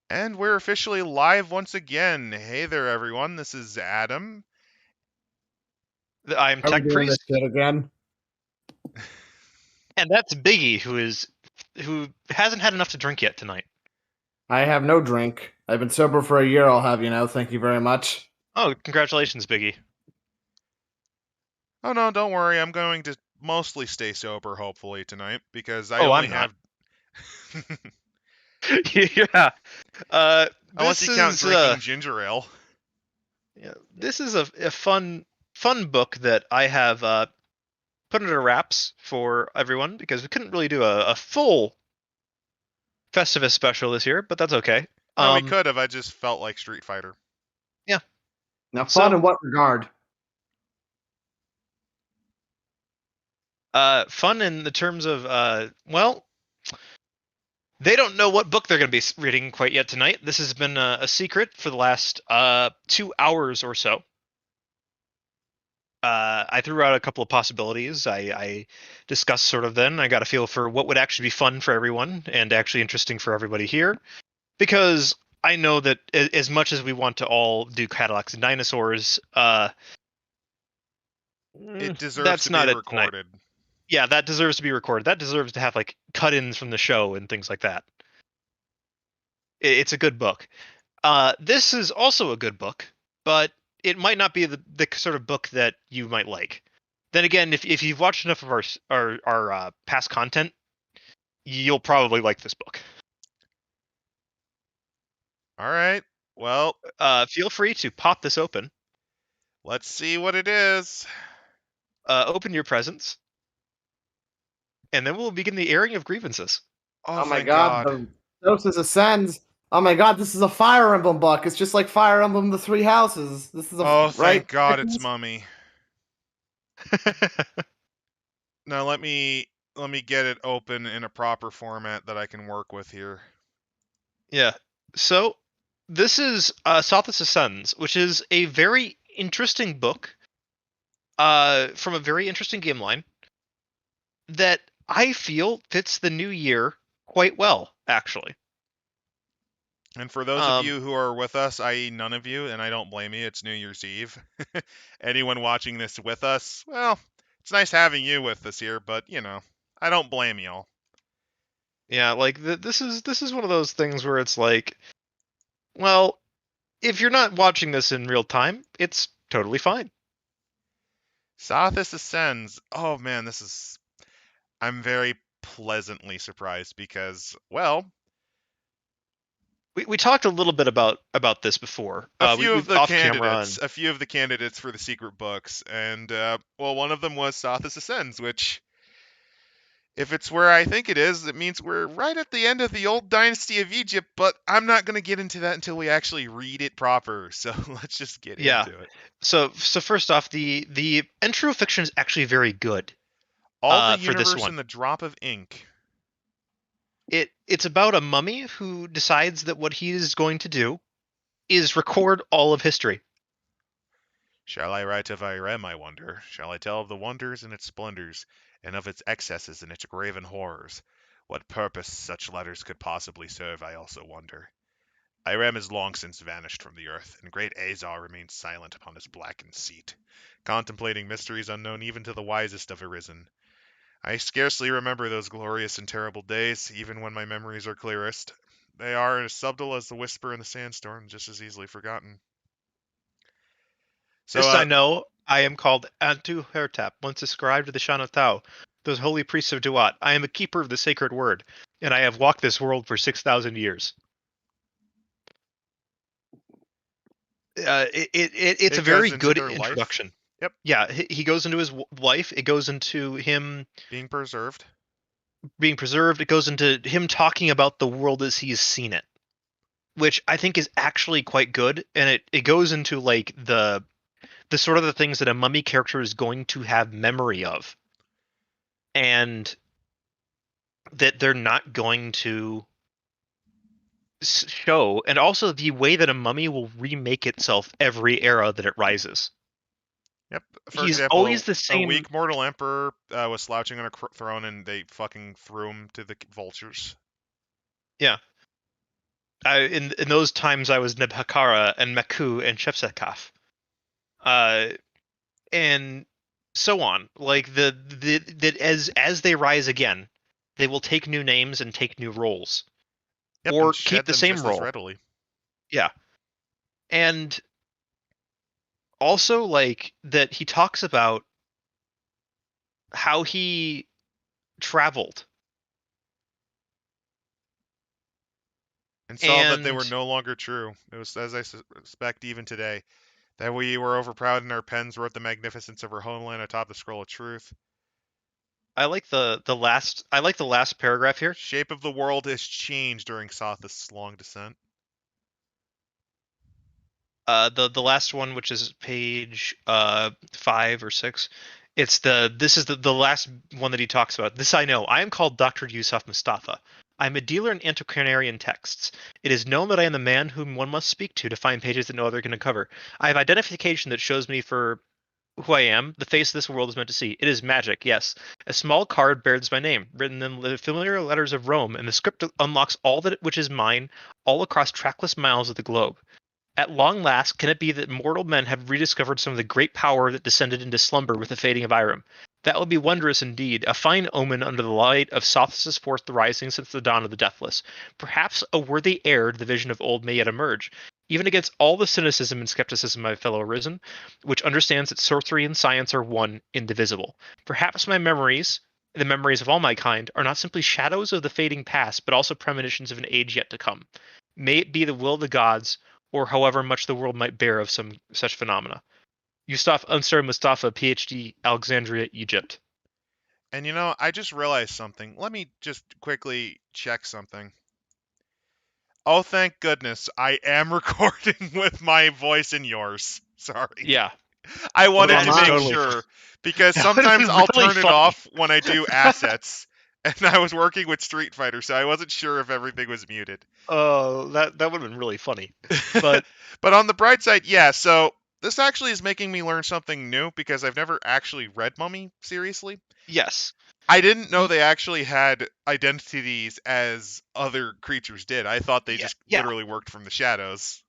And we're officially live once again. Hey there, everyone. This is Adam. I'm Are we doing this Techpriest, shit again? and that's Biggie, who hasn't had enough to drink yet tonight. I have no drink. I've been sober for a year, I'll have you know. Thank you very much. Oh, congratulations, Biggie. Oh no, don't worry. I'm going to mostly stay sober, hopefully, tonight, because I Oh, only I'm not. have. Yeah. Uh, Unless this you count is drinking ginger ale. yeah, this is a fun book that I have put under wraps for everyone because we couldn't really do a full Festivus special this year, but that's okay. No, we Um, could have. I just felt like Street Fighter. yeah. Now, fun So, in what regard? fun in the terms of well, they don't know what book they're going to be reading quite yet tonight. This has been a secret for the last 2 hours or so. I threw out a couple of possibilities. I discussed sort of then. I got a feel for what would actually be fun for everyone and actually interesting for everybody here. Because I know that as much as we want to all do Cadillacs and dinosaurs, It deserves that's to be not it tonight. recorded. Yeah, that deserves to be recorded. That deserves to have like cut-ins from the show and things like that. It's a good book. This is also a good book, but it might not be the sort of book that you might like. Then again, if you've watched enough of our past content, you'll probably like this book. All right. Well, Feel free to pop this open. let's see what it is. Open your presents, and then we'll begin the airing of grievances. Oh, Oh my thank god, God. the Gnosis ascends. Oh my god, this is a Fire Emblem book. It's just like Fire Emblem The Three Houses. This is a Oh, right. thank God it's Mummy. Now let me get it open in a proper format that I can work with here. Yeah. So this is Sothis Ascends, which is a very interesting book from a very interesting game line that I feel fits the new year quite well, actually. And for those of Um, you who are with us, i.e., none of you, and I don't blame you, it's New Year's Eve. Anyone watching this with us, well, it's nice having you with us here, but I don't blame y'all. yeah, like this is one of those things where it's like, well, if you're not watching this in real time, it's totally fine. Sothis Ascends. Oh man, I'm very pleasantly surprised because, well, We talked a little bit about this before. a We few we of the off camera candidates, and a few of the candidates for the secret books, and well, one of them was Sothis Ascends, which, if it's where I think it is, it means we're right at the end of the old dynasty of Egypt, but I'm not going to get into that until we actually read it proper. So let's just get yeah. into it. So first off, the intro fiction is actually very good. All the For this universe one, in the drop of ink. it's about a mummy who decides that what he is going to do is record all of history. Shall I write of Irem, I wonder? Shall I tell of the wonders and its splendors, and of its excesses and its graven horrors? What purpose such letters could possibly serve, I also wonder. Irem is long since vanished from the earth, and great Azar remains silent upon his blackened seat, contemplating mysteries unknown even to the wisest of Arisen. I scarcely remember those glorious and terrible days, even when my memories are clearest. They are as subtle as the whisper in the sandstorm, just as easily forgotten. So, This I know. I am called Antu-Hertap, once ascribed to the Shan of Tao, those holy priests of Duat. I am a keeper of the sacred word, and I have walked this world for 6,000 years. It's a it goes very into good their life. introduction. Yep, Yeah, he goes into his life. It goes into him being preserved. being preserved. It goes into him talking about the world as he's seen it, which I think is actually quite good. And it goes into like the sort of the things that a mummy character is going to have memory of, and that they're not going to show, and also the way that a mummy will remake itself every era that it rises. Yep. For He's always example, the a same. weak mortal emperor was slouching on a throne, and they fucking threw him to the vultures. Yeah. In those times I was Nebhakara and Meku and Shepsekaf. And so on. Like that as they rise again, they will take new names and take new roles, Yep, and or keep shed the them same just as role. readily. Yeah, and also like that he talks about how he traveled And saw that they were and no longer true. It was, as I suspect even today, that we were overproud in our pens, wrote the magnificence of our homeland atop the scroll of truth. I like the last paragraph here. Shape of the world has changed during Sothis' long descent. The last one, which is page 5 or 6. This is the last one that he talks about. This I know. I am called Dr. Yusuf Mustafa. I am a dealer in antiquarian texts. It is known that I am the man whom one must speak to find pages that no other can uncover. I have identification that shows me for who I am, the face this world is meant to see. It is magic, yes. A small card bears my name, written in the familiar letters of Rome, and the script unlocks all that which is mine, all across trackless miles of the globe. At long last, can it be that mortal men have rediscovered some of the great power that descended into slumber with the fading of Irem? That would be wondrous indeed, a fine omen under the light of Sothis' fourth rising since the dawn of the deathless. Perhaps a worthy heir to the vision of old may yet emerge, even against all the cynicism and skepticism of my fellow arisen, which understands that sorcery and science are one, indivisible. Perhaps my memories, the memories of all my kind, are not simply shadows of the fading past, but also premonitions of an age yet to come. May it be the will of the gods, or however much the world might bear of some such phenomena. Mustafa, PhD, Alexandria, Egypt. And I just realized something. Let me just quickly check something. Oh, thank goodness. I am recording with my voice and yours. Sorry. Yeah, I So wanted that am to is I. make totally sure because that would have sometimes been I'll really turn it funny. off when I do assets. And I was working with Street Fighter, so I wasn't sure if everything was muted. Oh, that would have been really funny. But But on the bright side, yeah, so this actually is making me learn something new because I've never actually read Mummy seriously. yes, I didn't know Y- they actually had identities as other creatures did. I thought they yeah, just yeah. literally worked from the shadows.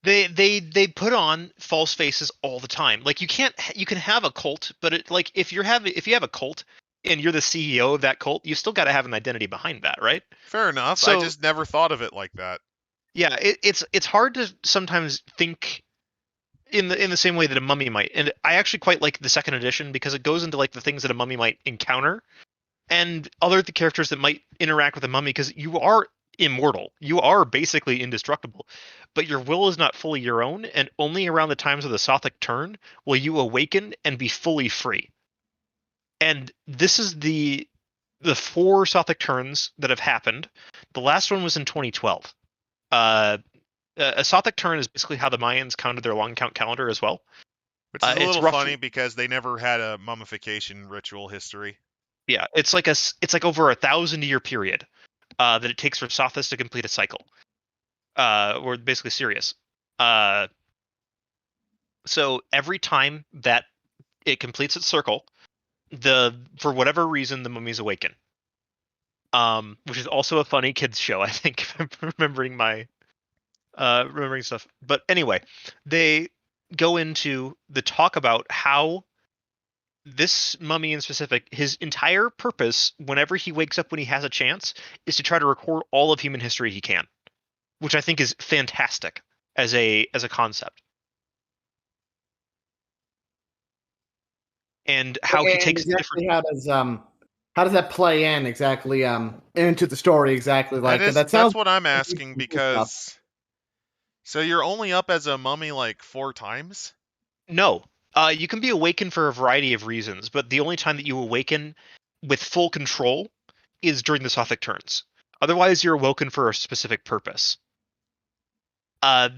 They put on false faces all the time. Like you can have a cult, but like if you have a cult and you're the CEO of that cult, you still got to have an identity behind that, right? Fair enough. I So just never thought of it like that. yeah, it's hard to sometimes think in the same way that a mummy might. And I actually quite like the second edition because it goes into like the things that a mummy might encounter and other the characters that might interact with a mummy because you are immortal. You are basically indestructible. But your will is not fully your own, and only around the times of the Sothic turn will you awaken and be fully free. And this is the four Sothic turns that have happened. The last one was in 2012. Uh, a Sothic turn is basically how the Mayans counted their long count calendar as well. Which is a It's little funny roughly because they never had a mummification ritual history. yeah, it's like over 1,000 year period that it takes for Sothis to complete a cycle. Or basically Sirius. Uh, so every time that it completes its circle, the for whatever reason the mummies awaken. Which is also a funny kids show, I think, if I'm remembering stuff. But anyway, they go into the talk about how this mummy in specific, his entire purpose, whenever he wakes up when he has a chance, is to try to record all of human history he can, which I think is fantastic as a concept. And how he And takes different exactly how does that play in exactly into the story exactly That like is that that's sounds what I'm like asking some cool stuff. because so you're only up as a mummy like 4 times? no. You can be awakened for a variety of reasons, but the only time that you awaken with full control is during the Sothic turns. Otherwise, you're awoken for a specific purpose.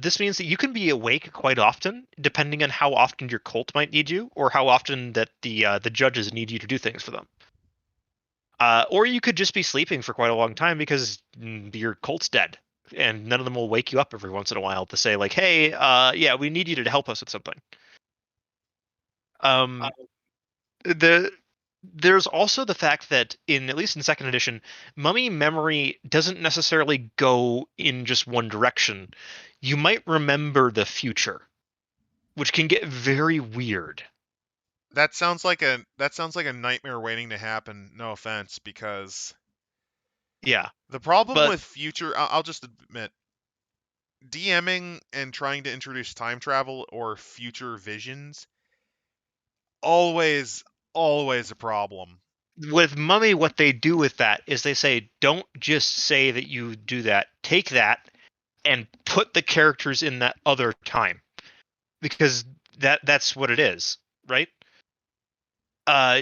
This means that you can be awake quite often, depending on how often your cult might need you, or how often that the judges need you to do things for them. Or you could just be sleeping for quite a long time because your cult's dead, and none of them will wake you up every once in a while to say like, "Hey, yeah, we need you to help us with something." Um, the There's also the fact that at least in second edition, mummy memory doesn't necessarily go in just one direction. You might remember the future, which can get very weird. That sounds like a nightmare waiting to happen. No offense, because Yeah, the problem but with future, I'll just admit, DMing and trying to introduce time travel or future visions, always, always a problem. with mummy, what they do with that is they say, don't just say that you do that. Take that and put the characters in that other time, because that's what it is, right?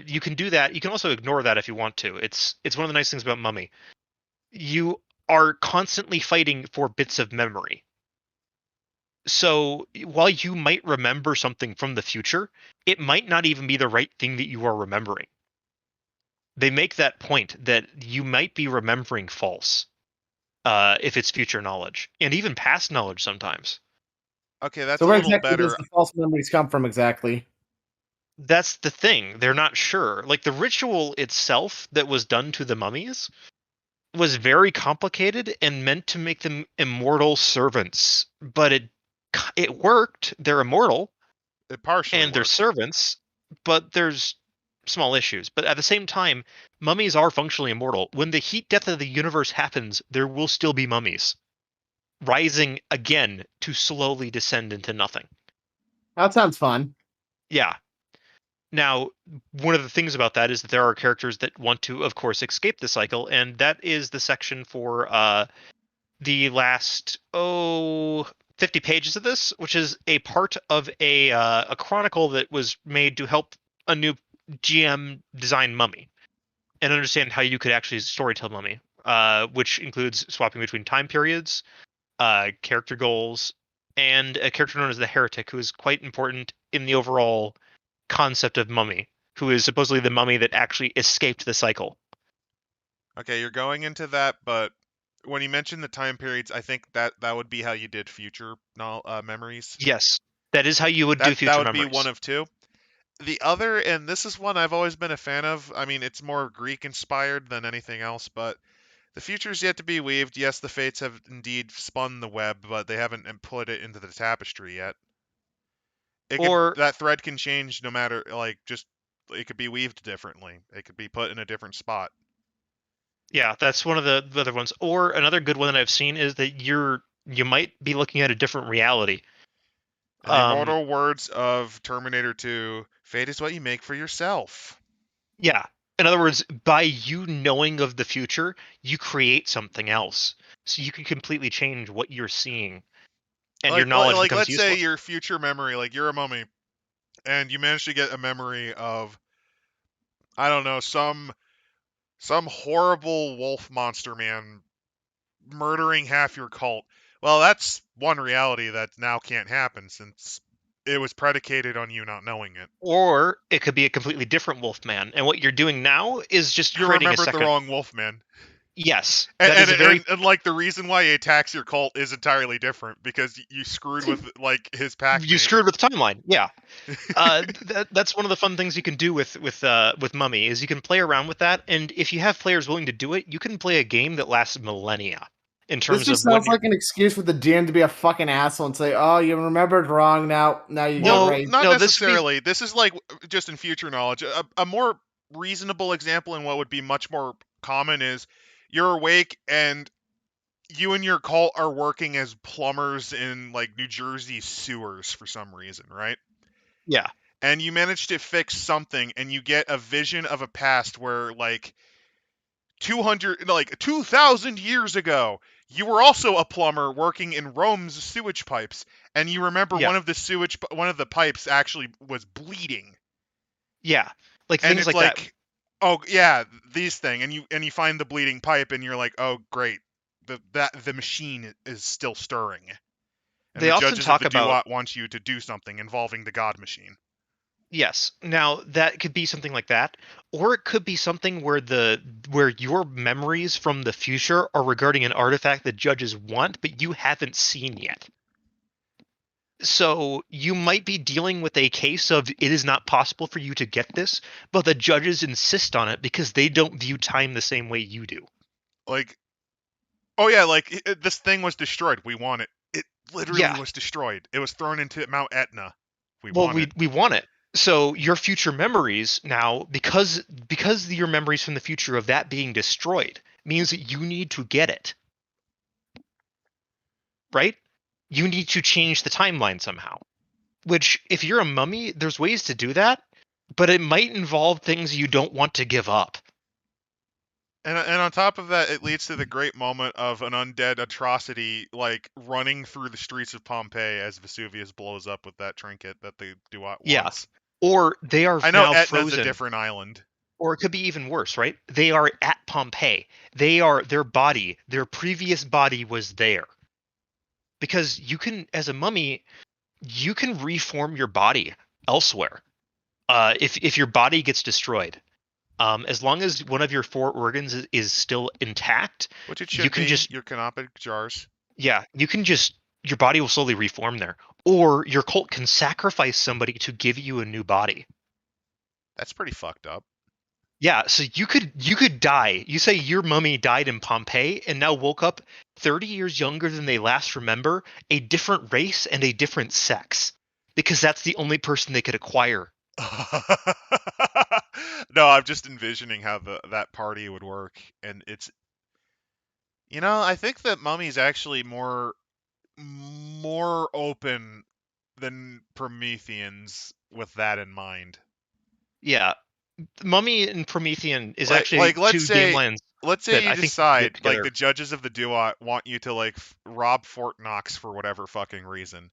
You can do that. You can also ignore that if you want to. It's one of the nice things about mummy. You are constantly fighting for bits of memory. So while you might remember something from the future, it might not even be the right thing that you are remembering. They make that point that you might be remembering false if it's future knowledge, and even past knowledge sometimes. Okay, that's So a where little exactly does better. the false memories come from exactly? That's the thing. They're not sure. Like the ritual itself that was done to the mummies was very complicated and meant to make them immortal servants, but it worked. They're immortal It partially and they're worked. servants, but there's small issues. But at the same time, mummies are functionally immortal. When the heat death of the universe happens, there will still be mummies rising again to slowly descend into nothing. That sounds fun. Yeah. Now, one of the things about that is that there are characters that want to, of course, escape the cycle, and that is the section for the last 50 pages of this, which is a part of a chronicle that was made to help a new GM design mummy and understand how you could actually storytell mummy, which includes swapping between time periods, character goals, and a character known as the heretic, who is quite important in the overall concept of mummy, who is supposedly the mummy that actually escaped the cycle. Okay, you're going into that, but when you mentioned the time periods, I think that would be how you did future memories. Yes, that is how you would do That future would be one memories. of two. The other, and this is one I've always been a fan of. I mean, it's more Greek inspired than anything else, but the future's yet to be weaved. Yes, the fates have indeed spun the web, but they haven't put it into the tapestry yet. Or That thread can change no matter just it could be weaved differently. It could be put in a different spot. yeah, that's one of the other ones. Or another good one that I've seen is that you might be looking at a different reality. In the Um, immortal words of Terminator 2, fate is what you make for yourself. yeah. In other words, by you knowing of the future, you create something else. So you can completely change what you're seeing, and your knowledge becomes Let's say useful. your future memory, like you're a mummy, and you manage to get a memory of, I don't know, some horrible wolf monster man murdering half your cult. Well, that's one reality that now can't happen since it was predicated on you not knowing it. Or it could be a completely different Wolfman, and what you're doing now is just You creating a remembered the second. wrong wolf man. Yes, that is a very And like the reason why he attacks your cult is entirely different because you screwed with like his you packmate. screwed with the timeline. Yeah, that's one of the fun things you can do with Mummy is you can play around with that, and if you have players willing to do it, you can play a game that lasts millennia in This terms just of when sounds you're. like an excuse for the DM to be a fucking asshole and say, "Oh, you remembered wrong. Now you get Well, No, raised." not no, this would be necessarily. This is like just in future knowledge. A more reasonable example and what would be much more common is you're awake and you and your cult are working as plumbers in like New Jersey sewers for some reason, right? yeah, And you manage to fix something and you get a vision of a past where like 2000 years ago you were also a plumber working in Rome's sewage pipes and you remember yeah, one of the pipes actually was bleeding yeah, like and things it's like that. like, oh yeah, these thing, and you find the bleeding pipe and you're like, oh great, the machine is still stirring and They the often judges of talk the about. Duat want you to do something involving the god machine. Yes. Now that could be something like that, or it could be something where your memories from the future are regarding an artifact that judges want, but you haven't seen yet. So you might be dealing with a case of it is not possible for you to get this, but the judges insist on it because they don't view time the same way you do. Like, oh yeah, like this thing was destroyed. We want it. It literally Yeah. was destroyed. It was thrown into Mount Etna. We Well, want it. we want it. So your future memories now, because your memories from the future of that being destroyed means that you need to get it. Right? You need to change the timeline somehow. Which, if you're a mummy, there's ways to do that, but it might involve things you don't want to give up. And on top of that, it leads to the great moment of an undead atrocity, like running through the streets of Pompeii as Vesuvius blows up with that trinket that the Duat Yeah. wants. Or they are I know now Etna's frozen. a different island. Or it could be even worse, right? They are at Pompeii. Their body, their previous body was there. Because you can, as a mummy, you can reform your body elsewhere. If your body gets destroyed, as long as one of your 4 organs is still intact, Which it you should can be, just your canopic jars. your body will slowly reform there. Or your cult can sacrifice somebody to give you a new body. That's pretty fucked up. Yeah, so you could die. You say your mummy died in Pompeii and now woke up 30 years younger than they last remember, a different race and a different sex. Because that's the only person they could acquire. No, I'm just envisioning how that party would work, and it's, I think that Mummy's actually more open than Prometheans with that in mind. Yeah, Mummy and Promethean is Like, actually let's 2 game say lands that you I think you can get decide, like, together. the judges of the Duat want you to, like, rob Fort Knox for whatever fucking reason,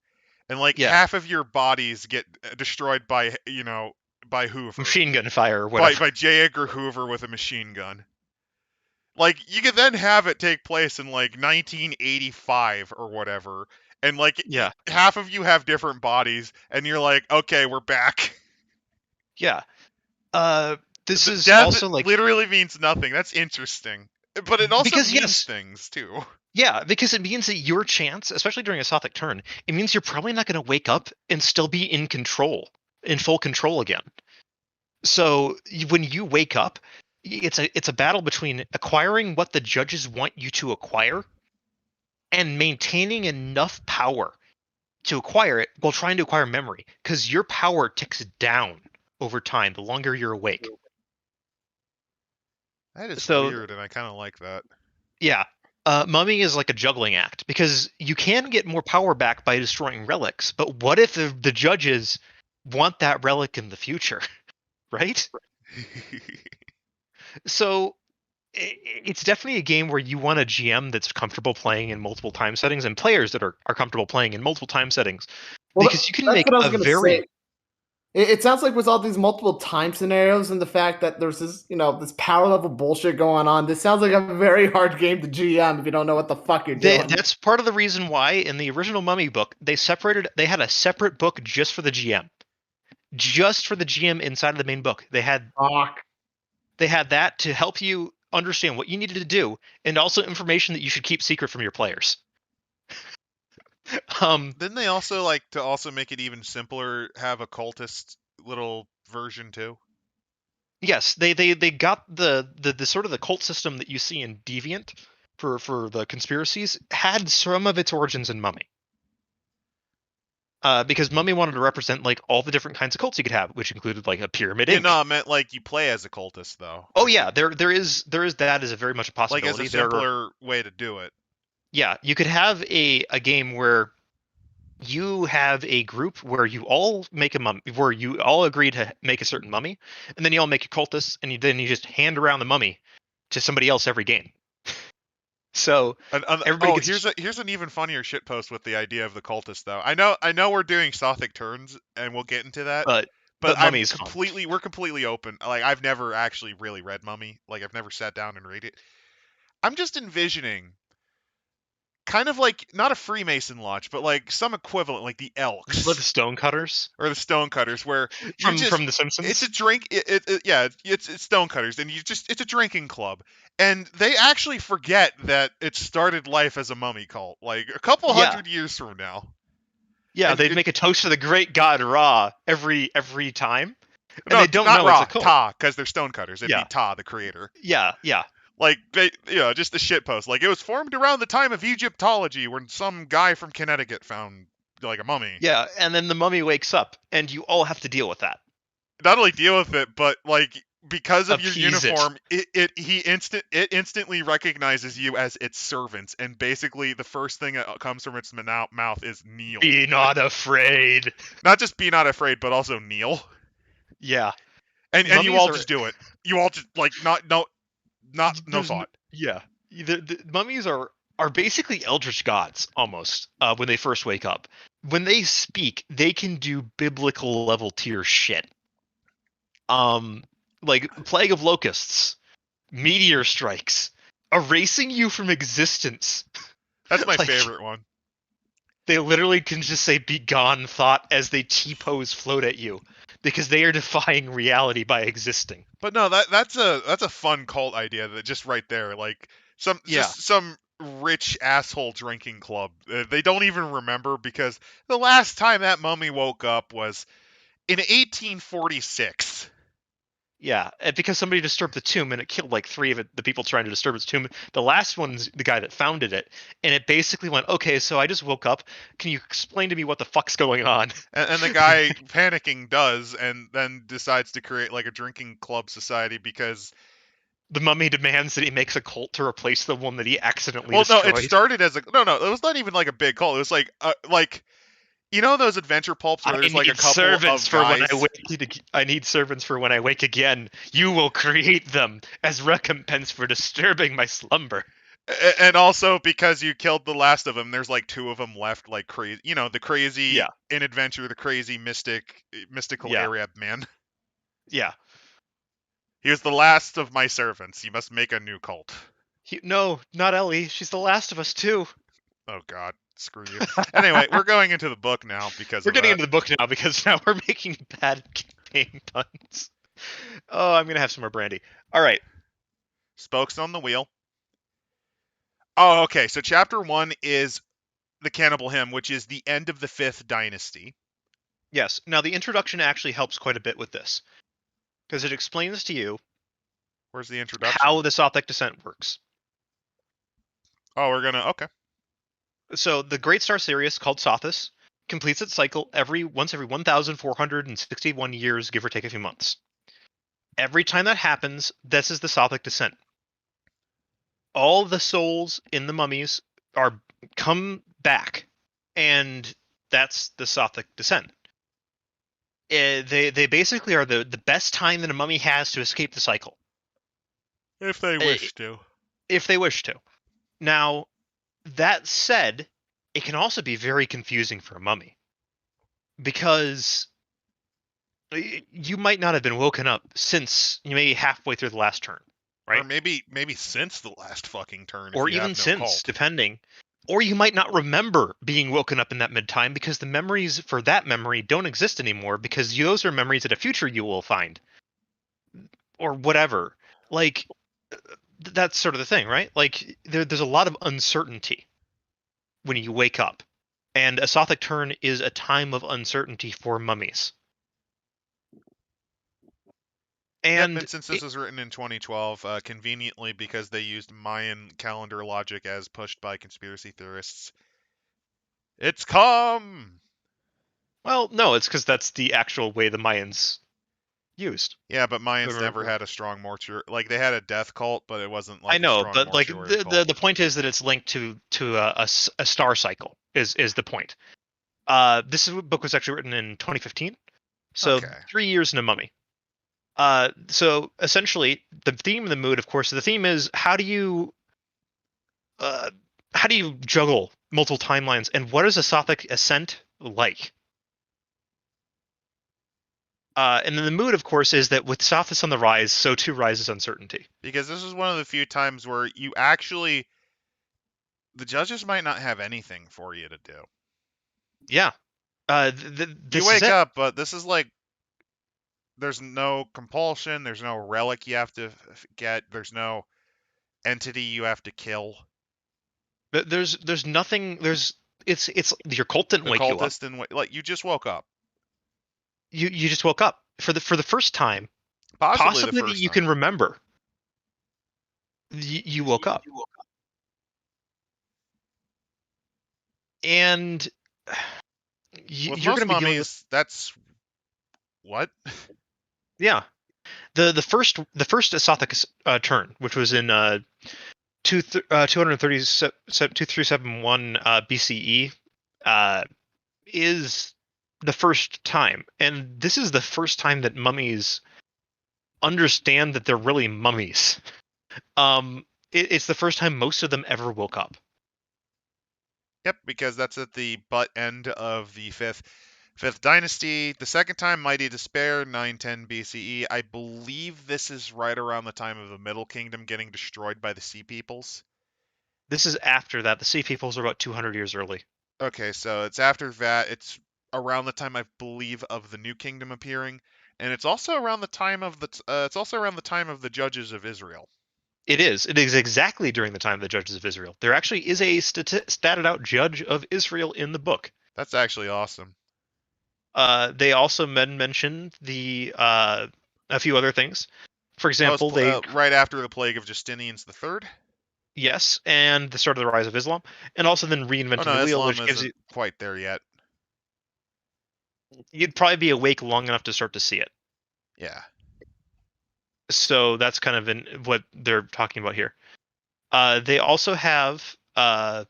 and like Yeah, half of your bodies get destroyed by by Hoover, machine gun fire or by whatever. J. Edgar Hoover with a machine gun. Like, you could then have it take place in like 1985 or whatever, and like Yeah, half of you have different bodies, and you're like, okay, we're back. yeah. This is Death also like literally means nothing. That's interesting, but it also because means yes, things too. yeah, because it means that your chance, especially during a Sothic turn, it means you're probably not going to wake up and still be in control, in full control again. So when you wake up, it's a battle between acquiring what the judges want you to acquire and maintaining enough power to acquire it while trying to acquire memory, because your power ticks down over time the longer you're awake. That is So weird, and I kind of like that. yeah, mummy is like a juggling act because you can get more power back by destroying relics, but what if the judges want that relic in the future, right? So it's definitely a game where you want a GM that's comfortable playing in multiple time settings and players that are comfortable playing in multiple time settings, Well, because you can that's make what I was a gonna very say. It sounds like with all these multiple time scenarios and the fact that there's this, this power level bullshit going on, this sounds like a very hard game to GM if you don't know what the fuck you're doing. that's part of the reason why in the original mummy book they had a separate book just for the GM. Just for the GM inside of the main book. They had Fuck. that to help you understand what you needed to do and also information that you should keep secret from your players. Didn't they also, like, to also make it even simpler, have a cultist little version too? Yes, they got the sort of the cult system that you see in Deviant for the conspiracies had some of its origins in Mummy. Because Mummy wanted to represent like all the different kinds of cults you could have, which included like a pyramid. Yeah, no, I meant like you play as a cultist though. Oh yeah, there is that is a very much a Like, possibility. as a simpler way to do it. Yeah, you could have a game where you have a group where you all make a mummy, where you all agree to make a certain mummy, and then you all make a cultist, and then you just hand around the mummy to somebody else every game. So everybody gets here's an even funnier shitpost with the idea of the cultist though. I know we're doing Sothic turns, and we'll get into that. But Mummy's fun. we're completely open. Like, I've never actually really read Mummy. Like, I've never sat down and read it. I'm just envisioning kind of like, not a Freemason lodge, but like some equivalent, like the Elks. With the Stonecutters Or the Stonecutters, where from The Simpsons. It's a drink. It's Stonecutters, and it's a drinking club, and they actually forget that it started life as a mummy cult, like a couple hundred years from now. Yeah, And they'd make a toast to the great god Ra every time, and they don't not know it's Ra, a cult. Ta, because they're stonecutters. It'd be Yeah, Ta, the creator. yeah, yeah, Like just the shit post. Like it was formed around the time of Egyptology, when some guy from Connecticut found like a mummy. yeah. And then the mummy wakes up, and you all have to deal with that. Not only deal with it, but like because of your Appease it. uniform, it instantly recognizes you as its servants, and basically the first thing that comes from its mouth is kneel. Be not afraid. Not just be not afraid, but also kneel. Yeah, And you Mummies all are- just do it. You all just like no There's thought. Yeah, the mummies are basically eldritch gods almost when they first wake up. When they speak, they can do biblical level tier shit. Like plague of locusts, meteor strikes, erasing you from existence. That's my Like- favorite one. They literally can just say "be gone" thought as they T-pose float at you because they are defying reality by existing. But no, that's a fun cult idea, that just right there, like some rich asshole drinking club. They don't even remember, because the last time that mummy woke up was in 1846. Yeah, because somebody disturbed the tomb and it killed like 3 of the people trying to disturb its tomb. The last one's the guy that founded it, and it basically went, okay, so I just woke up. Can you explain to me what the fuck's going on? And the guy panicking does, and then decides to create like a drinking club society because. The mummy demands that he makes a cult to replace the one that he accidentally Well, destroyed. no, it started as a no. It was not even like a big cult. It was like you know those adventure pulps where there's like a couple servants of for guys. when I wake. I need servants for when I wake again. You will create them as recompense for disturbing my slumber. And also because you killed the last of them, there's like 2 of them left, like crazy. You know, the crazy in adventure, the crazy mystical Yeah. Arab man. Yeah. He was the last of my servants. You must make a new cult. No, not Ellie. She's the last of us too. Oh God, screw you. Anyway, we're going into the book now because We're getting into the book now because now we're making bad campaign puns. Oh, I'm gonna have some more brandy. All right. Spokes on the wheel. Oh, okay. So chapter 1 is the Cannibal Hymn, which is the end of the 5th dynasty. Yes. Now the introduction actually helps quite a bit with this, because it explains to you Where's the introduction? how the Sothic descent works. Oh, we're gonna okay. So the Great Star Sirius, called Sothis, completes its cycle once every 1,461 years, give or take a few months. Every time that happens, this is the Sothic descent. All the souls in the mummies come back, and that's the Sothic descent. They basically are the best time that a mummy has to escape the cycle. If they wish to. If they wish to. Now, that said, it can also be very confusing for a mummy, because you might not have been woken up since you may be halfway through the last turn, right? Or maybe since the last fucking turn. Or if you even have no since, cult. depending. Or you might not remember being woken up in that mid-time, because the memories for that memory don't exist anymore, because those are memories that a future you will find. Or whatever. Like, that's sort of the thing, right? Like, there's a lot of uncertainty when you wake up. And a Sothic turn is a time of uncertainty for mummies. And since this was written in 2012, conveniently because they used Mayan calendar logic as pushed by conspiracy theorists, it's come! Well, no, it's because that's the actual way the Mayans used. Yeah, but Mayans Remember- never had a strong mortuary. Like, they had a death cult, but it wasn't like I know, a strong but like mortuary the point is that it's linked to a star cycle is the point. This book was actually written in 2015, so Okay. 3 years in a mummy. So essentially, the theme of the mood, of course, the theme is how do you juggle multiple timelines, and what is a Sothic ascent like? And then the mood, of course, is that with Sothis on the rise, so too rises uncertainty. Because this is one of the few times where you actually... The judges might not have anything for you to do. Yeah. You wake up, but this is like... There's no compulsion, there's no relic you have to get, there's no entity you have to kill. There's nothing. There's It's your cult didn't The wake you up. cultist and like you just woke up. You just woke up for the first time, Possibly the possibly that first you can time. remember. You woke up, and With you're going most to be dealing with mummies, that's what? yeah. The first Sothic turn, which was in 2371 BCE, is the first time, and this is the first time that mummies understand that they're really mummies. It's the first time most of them ever woke up. Yep, because that's at the butt end of the fifth dynasty. The second time, Mighty Despair, 910 BCE. I believe this is right around the time of the Middle Kingdom getting destroyed by the Sea Peoples. This is after that. The Sea Peoples are about 200 years early. Okay, so it's after that. It's around the time I believe of the New Kingdom appearing, and it's also around the time of the Judges of Israel. It is. It is exactly during the time of the Judges of Israel. There actually is a statted out judge of Israel in the book. That's actually awesome. They also mention the a few other things. For example, they right after the plague of Justinian's the Third. yes, and the start of the rise of Islam, and also then Oh reinventing the no, wheel, Islam which gives isn't quite there yet. you'd probably be awake long enough to start to see it. Yeah. So that's kind of what they're talking about here. They also have, as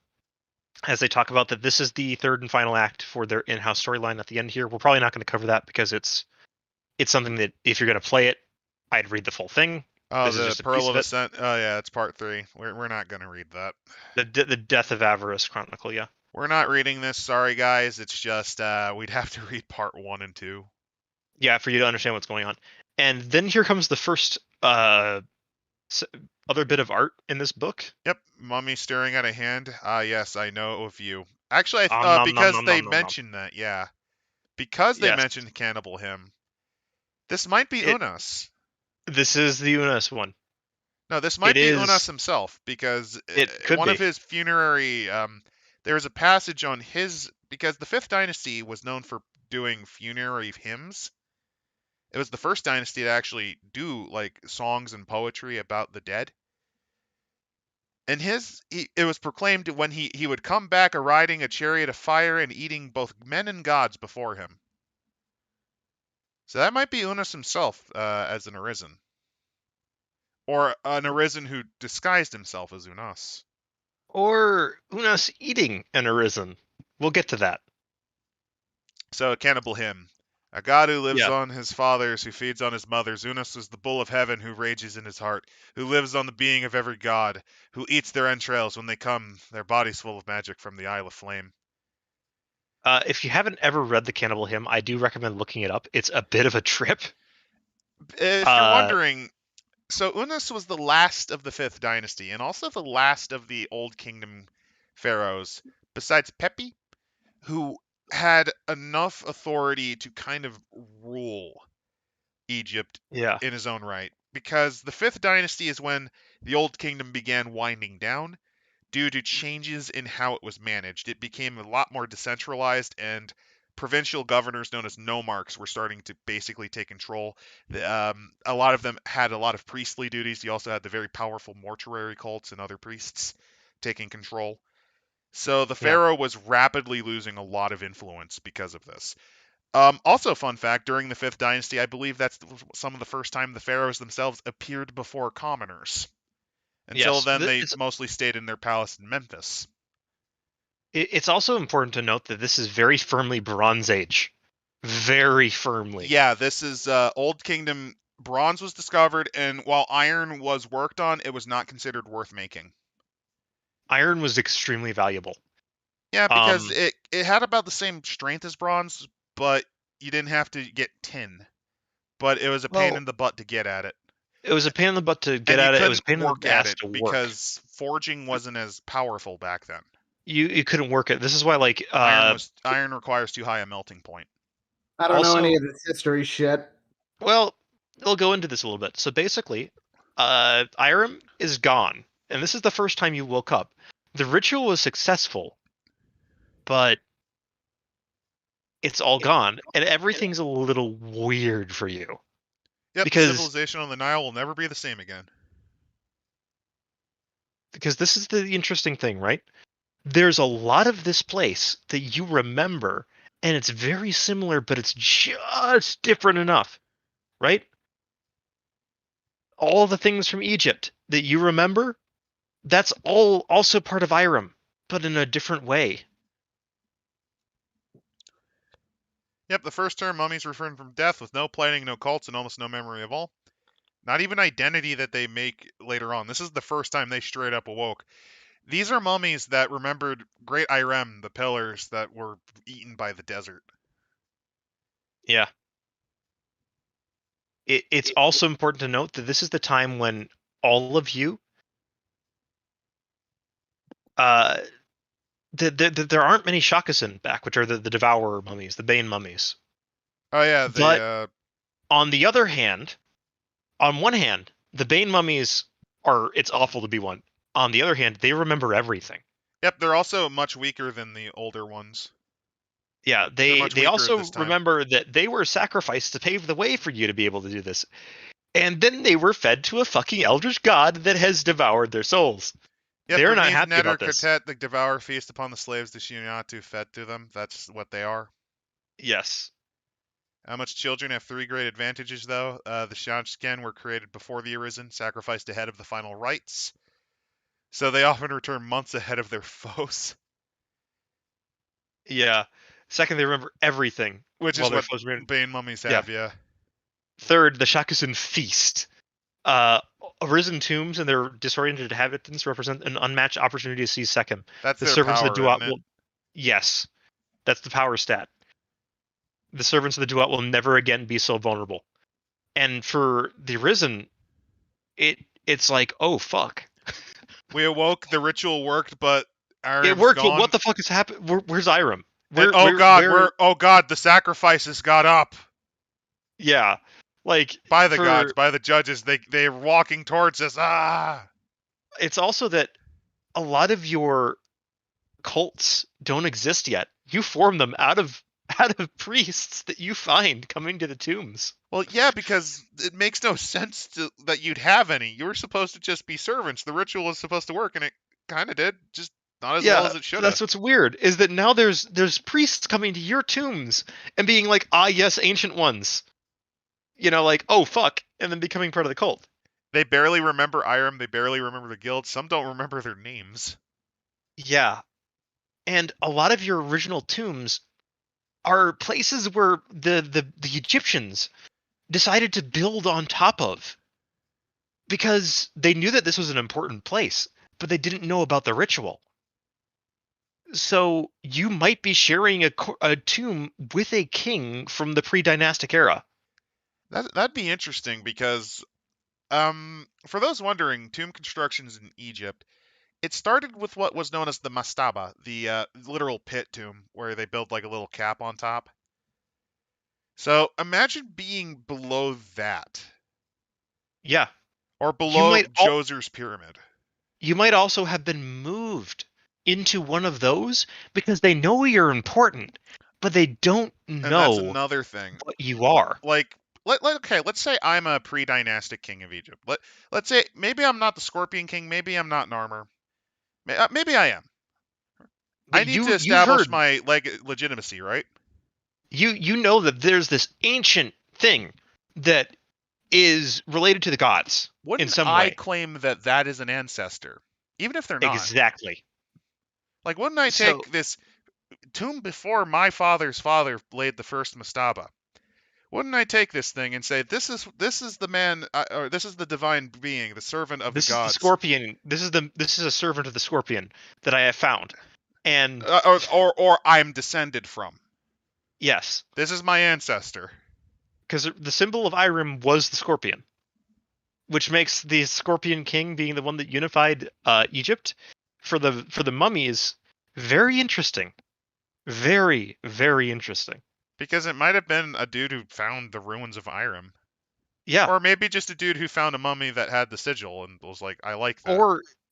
they talk about that, this is the third and final act for their in-house storyline at the end here. We're probably not going to cover that because it's something that if you're going to play it, I'd read the full thing. Oh, This is the just a Pearl piece of of it. Ascent. Oh yeah, it's part 3. We're not gonna read that. The Death of Avarice Chronicle, yeah. We're not reading this. Sorry guys. It's just we'd have to read part 1 and 2. Yeah, for you to understand what's going on. And then here comes the first other bit of art in this book. Yep, mummy staring at a hand. Ah, yes, I know of you. Actually, Nom nom because nom they nom nom nom. mentioned that, yeah. Because they Yes, mentioned Cannibal Hymn. This might be it. Unas. This is the Unas one. No, this It might be Unas is. himself because It could one of be. his funerary. There was a passage on his because the Fifth Dynasty was known for doing funerary hymns. It was the first dynasty to actually do like songs and poetry about the dead. And it was proclaimed when he would come back a riding a chariot of fire and eating both men and gods before him. So that might be Unas himself as an Arisen. Or an Arisen who disguised himself as Unas. Or Unas eating an Arisen. We'll get to that. So, Cannibal Hymn. A god who lives Yeah. on his fathers, who feeds on his mothers. Unas is the bull of heaven who rages in his heart, who lives on the being of every god, who eats their entrails when they come, their bodies full of magic from the Isle of Flame. If you haven't ever read the Cannibal Hymn, I do recommend looking it up. It's a bit of a trip. If you're Uh, wondering, so Unas was the last of the Fifth Dynasty, and also the last of the Old Kingdom pharaohs, besides Pepi, who had enough authority to kind of rule Egypt yeah. in his own right. Because the Fifth Dynasty is when the Old Kingdom began winding down due to changes in how it was managed. It became a lot more decentralized, and provincial governors known as nomarchs were starting to basically take control. A lot of them had a lot of priestly duties. You also had the very powerful mortuary cults and other priests taking control. So the Yeah. pharaoh was rapidly losing a lot of influence because of this. Also, fun fact: during the Fifth Dynasty, I believe that's some of the first time the pharaohs themselves appeared before commoners. Until Yes. then, they mostly stayed in their palace in Memphis. It's also important to note that this is very firmly Bronze Age. Very firmly. Yeah, this is Old Kingdom. Bronze was discovered, and while iron was worked on, it was not considered worth making. Iron was extremely valuable. Yeah, because it had about the same strength as bronze, but you didn't have to get tin. But it was a pain Well, in the butt to get at it. it was a pain in the butt to get And you at it. It was a couldn't pain in work the at ass it to work. because forging wasn't as powerful back then. You couldn't work it. This is why like iron requires too high a melting point. I don't know any also of this history shit. well, they'll go into this a little bit. So basically, Irem is gone, and this is the first time you woke up. The ritual was successful, but it's all gone, and everything's a little weird for you. Yep, Because civilization on the Nile will never be the same again. this is the interesting thing, right? There's a lot of this place that you remember, and it's very similar, but it's just different enough, right? All the things from Egypt that you remember, that's all also part of Irem, but in a different way. Yep, the first term, mummies return from death with no planning, no cults, and almost no memory of all. Not even identity that they make later on. This is the first time they straight up awoke. These are mummies that remembered Great Irem, the pillars that were eaten by the desert. Yeah. It's also important to note that this is the time when all of you, there aren't many Shakusin back, which are the Devourer mummies, the Bane mummies. Oh yeah, But on the other hand, on one hand, the Bane mummies it's awful to be one. On the other hand, they remember everything. Yep, they're also much weaker than the older ones. Yeah, They're much they weaker also at this time. remember that they were sacrificed to pave the way for you to be able to do this. And then they were fed to a fucking eldritch god that has devoured their souls. Yep, They're not beneath happy Netter about this. Katet, the Devourer feast upon the slaves the Shinyatu fed to them. That's what they are. Yes. How much children have three great advantages, though. The Shanshken were created before the Arisen, sacrificed ahead of the final rites. So they often return months ahead of their foes. Yeah. Second, they remember everything. Which while is their what foes were Bane mummies have, yeah. Third, the Shakusin feast. Arisen tombs and their disoriented inhabitants represent an unmatched opportunity to see Sekhem. That's The their servants power, of the Duat isn't it? yes, that's the power stat. The servants of the Duat will never again be so vulnerable. And for the Arisen, it's like, oh fuck. We awoke, the ritual worked, but Irem's It worked, gone. but what the fuck has happened? Where's Irem? Oh god, the sacrifices got up. Yeah. Like By the gods, by the judges, they're walking towards us. It's also that a lot of your cults don't exist yet. You form them out of priests that you find coming to the tombs. Well, yeah, because it makes no sense that you'd have any. You were supposed to just be servants. The ritual was supposed to work, and it kind of did, just not as well as it should have. That's what's weird, is that now there's priests coming to your tombs and being like, ah, yes, ancient ones. Like, oh, fuck, and then becoming part of the cult. They barely remember Irem. They barely remember the guild. Some don't remember their names. Yeah. And a lot of your original tombs are places where the Egyptians decided to build on top of because they knew that this was an important place, but they didn't know about the ritual. So you might be sharing a tomb with a king from the pre-dynastic era. That'd be interesting because, for those wondering, tomb constructions in Egypt, it started with what was known as the mastaba, the literal pit tomb, where they build like a little cap on top. So imagine being below that. Yeah. Or below Djoser's pyramid. You might also have been moved into one of those because they know you're important, but they don't know and that's another thing. What you are. Like, let's say I'm a pre-dynastic king of Egypt. Let's say maybe I'm not the Scorpion King, maybe I'm not Narmer. Maybe I am. I need to establish my legitimacy, right? You know that there's this ancient thing that is related to the gods in some way. I claim that is an ancestor, even if they're not? Exactly. Like, wouldn't I take this tomb before my father's father laid the first mastaba? Wouldn't I take this thing and say, this is the man, or this is the divine being, the servant of the gods? This is the scorpion. This is a servant of the scorpion that I have found, and or I'm descended from. Yes. This is my ancestor. Because the symbol of Irem was the scorpion, which makes the Scorpion King being the one that unified Egypt for the mummies very interesting. Very, very interesting. Because it might have been a dude who found the ruins of Irem. Yeah. Or maybe just a dude who found a mummy that had the sigil and was like, I like that.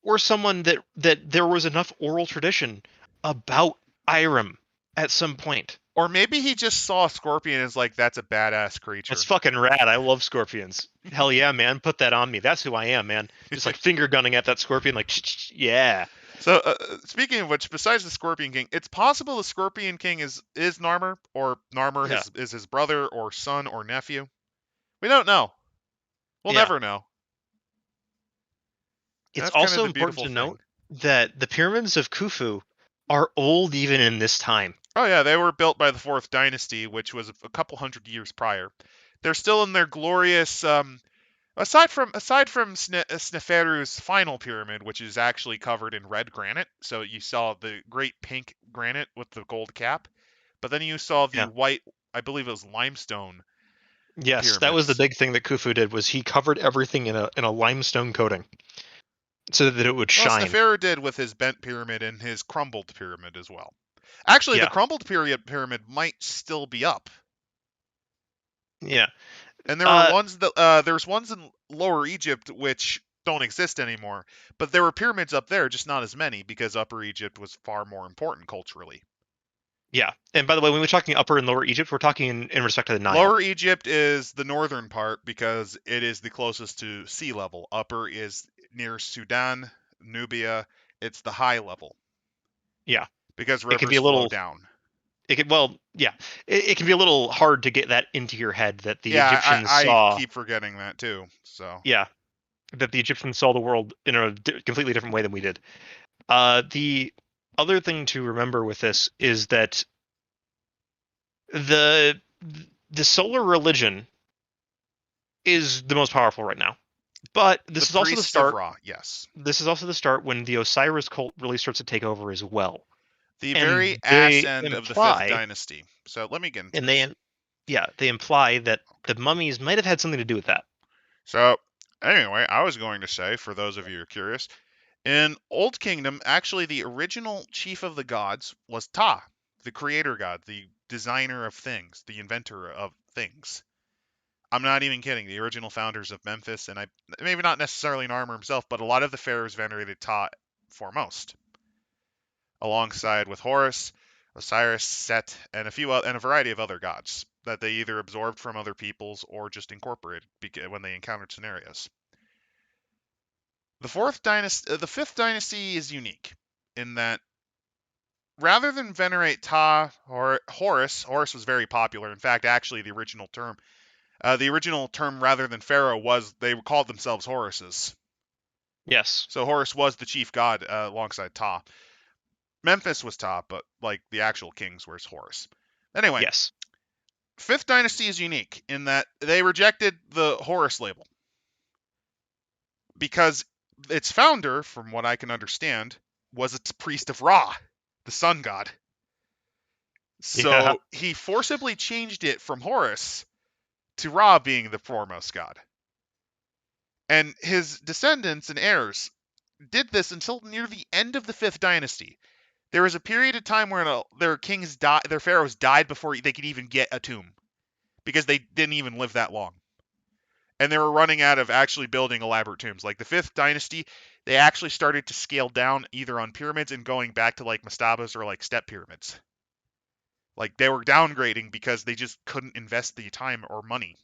Or someone that there was enough oral tradition about Irem at some point. Or maybe he just saw a scorpion and is like, that's a badass creature. It's fucking rad. I love scorpions. Hell yeah, man. Put that on me. That's who I am, man. Just like finger gunning at that scorpion, like, yeah. So, speaking of which, besides the Scorpion King, it's possible the Scorpion King is Narmer, or Narmer Yeah. is his brother, or son, or nephew. We don't know. We'll Yeah. never know. It's That's kind of also the important to beautiful note that the pyramids of Khufu are old even in this time. Oh yeah, they were built by the Fourth Dynasty, which was a couple hundred years prior. They're still in their glorious. Aside from Sneferu's final pyramid, which is actually covered in red granite, so you saw the great pink granite with the gold cap, but then you saw the white, I believe it was limestone. Yes, that was the big thing that Khufu did, was he covered everything in a limestone coating so that it would shine. Sneferu did with his bent pyramid and his crumbled pyramid as well. Actually, the crumbled pyramid might still be up. Yeah. And there were ones that there's ones in Lower Egypt which don't exist anymore, but there were pyramids up there, just not as many, because Upper Egypt was far more important culturally. Yeah, and by the way, when we're talking Upper and Lower Egypt, we're talking in respect to the Nile. Lower Egypt is the northern part because it is the closest to sea level. Upper is near Sudan, Nubia. It's the high level. Yeah, because rivers flow down. It can, it can be a little hard to get that into your head that the Egyptians saw. I keep forgetting that too. So yeah, that the Egyptians saw the world in a completely different way than we did. The other thing to remember with this is that the solar religion is the most powerful right now. But this is also the start. Yes. This is also the start when the Osiris cult really starts to take over as well. The very ass end of the Fifth Dynasty. So let me get into this. They imply that the mummies might have had something to do with that. So anyway, I was going to say, for those of you who are curious, in Old Kingdom, actually the original chief of the gods was Ptah, the creator god, the designer of things, the inventor of things. I'm not even kidding. The original founders of Memphis, and maybe not necessarily Narmer himself, but a lot of the pharaohs venerated Ptah foremost, alongside with Horus, Osiris, Set, and a variety of other gods that they either absorbed from other peoples or just incorporated when they encountered scenarios. The Fifth Dynasty is unique in that rather than venerate Ptah or Horus was very popular. In fact, actually, the original term rather than pharaoh was they called themselves Horuses. Yes. So Horus was the chief god alongside Ptah. Memphis was Ptah, but like the actual kings was Horus. Anyway, yes. Fifth Dynasty is unique in that they rejected the Horus label because its founder, from what I can understand, was a priest of Ra, the sun god. So he forcibly changed it from Horus to Ra being the foremost god. And his descendants and heirs did this until near the end of the Fifth Dynasty. There was a period of time where their pharaohs died before they could even get a tomb, because they didn't even live that long. And they were running out of actually building elaborate tombs. Like the Fifth Dynasty, they actually started to scale down either on pyramids and going back to like mastabas or like step pyramids. Like they were downgrading because they just couldn't invest the time or money.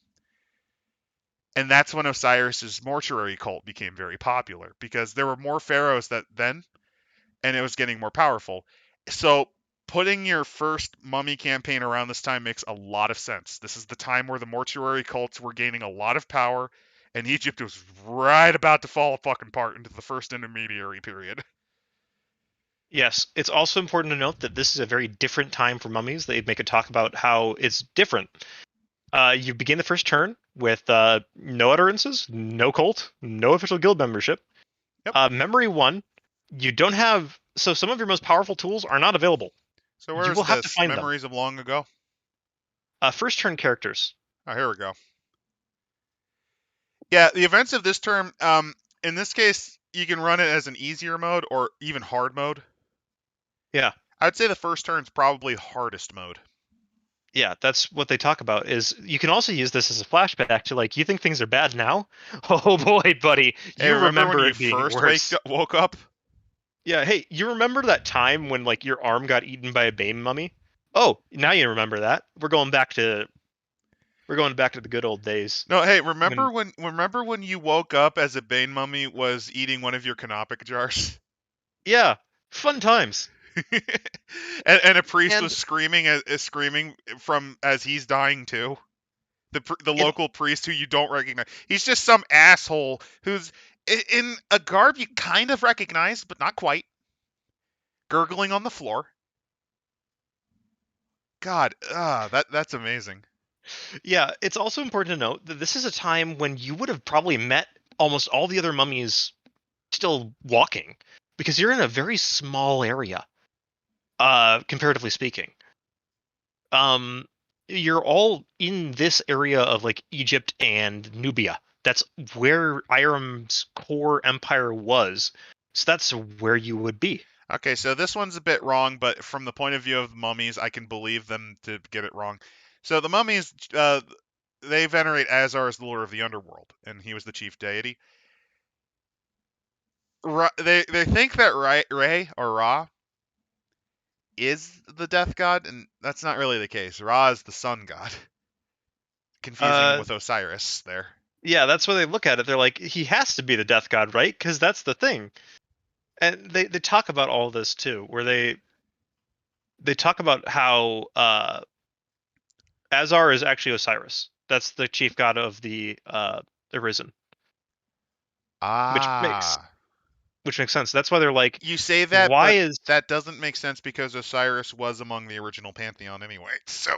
And that's when Osiris's mortuary cult became very popular, because there were more pharaohs then, and it was getting more powerful. So putting your first mummy campaign around this time makes a lot of sense. This is the time where the mortuary cults were gaining a lot of power, and Egypt was right about to fall fucking apart into the first intermediary period. Yes, it's also important to note that this is a very different time for mummies. They make a talk about how it's different. You begin the first turn with no utterances, no cult, no official guild membership. Yep. Memory 1, you don't have... So some of your most powerful tools are not available. So where's this? Have to find Memories of long ago? First turn characters. Oh, here we go. Yeah, the events of this term, in this case, you can run it as an easier mode or even hard mode. Yeah. I'd say the first turn's probably hardest mode. Yeah, that's what they talk about. Is you can also use this as a flashback to like, you think things are bad now? Oh boy, buddy, you remember when it being first worse. Woke up? Yeah, hey, you remember that time when like your arm got eaten by a Bane mummy? Oh, now you remember that. We're going back to the good old days. No, hey, remember when you woke up as a Bane mummy was eating one of your canopic jars? Yeah, fun times. And a priest And was screaming from as he's dying too. The it, local priest who you don't recognize. He's just some asshole who's in a garb you kind of recognize, but not quite. Gurgling on the floor. God, that's amazing. yeah, it's also important to note that this is a time when you would have probably met almost all the other mummies still walking, because you're in a very small area, comparatively speaking. You're all in this area of like Egypt and Nubia. That's where Irem's core empire was. So that's where you would be. Okay, so this one's a bit wrong, but from the point of view of the mummies, I can believe them to get it wrong. So the mummies, they venerate Azar as the lord of the underworld, and he was the chief deity. They think that Re or Ra is the death god, and that's not really the case. Ra is the sun god, confusing him Uh, with Osiris there. yeah, that's why they look at it. They're like, he has to be the death god, right? Because that's the thing. And they talk about all this too, where they talk about how Azar is actually Osiris. That's the chief god of the Arisen, which makes Ah, which makes sense. That's why they're like, you say that, why but is that doesn't make sense because Osiris was among the original pantheon anyway. So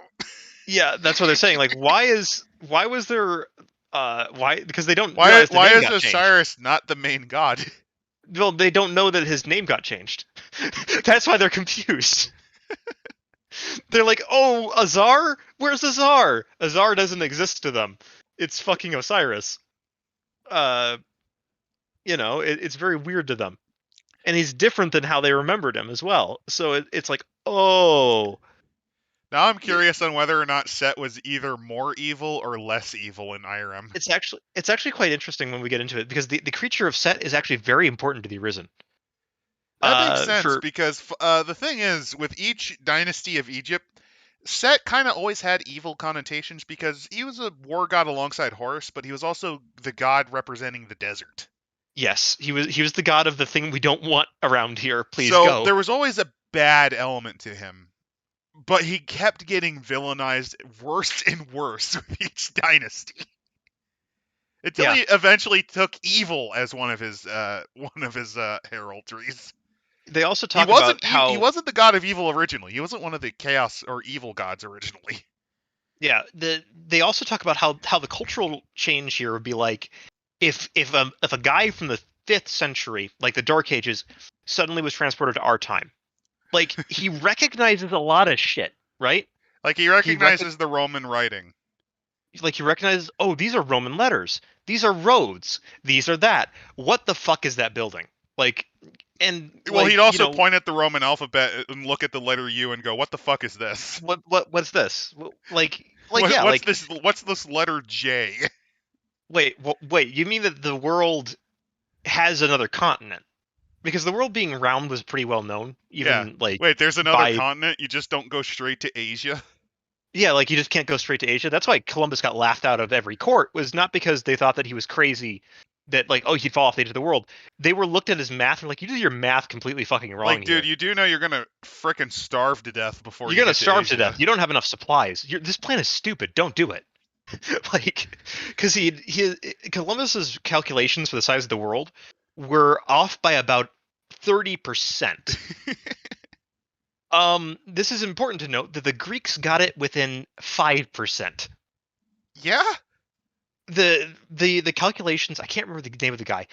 yeah, that's what they're saying. Like, why was there why because they don't why realize the name is got changed. Osiris not the main god? Well, they don't know that his name got changed. That's why they're confused. They're like, oh, Azar? Where's Azar? Azar doesn't exist to them. It's fucking Osiris. Uh, it's very weird to them, and he's different than how they remembered him as well. So it's like, oh, Now I'm curious on whether or not Set was either more evil or less evil in Irem. it's actually quite interesting when we get into it, because the creature of Set is actually very important to the Arisen. That makes sense For because the thing is, with each dynasty of Egypt, Set kind of always had evil connotations because he was a war god alongside Horus, but he was also the god representing the desert. yes, he was the god of the thing we don't want around here. Please So go. there was always a bad element to him, but he kept getting villainized worse and worse with each dynasty. Until Yeah. he eventually took evil as one of his heraldries. They also He talk about wasn't he how wasn't the god of evil originally. He wasn't one of the chaos or evil gods originally. yeah, they also talk about how the cultural change here would be like if a guy from the 5th century, like the Dark Ages, suddenly was transported to our time. Like, he recognizes a lot of shit, right? Like he He recognizes the Roman writing. like he recognizes, oh, these are Roman letters. These are roads. These are that. What the fuck is that building? Like, and Well, like, he'd also point at the Roman alphabet and look at the letter U and go, "What the fuck is this? what's this? Like yeah, What's like this? What's this letter J?" wait, you mean that the world has another continent? Because the world being round was pretty well known, Yeah. even like Wait, there's another by continent. You just don't go straight to Asia. yeah, like you just can't go straight to Asia. That's why Columbus got laughed out of every court, was not because they thought that he was crazy, that like, oh, he'd fall off the edge of the world. They were looked at his math and like, you did your math completely fucking wrong Like, here. dude, you do know you're gonna frickin' starve to death before You're you gonna get starve to to Asia. death. You don't have enough supplies. This plan is stupid. Don't do it. Like, because Columbus's calculations for the size of the world were off by about 30%. This is important to note that the Greeks got it within 5%. Yeah. The calculations, I can't remember the name of the guy,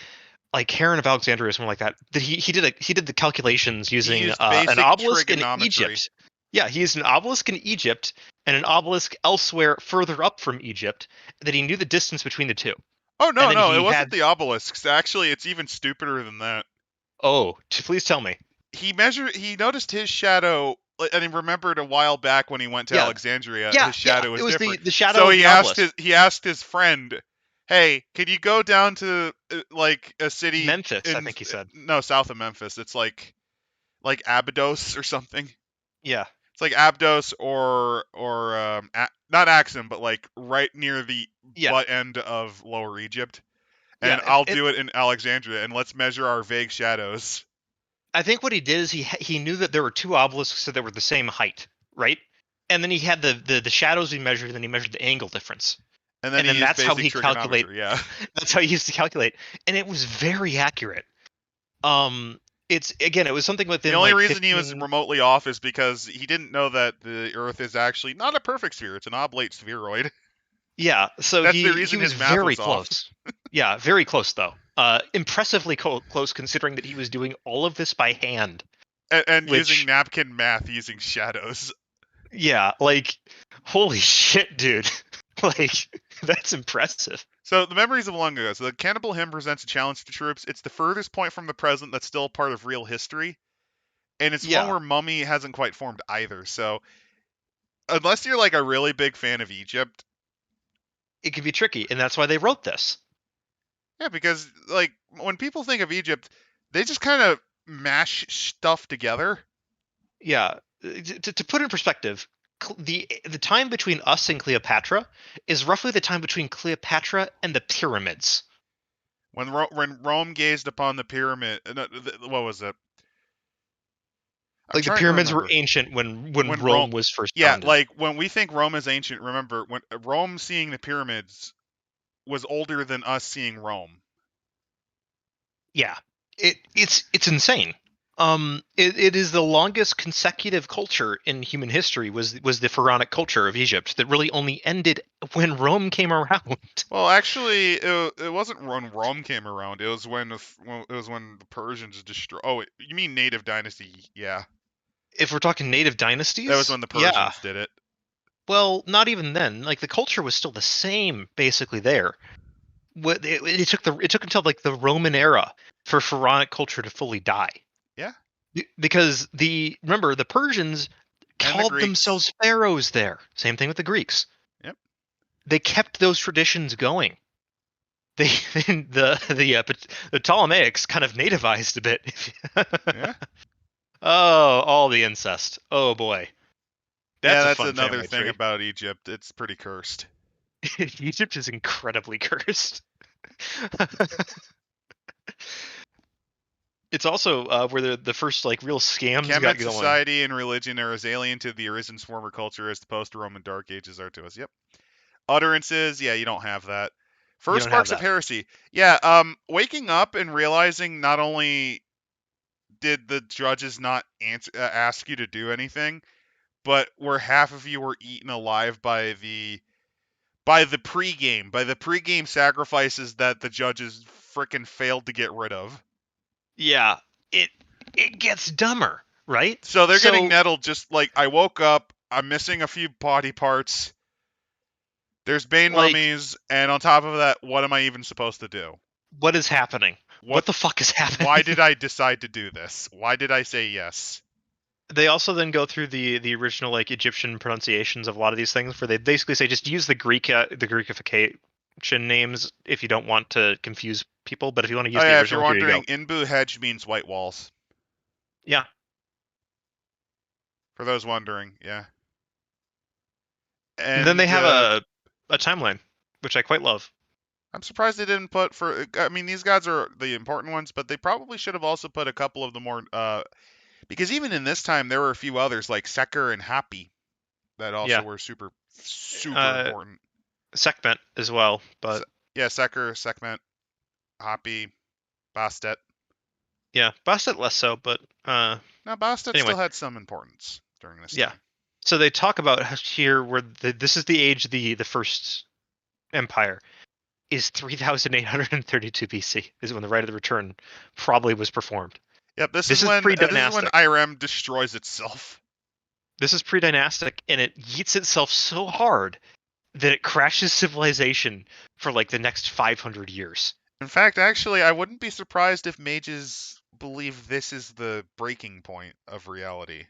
like Heron of Alexandria or something like that. That he did the calculations using used an basic obelisk in trigonometry. Egypt. Yeah, he used an obelisk in Egypt and an obelisk elsewhere further up from Egypt, that he knew the distance between the two. Oh no, And then no, he it wasn't had the obelisks. Actually, it's even stupider than that. oh, please tell me. He noticed his shadow, and he remembered a while back when he went to Yeah, Alexandria, yeah, his shadow was it was different. the shadow So of the obelisk. he asked his friend, "Hey, can you go down to like a city Memphis, I in think he said. no south of Memphis? It's like Abydos or something. Yeah, It's like Abdos or not Axum, but like right near the Yeah, butt end of Lower Egypt. yeah. And I'll do it in Alexandria, and let's measure our vague shadows. I think what he did is he knew that there were two obelisks that were the same height, right? And then he had the shadows he measured, and then he measured the angle difference, And then and he then used that's how basic he calculate. trigonometry. Yeah. That's how he used to calculate, and it was very accurate. It was something The within only like reason he was 15. remotely off is because he didn't know that the Earth is actually not a perfect sphere; it's an oblate spheroid. Yeah, so That's the he reason was his math very was off. close. Yeah, very close though. Impressively close considering that he was doing all of this by hand. And using Which, napkin math using shadows. yeah, like, holy shit, dude. Like, that's impressive. So the memories of long ago. So the Cannibal Hymn presents a challenge to troops. It's the furthest point from the present that's still part of real history, and it's one Yeah, where Mummy hasn't quite formed either. So unless you're like a really big fan of Egypt, it can be tricky, and that's why they wrote this. yeah, because like when people think of Egypt, they just kind of mash stuff together. Yeah, to put in perspective, the time between us and Cleopatra is roughly the time between Cleopatra and the pyramids. When Rome gazed upon the pyramid, what was it? I'm Like the trying to pyramids were remember. ancient when When Rome, Rome was first yeah, founded. like when we think Rome is ancient, remember when Rome seeing the pyramids was older than us seeing Rome. Yeah, it's insane. It is the longest consecutive culture in human history was the pharaonic culture of Egypt that really only ended when Rome came around. Well, actually, it wasn't when Rome came around. It was when the Persians destroyed. Oh, you mean Native Dynasty? Yeah, If we're talking native that was dynasties, when the yeah. Persians did it. Well, not even then. Like the culture was still the same, basically. There, it took until like the Roman era for pharaonic culture to fully die. Yeah, Because remember the Persians and the called Greeks. themselves pharaohs there. Same thing with the Greeks. Yep. They kept those traditions going. They the Ptolemaics kind of nativized a bit. Yeah. Oh, all the incest. Oh boy, Yeah, that's a that's fun another family thing tree. about Egypt. It's pretty cursed. Egypt is incredibly cursed. It's also where the first like real scams got Kemet going. society and religion are as alien to the arisen former culture as the post-Roman Dark Ages are to us. Yep. Utterances, yeah, you don't have that. You First don't have sparks of that. heresy. Yeah, waking up and realizing not only did the judges not ask you to do anything, but where half of you were eaten alive by the pregame sacrifices that the judges frickin' failed to get rid of. Yeah, it it gets dumber, right? So they're getting So nettled. Just like I woke up, I'm missing a few body parts. There's Bane like, mummies, and on top of that, what am I even supposed to do? what is happening? What? What the fuck is Why happening? did I decide to do this? Why did I say yes? They also then go through the original like Egyptian pronunciations of a lot of these things, where they basically say just use the Greekification names if you don't want to confuse people, but if you want to Oh use the yeah, if you're original, here you go. wondering, Inbu Hedge means white walls. Yeah, For those wondering, yeah. and then they And have a timeline, which I quite love. I'm surprised they didn't put for. I mean, these gods are the important ones, but they probably should have also put a couple of the more. Because even in this time, there were a few others like Seker and Happy that also Yeah, were super uh, important. Sekhmet as well, Se- but yeah, Seker, Sekhmet, Happy, Bastet. yeah, Bastet less so, but Now, Bastet anyway, still had some importance during this yeah. time. So they talk about here where this is the age of the first empire is 3832 BC is when the Rite of the Return probably was performed. Yep, This is this is when pre-dynastic. Irem destroys itself. This is pre-dynastic, and it yeets itself so hard that it crashes civilization for like the next 500 years. In fact, actually, I wouldn't be surprised if mages believe this is the breaking point of reality.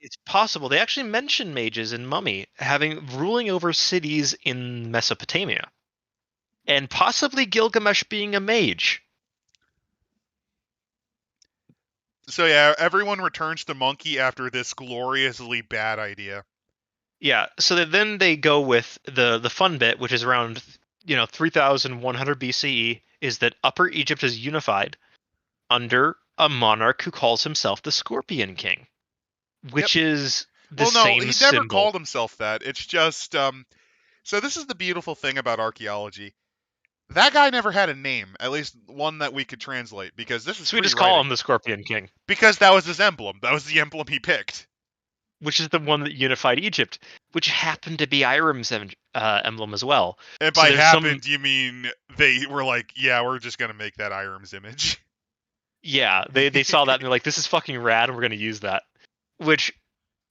It's possible they actually mention mages in Mummy having ruling over cities in Mesopotamia, and possibly Gilgamesh being a mage. So yeah, everyone returns to monkey after this gloriously bad idea. Yeah, so then they go with the fun bit, which is around 3100 BCE, is that Upper Egypt is unified under a monarch who calls himself the Scorpion King, Yep. which is the Well, no, same he never symbol. called himself that. It's just so this is the beautiful thing about archaeology. That guy never had a name, at least one that we could translate, because this is So we just call pre-writing. him the Scorpion King, Because that was his emblem. That was the emblem he picked. which is the one that unified Egypt, which happened to be Irem's emblem as well. And So by there's happened, you mean they were like, yeah, we're just gonna make that Irem's image. Yeah, they saw that and they're like, this is fucking rad, and we're gonna use that. Which,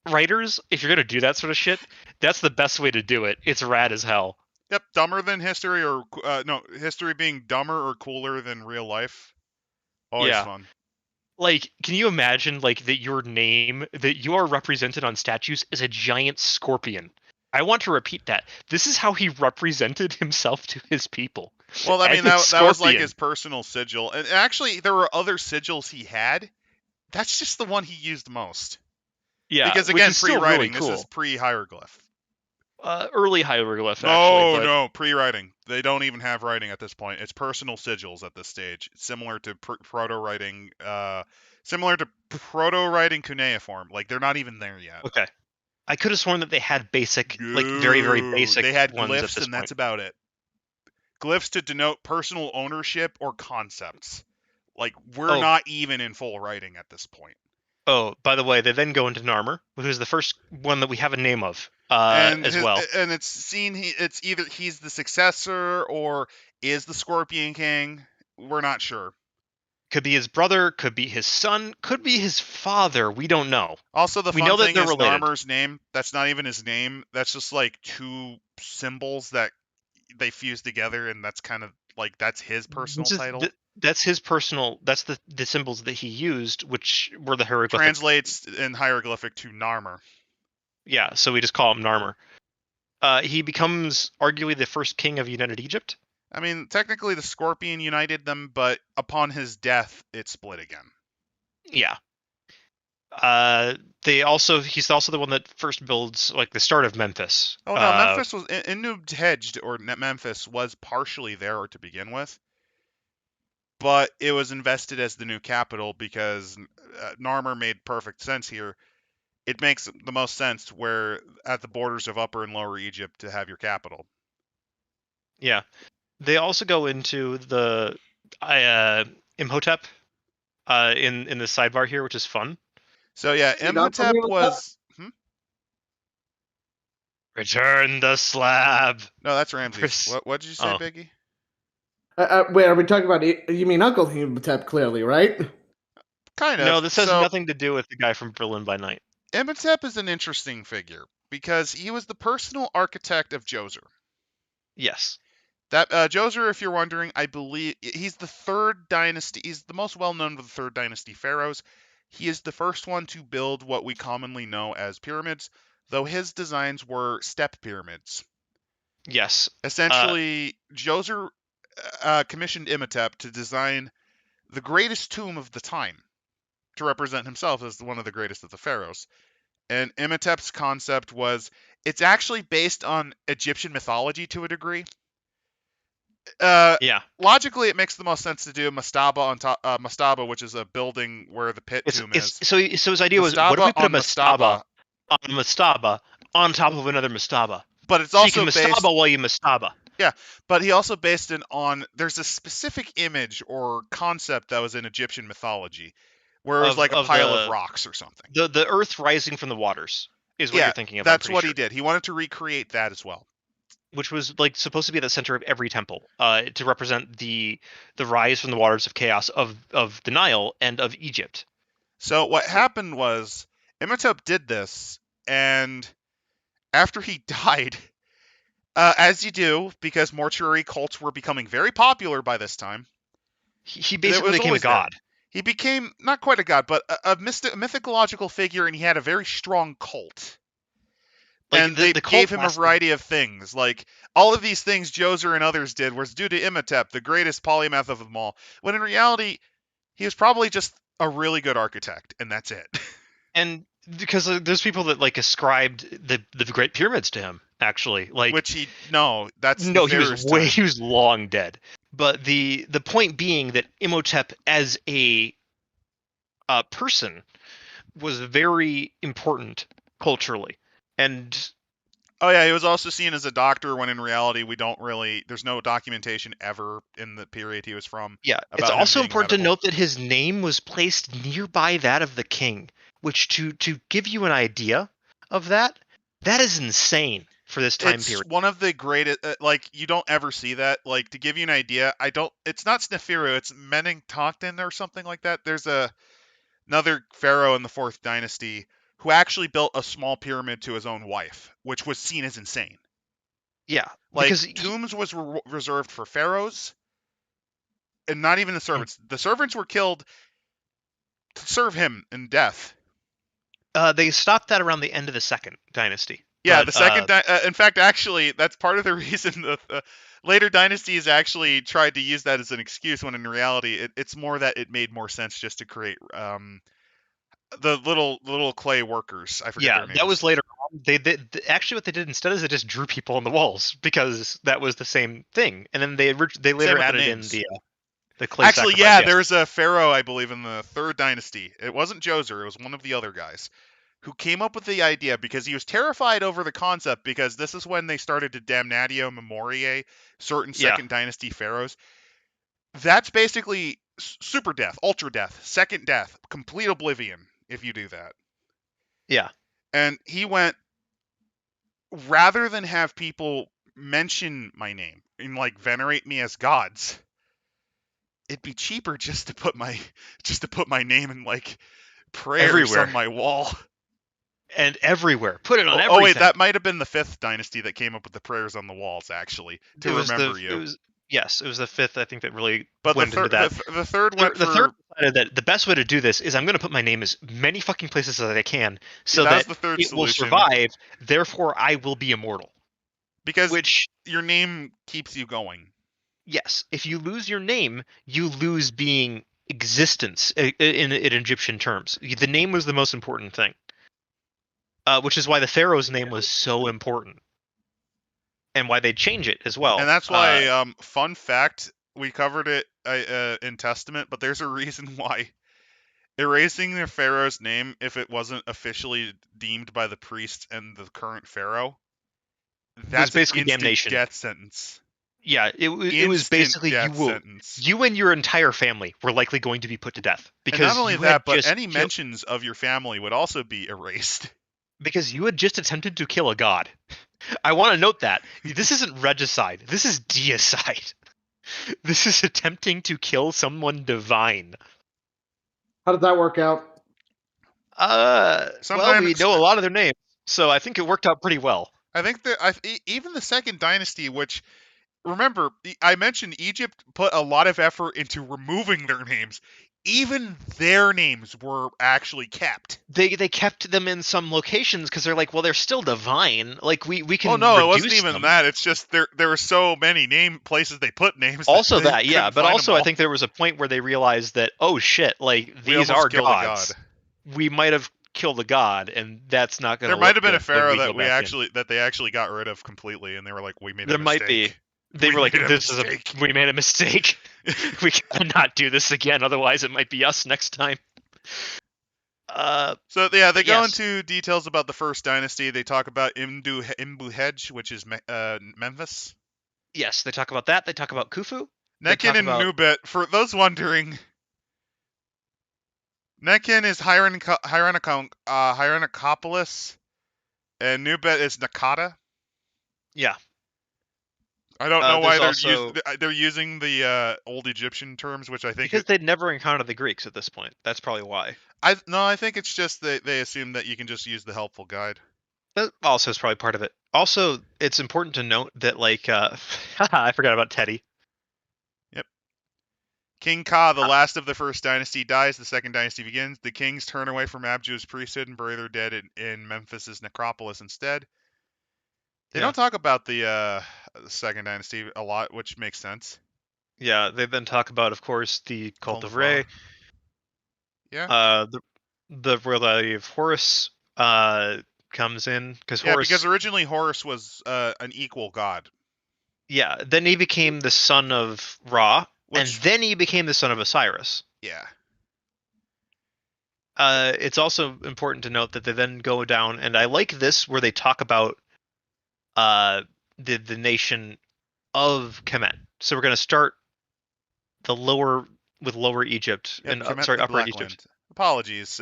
writers, if you're gonna do that sort of shit, that's the best way to do it. It's rad as hell. Yep, dumber than history, or no, history being dumber or cooler than real life. Always Yeah. fun. Like, can you imagine like that your name that you are represented on statues is a giant scorpion? I want to repeat that. This is how he represented himself to his people. Well, I mean, As a that was like scorpion. his personal sigil. And actually, there were other sigils he had. That's just the one he used most. Yeah, Because which again, is still pre-writing, really cool. this is pre-hieroglyph. Early hieroglyph, No, actually. But no, pre-writing. They don't even have writing at this point. It's personal sigils at this stage. It's similar to proto-writing, cuneiform. Like, they're not even there yet. okay, I could have sworn that they had basic, like very, very No, basic they had ones at glyphs, this and point. that's about it. Glyphs to denote personal ownership or concepts. Like, we're not even in full writing at this point. Oh, by the way, they then go into Narmer, which is the first one that we have a name of, And as well. And it's seen it's either he's the successor or is the Scorpion King. We're not sure. Could be his brother, could be his son, could be his father. We don't know. Also, the We fun know that thing they're is related. Narmer's name. That's not even his name. That's just like two symbols that they fuse together, and that's kind of like that's his personal title. That's his personal. That's the symbols that he used, which were the hieroglyphic. Translates in hieroglyphic to Narmer. Yeah, so we just call him Narmer. He becomes arguably the first king of United Egypt. I mean, technically the Scorpion united them, but upon his death, it split again. Yeah. He's also the one that first builds like the start of Memphis. Oh no, Memphis was Innu-hedged, or Memphis was partially there to begin with, but it was invested as the new capital because Narmer made perfect sense here. It makes the most sense where at the borders of Upper and Lower Egypt to have your capital. Yeah, they also go into the Imhotep in the sidebar here, which is fun. So yeah, Imhotep was. Return the slab. No, that's Ramses. What did you say, Biggie? Wait, are we talking about? You mean Uncle Imhotep? Clearly, right? Kind of. No, this has nothing to do with the guy from Berlin by Night. Imhotep is an interesting figure because he was the personal architect of Djoser. Yes. That Djoser, if you're wondering, I believe he's the third dynasty. He's the most well-known of the third dynasty pharaohs. He is the first one to build what we commonly know as pyramids, though his designs were step pyramids. Yes. Essentially, Djoser commissioned Imhotep to design the greatest tomb of the time to represent himself as one of the greatest of the pharaohs. And Imhotep's concept was it's actually based on Egyptian mythology to a degree. Yeah. Logically, it makes the most sense to do mastaba on top. Mastaba, which is a building where the pit tomb is. So his idea was, what if we put a mastaba on a mastaba on top of another mastaba? But it's so also you can mastaba while you mastaba. Yeah, but he also based it on. There's a specific image or concept that was in Egyptian mythology, where it was like a pile of rocks or something. The earth rising from the waters is what you're thinking of. That's what he did. He wanted to recreate that as well. Which was like supposed to be at the center of every temple, to represent the rise from the waters of chaos of the Nile and of Egypt. So what happened was Imhotep did this, and after he died, as you do, because mortuary cults were becoming very popular by this time, he basically became a god. He became not quite a god, but a mythological figure, and he had a very strong cult. Like and they gave him a variety of things. Like, all of these things Djoser and others did was due to Imhotep, the greatest polymath of them all. When in reality, he was probably just a really good architect, and that's it. And because there's people that like ascribed the Great Pyramids to him, actually. Like, Which that's no, he was Neferu's time. he was long dead. But the point being that Imhotep as a person was very important culturally, and Oh yeah, he was also seen as a doctor when in reality there's no documentation ever in the period he was from yeah, it's about him also being important to medical. note that his name was placed nearby that of the king, which to give you an idea of that is insane for this time It's period. one of the greatest. Like you don't ever see that. Like to give you an idea, I don't. It's not Sneferu. It's Meningtokten or something like that. There's another pharaoh in the fourth dynasty who actually built a small pyramid to his own wife, which was seen as insane. Yeah, Like because tombs was reserved for pharaohs, and not even the servants. The servants were killed to serve him in death. they stopped that around the end of the second dynasty. Yeah, But the second. In fact, actually, that's part of the reason the later dynasties actually tried to use that as an excuse, when in reality, it's more that it made more sense just to create the little clay workers. I forget yeah, their that was names. later on. Actually what they did instead is they just drew people on the walls because that was the same thing, and then they Same later with the added in names. the clay Actually, sacrifice. yeah, Yes. there's a pharaoh, I believe, in the third dynasty. It wasn't Djoser, it was one of the other guys who came up with the idea because he was terrified over the concept, because this is when they started to damnatio memoriae certain Yeah. second dynasty pharaohs. That's basically super death, ultra death, second death, complete oblivion if you do that. Yeah. And he went, rather than have people mention my name and like venerate me as gods, it'd be cheaper just to put my name in like prayers on Everywhere. my wall. And everywhere. Put it on Oh wait, everything. that might have been the fifth dynasty that came up with the prayers on the walls, actually, It to was remember you. yes, it was the fifth, I think, that really But went into that. the third went The third for decided that the best way to do this is I'm going to put my name as many fucking places as I can so that was that the third it will solution, survive. Therefore, I will be immortal. because Which, your name keeps you going. yes, if you lose your name, you lose being existence in Egyptian terms. The name was the most important thing, which is why the pharaoh's name was so important and why they change it as And well. that's why, fun fact, we covered it in Testament, but there's a reason why erasing the pharaoh's name, if it wasn't officially deemed by the priests and the current pharaoh, Was that's an basically instant damnation. death sentence. Yeah, it was Instant basically death sentence. you and your entire family were likely going to be put to death And not because only you had that, but just any mentions of your family would also be erased. attempted to kill a god. I want to note that this isn't regicide. This is deicide. This is attempting to kill someone divine. How did that work out? Well, Sometimes we know a lot of their names, so I think it worked out pretty well. I think that even the second dynasty, which, remember, I mentioned Egypt put a lot of effort into removing their names. Even their names were actually kept. They kept them in some locations because they're like, well, they're still divine. Like we can Oh no, it wasn't reduce even them. that. It's just there were so many places they put names. Also that, that, yeah, but also I think there was a point where they realized that, oh shit, like we these almost are killed gods. a god. We might have killed a god, and that's not going There to might look have been a good when pharaoh we go back in. that they actually got rid of completely, and they were like, "We made a There might be. mistake. They We were like, made a "This mistake." we made a mistake. We cannot do this again, otherwise it might be us next time." So yeah, they go Yes. into details about the first dynasty. They talk about Imbuhej, which is Memphis. Yes, they talk about that. They talk about Khufu. They Nekin talk and about Nubet. For those wondering, Nekin is Hieronychopolis, and Nubet is Nakata. yeah. I don't know why There's also they're using the old Egyptian terms, which I think because they'd never encountered the Greeks at this point. That's probably why. I think it's just that they assume that you can just use the helpful guide. That also is probably part of it. Also, it's important to note that like I forgot about Teddy. Yep. King Ka, the last of the first dynasty, dies. The second dynasty begins. The kings turn away from Abju's priesthood and bury their dead in Memphis's necropolis instead. They don't talk about the second dynasty a lot, which makes sense. Yeah, they then talk about, of course, the Cult of Re. Yeah. The royalty of Horus comes in because Yeah, because Horus. originally Horus was an equal god, Yeah, then he became the son of Ra, and which then he became the son of Osiris. yeah. It's also important to note that they then go down, and I like this where they talk about uh, the nation of Kemet. So we're going to start the lower Egypt Yep, and Kemet sorry, the upper Black Egypt. Land. Apologies.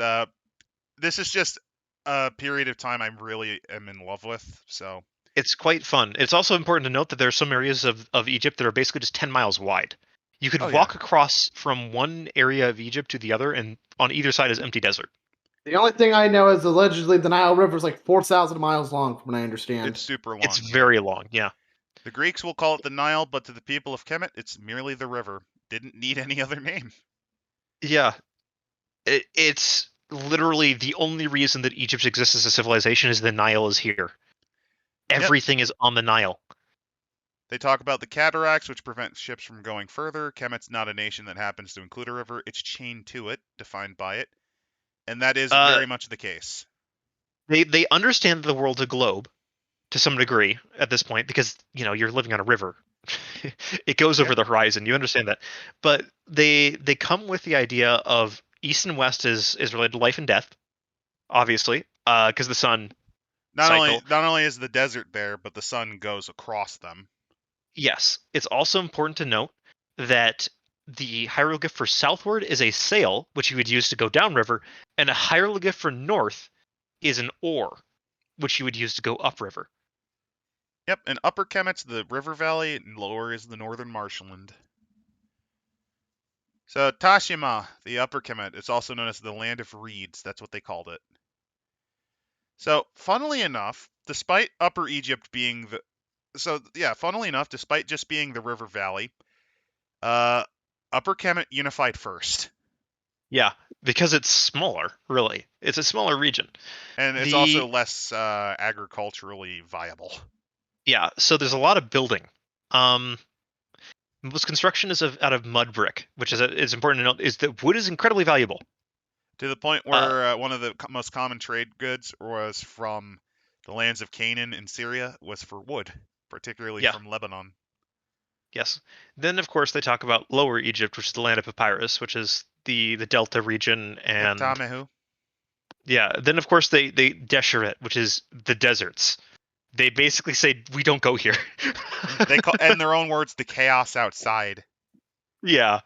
This is just a period of time I'm really am in love with. So It's quite fun. It's also important to note that there are some areas of Egypt that are basically just 10 miles wide. You could oh yeah, walk across from one area of Egypt to the other, and on either side is empty desert. The only thing I know is allegedly the Nile River is like 4,000 miles long, from what I understand. it's super It's long. Yeah. very long, yeah. The Greeks will call it the Nile, but to the people of Kemet, it's merely the river. Didn't need any other name. Yeah. It's literally the only reason that Egypt exists as a civilization is the Nile is here. Yep. Everything is on the Nile. They talk about the cataracts, which prevent ships from going further. Kemet's not a nation that happens to include a river. It's chained to it, defined by it. And that is Uh, very much the case. they understand the world's a globe to some degree at this point because you're living on a river. It goes over Yep. the horizon. You understand that, but they come with the idea of east and west is related to life and death, obviously, because the sun cycle. Not only is the desert there, but the sun goes across them. Yes, it's also important to note that the hieroglyph for southward is a sail, which you would use to go downriver, and a hieroglyph for north is an oar, which you would use to go upriver. Yep, and Upper Kemet's the river valley, and lower is the northern marshland. So Tashima, the Upper Kemet, it's also known as the Land of Reeds. That's what they called it. So, funnily enough, despite Upper Egypt being funnily enough, despite just being the river valley, Upper Kemet unified first. Yeah, because it's smaller, really. It's a smaller region. And it's also less agriculturally viable. Yeah, so there's a lot of building. Most construction is out of mud brick, which is important to note is that wood is incredibly valuable. To the point where one of the most common trade goods was from the lands of Canaan and Syria was for wood, particularly from Lebanon. Yes. Then, of course, they talk about Lower Egypt, which is the land of papyrus, which is the Delta region, and Tamehu. yeah. Then, of course, they Desheret, which is the deserts. They basically say we don't go here. They call, in their own words, the chaos outside. Yeah.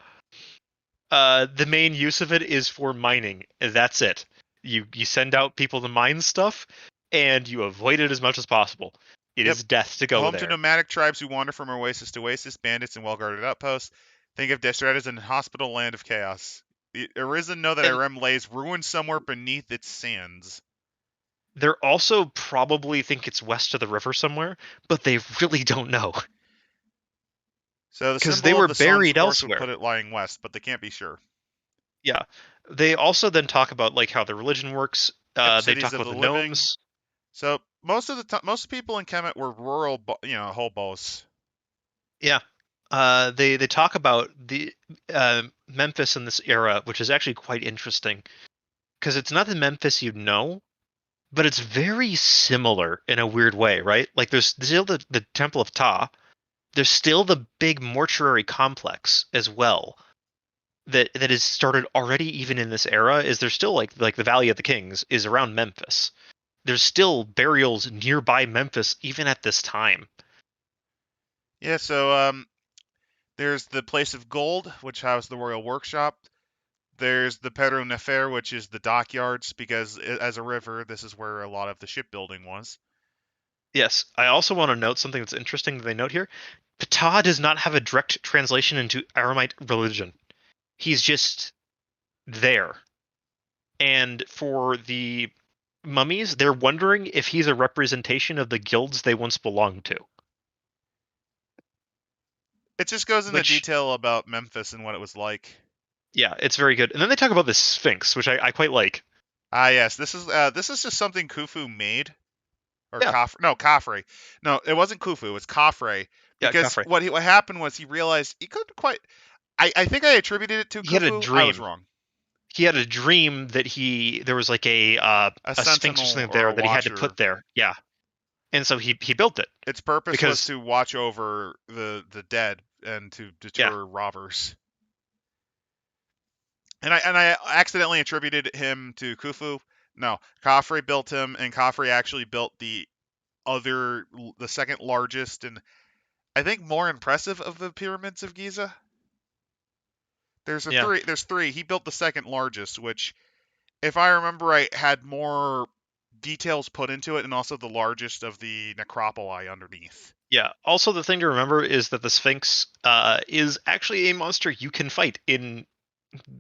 The main use of it is for mining. That's it. You send out people to mine stuff, and you avoid it as much as possible. It is death to go Home there. to nomadic tribes who wander from oasis to oasis, bandits and well-guarded outposts. Think of Deshret as an inhospitable land of chaos. The Arisen know that Irem lays ruined somewhere beneath its sands. They're also probably think it's west of the river somewhere, but they really don't know. So the because symbol they were of the suns, buried of course, elsewhere. would put it lying west, but they can't be sure. Yeah. They also then talk about like how the religion works. They Cities talk of about the living. gnomes. So most people in Kemet were rural, hobos. Yeah. They talk about the Memphis in this era, which is actually quite interesting because it's not the Memphis you'd know, but it's very similar in a weird way, right? Like there's still the Temple of Ptah. There's still the big mortuary complex as well. That is started already even in this era. Is there still like the Valley of the Kings is around Memphis. There's still burials nearby Memphis even at this time. Yeah, so there's the Place of Gold, which housed the Royal Workshop. There's the Perro Nefer, which is the dockyards, because as a river, this is where a lot of the shipbuilding was. Yes, I also want to note something that's interesting that they note here. Ptah does not have a direct translation into Aramite religion. He's just there. And for the mummies, they're wondering if he's a representation of the guilds they once belonged to. It just goes into detail about Memphis and what it was like. Yeah, it's very good. And then they talk about the Sphinx, which I quite like. Ah, yes, this is just something Khufu made, or Khafre. No, it wasn't Khufu. It was Khafre. Because what happened was he realized he couldn't quite. I think I attributed it to Khufu. He had a dream. I was wrong. he had a dream that there was like a sphinx or sentinel something or there a that he had to watcher. put there. Yeah, and so he built it. Its purpose was Because to watch over the dead and to deter robbers. And I accidentally attributed him to Khufu. No, Khafre built him, and Khafre actually built the second largest and I think more impressive of the pyramids of Giza. There's Yeah. three. There's three. He built the second largest, which, if I remember right, had more details put into it, and also the largest of the necropoli underneath. Yeah. Also, the thing to remember is that the Sphinx is actually a monster you can fight in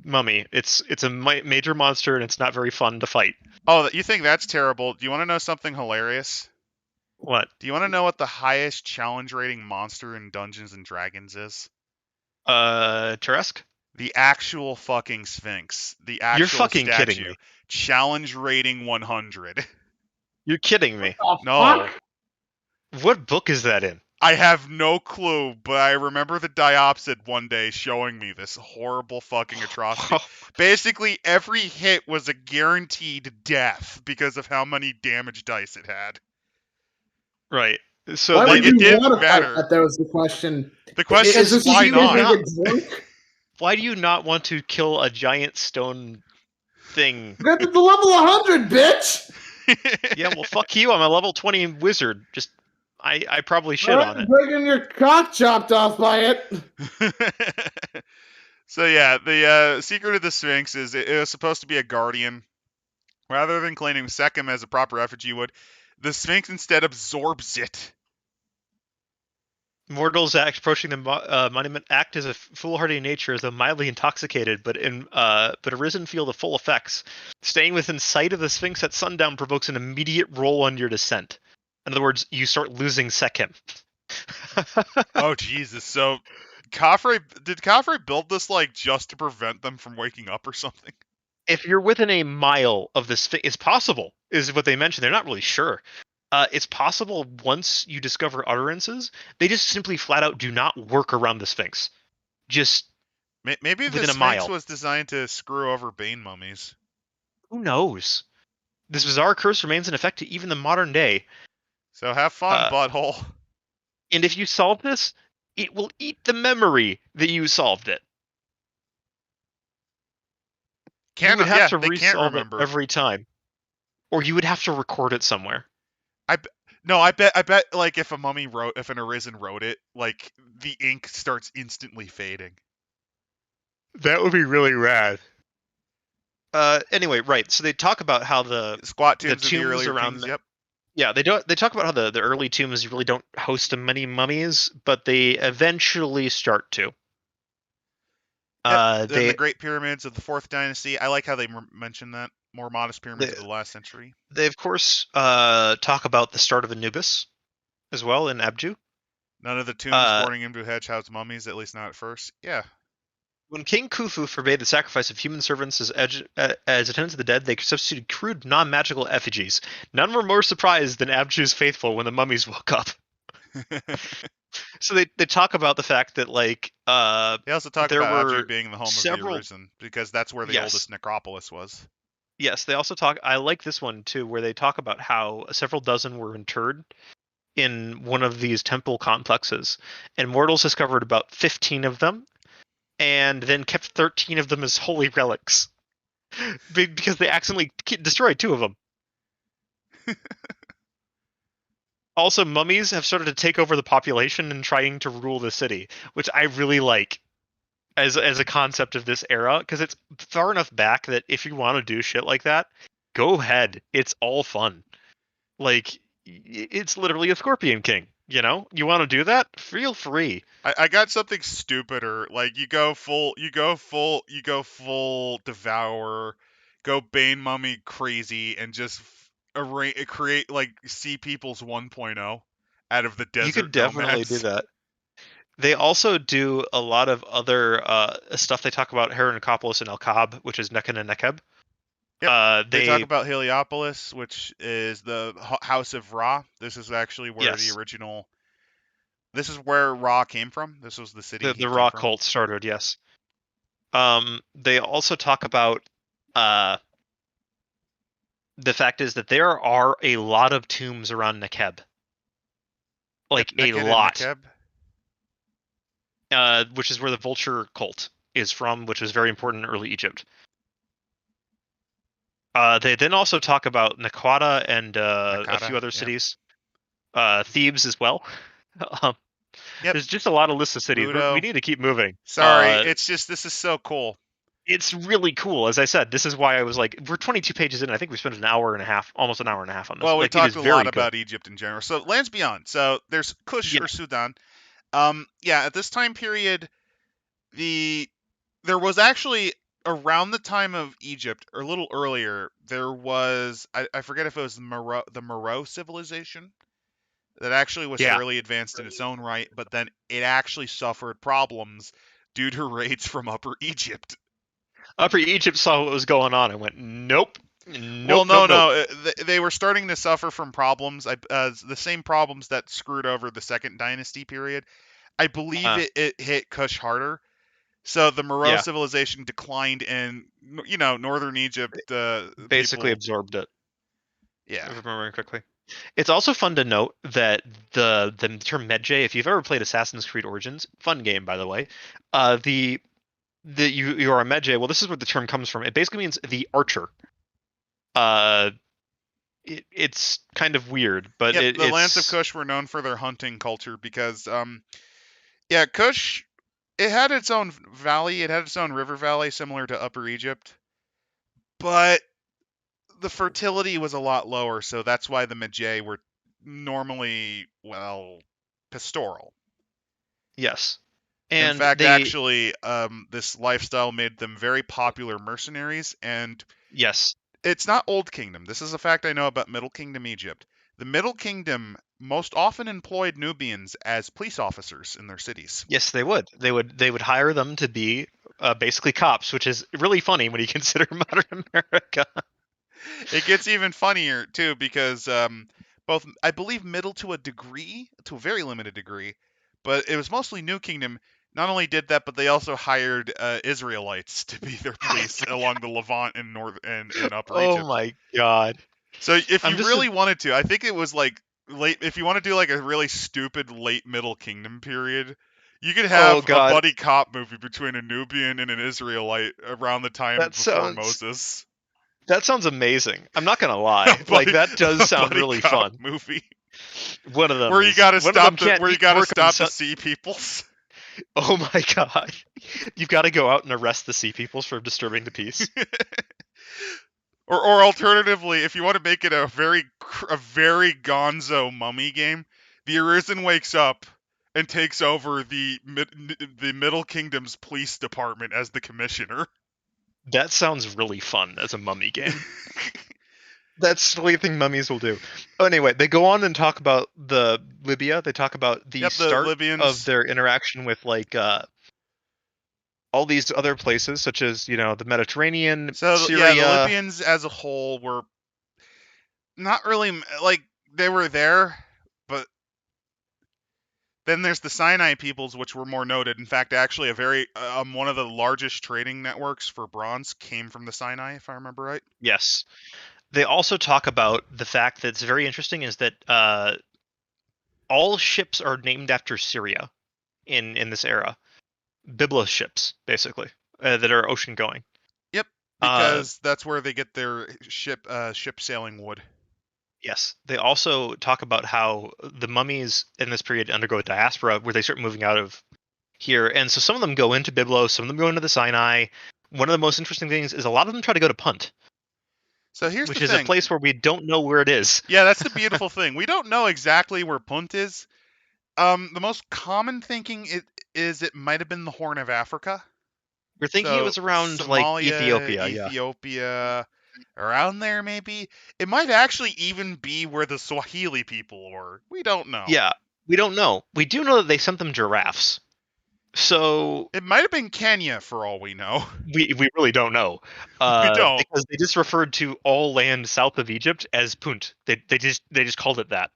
Mummy. It's a major monster, and it's not very fun to fight. Oh, you think that's terrible? Do you want to know something hilarious? What? Do you want to know what the highest challenge rating monster in Dungeons and Dragons is? Turesk? The actual fucking Sphinx. The actual You're fucking statue. kidding me. Challenge rating 100. You're kidding me. No. What book is that in? I have no clue, but I remember the Diopsid one day showing me this horrible fucking atrocity. Basically, every hit was a guaranteed death because of how many damage dice it had. Right. So why would it you didn't want to matter. fight that? That was the question. The question Is is this why just you guys not? gonna get drunk? Why do you not want to kill a giant stone thing? Get to the level 100, bitch! Yeah, well, fuck you. I'm a level 20 wizard. Just, I probably shit on it. Breaking your cock chopped off by it. So yeah, the secret of the Sphinx is it was supposed to be a guardian. Rather than claiming Sechem as a proper effigy would, the Sphinx instead absorbs it. Mortals approaching the monument act as a foolhardy nature, as though mildly intoxicated, but arisen feel the full effects. Staying within sight of the Sphinx at sundown provokes an immediate roll on your descent. In other words, you start losing Sechem. Oh Jesus! So, did Khafre build this like just to prevent them from waking up or something? If you're within a mile of the Sphinx, it's possible, is what they mentioned. They're not really sure. It's possible once you discover utterances, they just simply flat out do not work around the Sphinx. Just Maybe the within a Sphinx mile. was designed to screw over Bane mummies. Who knows? This bizarre curse remains in effect to even the modern day. So have fun, butthole. And if you solve this, it will eat the memory that you solved it. You would have to they can't resolve it remember. every time, or you would have to record it somewhere. I bet like if an Arisen wrote it, like the ink starts instantly fading. That would be really rad. Anyway, right. So they talk about how the squat tombs, the tombs of the earlier around. kings, yep. Yeah, they talk about how the early tombs really don't host many mummies, but they eventually start to. The Great Pyramids of the 4th Dynasty. I like how they mention that. More modest pyramids of the last century. They, of course, talk about the start of Anubis as well in Abju. None of the tombs boarding into hedge house mummies, at least not at first. Yeah. When King Khufu forbade the sacrifice of human servants as attendants of the dead, they substituted crude, non-magical effigies. None were more surprised than Abju's faithful when the mummies woke up. So they talk about the fact that like they also talk about Abju being the home of the Arisen because that's where the oldest necropolis was. Yes, they also talk. I like this one too, where they talk about how several dozen were interred in one of these temple complexes, and mortals discovered about 15 of them, and then kept 13 of them as holy relics because they accidentally destroyed 2 of them. Also, mummies have started to take over the population and trying to rule the city, which I really like as a concept of this era, because it's far enough back that if you want to do shit like that, go ahead. It's all fun. Like, it's literally a Scorpion King. You know, you want to do that? Feel free. I got something stupider. Like you go full Devourer, go Bane Mummy crazy, and just create like Sea People's 1.0 out of the desert. You could definitely nomads. do that. They also do a lot of other stuff. They talk about Heronicopolis and El Kab, which is Nekhen and Nekeb. Yep. They talk about Heliopolis, which is the House of Ra. This is actually where the original. This is where Ra came from. This was the city. The Ra cult started. Yes. They also talk about The fact is that there are a lot of tombs around Nekeb. Yep, A Neked and lot. Nekeb. Which is where the vulture cult is from, which was very important in early Egypt. They then also talk about Naquata and a Nakata, few other yep. cities. Thebes as well. Yep. There's just a lot of lists of cities. Budo. We need to keep moving. Sorry, it's just this is so cool. It's really cool. As I said, this is why I was like, we're 22 pages in. I think we spent an hour and a half, almost an hour and a half on this. Well, we Like, talked it a is lot very about good. Egypt in general. So lands beyond. So there's Kush Yeah. or Sudan. At this time period, there was actually around the time of Egypt, or a little earlier, there was I forget if it was the Moreau civilization that actually was Yeah. fairly advanced in its own right, but then it actually suffered problems due to raids from Upper Egypt. Upper Egypt saw what was going on and went, nope. Well, Nope, no, nope, nope. they were starting to suffer from problems, the same problems that screwed over the Second Dynasty period. I believe it hit Kush harder. So the Moreau civilization declined, and northern Egypt basically people, absorbed it. yeah. If I'm remembering quickly. It's also fun to note that the term Medjay, if you've ever played Assassin's Creed Origins, fun game by the way, you are a Medjay. Well, this is where the term comes from. It basically means the archer. It's kind of weird, but Yep, the it's lands of Kush were known for their hunting culture because Kush, it had its own valley, it had its own river valley similar to Upper Egypt, but the fertility was a lot lower, so that's why the Medjay were normally, pastoral. Yes. In And fact, actually, this lifestyle made them very popular mercenaries, and yes, it's not Old Kingdom. This is a fact I know about Middle Kingdom Egypt. The Middle Kingdom most often employed Nubians as police officers in their cities. yes, they would. They would hire them to be basically cops, which is really funny when you consider modern America. It gets even funnier too because both, I believe, middle to a very limited degree, but it was mostly New Kingdom. Not only did that, but they also hired Israelites to be their police along the Levant and North and Upper Oh Egypt. my god! So if you really wanted to, I think it was like late. If you want to do like a really stupid late Middle Kingdom period, you could have a buddy cop movie between a Nubian and an Israelite around the time before Moses. That sounds amazing. I'm not gonna lie. Like that does sound really fun. Movie. One of them where you gotta stop the sea sea peoples. Oh my god! You've got to go out and arrest the sea peoples for disturbing the peace. Or alternatively, if you want to make it a very gonzo mummy game, the Arisen wakes up and takes over the Middle Kingdom's police department as the commissioner. That sounds really fun as a mummy game. That's the only thing mummies will do. Oh, anyway, they go on and talk about the Libya. They talk about the start of their interaction with like all these other places, such as the Mediterranean, Syria. Yeah, the Libyans as a whole were not really like they were there, but then there's the Sinai peoples, which were more noted. In fact, actually, one of the largest trading networks for bronze came from the Sinai, if I remember right. Yes. They also talk about the fact that's very interesting is that all ships are named after Syria in this era. Byblos ships, basically, that are ocean going. Yep, because that's where they get their ship sailing wood. Yes. They also talk about how the mummies in this period undergo a diaspora where they start moving out of here. And so some of them go into Byblos, some of them go into the Sinai. One of the most interesting things is a lot of them try to go to Punt. So here's which the is thing. A place where we don't know where it is. Yeah, that's the beautiful thing. We don't know exactly where Punt is. The most common thinking is it might have been the Horn of Africa. We're thinking it was around Somalia, like Ethiopia. Ethiopia, around there maybe. It might actually even be where the Swahili people were. We don't know. Yeah, we don't know. We do know that they sent them giraffes. So it might have been Kenya for all we know. We really don't know. We don't, because they just referred to all land south of Egypt as Punt. They just called it that,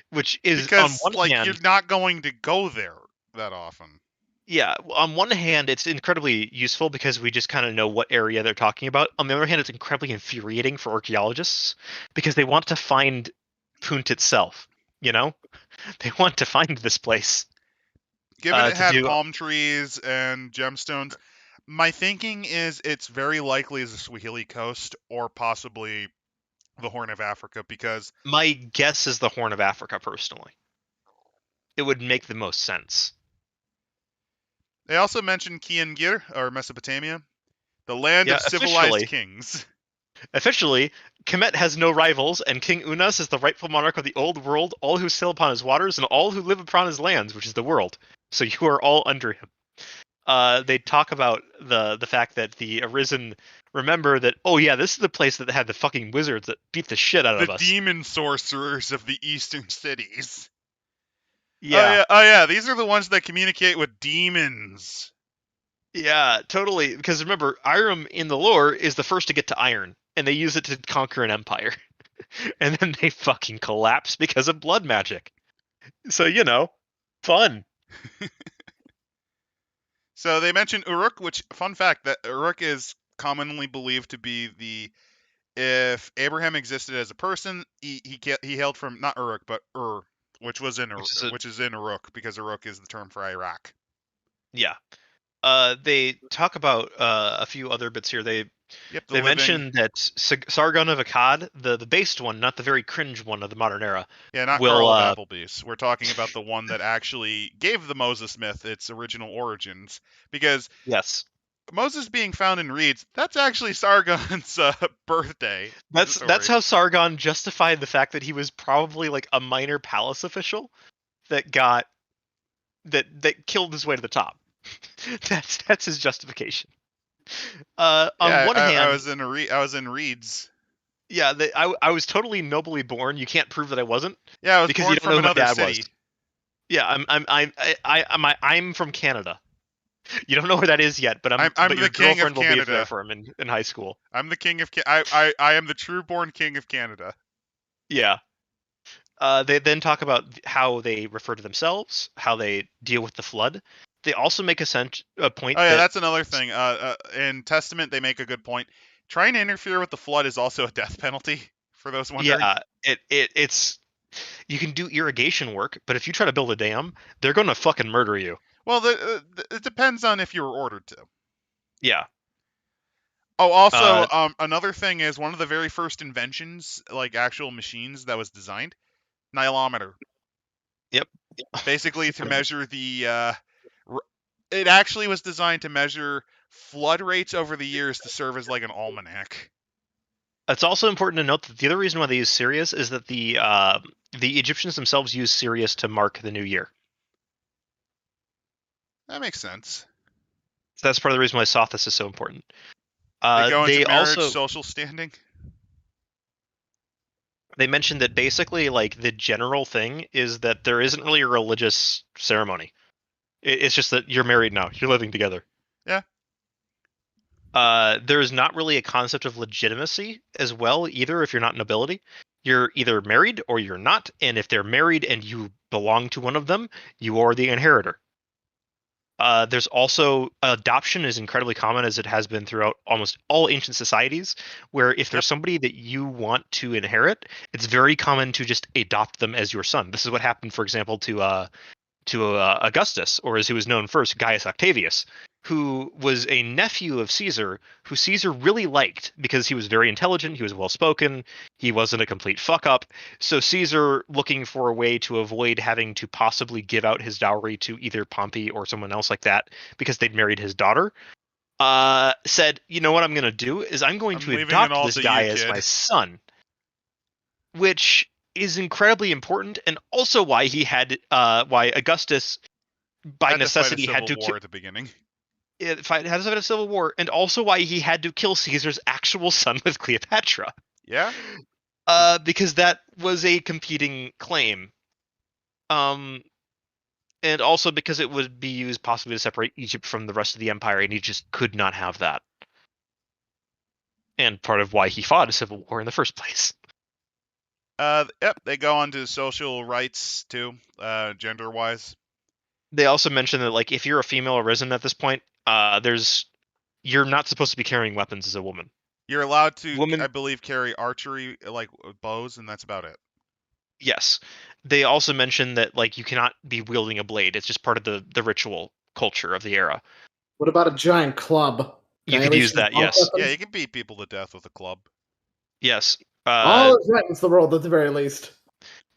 which is because on one hand, you're not going to go there that often. Yeah, on one hand, it's incredibly useful because we just kind of know what area they're talking about. On the other hand, it's incredibly infuriating for archaeologists because they want to find Punt itself. You know, they want to find this place Given it to had do. palm trees and gemstones, my thinking is it's very likely the Swahili coast or possibly the Horn of Africa because My guess is the Horn of Africa. Personally, it would make the most sense. they also mentioned Kiangir or Mesopotamia, the land Yeah, of civilized kings. officially, Kemet has no rivals, and King Unas is the rightful monarch of the old world. All who sail upon his waters and all who live upon his lands, which is the world. So you are all under him. They talk about the fact that the Arisen remember that, oh yeah, this is the place that had the fucking wizards that beat the shit out The of us. demon sorcerers of the eastern cities. Yeah, Oh yeah, these are the ones that communicate with demons. yeah, totally. Because remember, Irem in the lore is the first to get to iron, and they use it to conquer an empire. And then they fucking collapse because of blood magic. So, fun. So they mentioned Uruk, which fun fact that Uruk is commonly believed to be the if Abraham existed as a person, he hailed from not Uruk but which was in Which is a which is in Uruk because Uruk is the term for Iraq. yeah. They talk about a few other bits here. They Yep, the they living. mention that Sargon of Akkad, the based one, not the very cringe one of the modern era, Yeah, not will Carl of Applebee's. We're talking about the one that actually gave the Moses myth its original origins. Because yes. Moses being found in reeds, that's actually Sargon's birthday That's story. how Sargon justified the fact that he was probably like a minor palace official that got that killed his way to the top. That's his justification. On Yeah, one I hand, was in I was in reeds. yeah, I was totally nobly born. You can't prove that I wasn't Yeah, I was because you born don't know from who my another dad was. city. Yeah, I'm from Canada. You don't know where that is yet, I'm but the your king of girlfriend will be there Canada. for him in high school. I'm the king of I am the true-born king of Canada. Yeah. They then talk about how they refer to themselves, how they deal with the flood. They also make a point Oh yeah, that that's another thing. In Testament, they make a good point. Trying to interfere with the flood is also a death penalty. For those wondering. yeah, it's you can do irrigation work, but if you try to build a dam, they're gonna fucking murder you. Well, it depends on if you were ordered to. Yeah. Oh, also, Uh, another thing is one of the very first inventions, like actual machines that was designed, nilometer. yep. Basically, to measure the. It actually was designed to measure flood rates over the years to serve as like an almanac. It's also important to note that the other reason why they use Sirius is that the Egyptians themselves use Sirius to mark the new year. That makes sense. So that's part of the reason why Sothis is so important. They go into They marriage, also social standing. they mentioned that basically like the general thing is that there isn't really a religious ceremony. It's just that you're married now, you're living together. Yeah. There is not really a concept of legitimacy as well either. If you're not nobility, you're either married or you're not, and if they're married and you belong to one of them, you are the inheritor. There's also adoption is incredibly common as it has been throughout almost all ancient societies, where if Yep. there's somebody that you want to inherit, it's very common to just adopt them as your son. This is what happened, for example, to Augustus, or as he was known first, Gaius Octavius, who was a nephew of Caesar, who Caesar really liked because he was very intelligent, he was well spoken, he wasn't a complete fuck up. So Caesar, looking for a way to avoid having to possibly give out his dowry to either Pompey or someone else like that because they'd married his daughter, said, you know what I'm going to do is I'm going I'm to leaving it adopt all this to you, guy as my kid. son, which is incredibly important and also why Augustus by Had to fight a necessity had civil to war at the beginning. fight had to fight a civil war, and also why he had to kill Caesar's actual son with Cleopatra, Yeah. 'Cause- because that was a competing claim, um, and also because it would be used possibly to separate Egypt from the rest of the empire, and he just could not have that, and part of why he fought a civil war in the first place. Yep. They go on to social rights too, gender-wise. They also mention that like if you're a female arisen at this point, you're not supposed to be carrying weapons as a woman. You're allowed to, I Woman, believe, carry archery, like bows, and that's about it. yes. They also mention that like you cannot be wielding a blade. It's just part of the ritual culture of the era. What about a giant club? Can You I at could least use use that, long yes. Yeah, weapons? you can beat people to death with a club. Yes. All is right in the world, at the very least.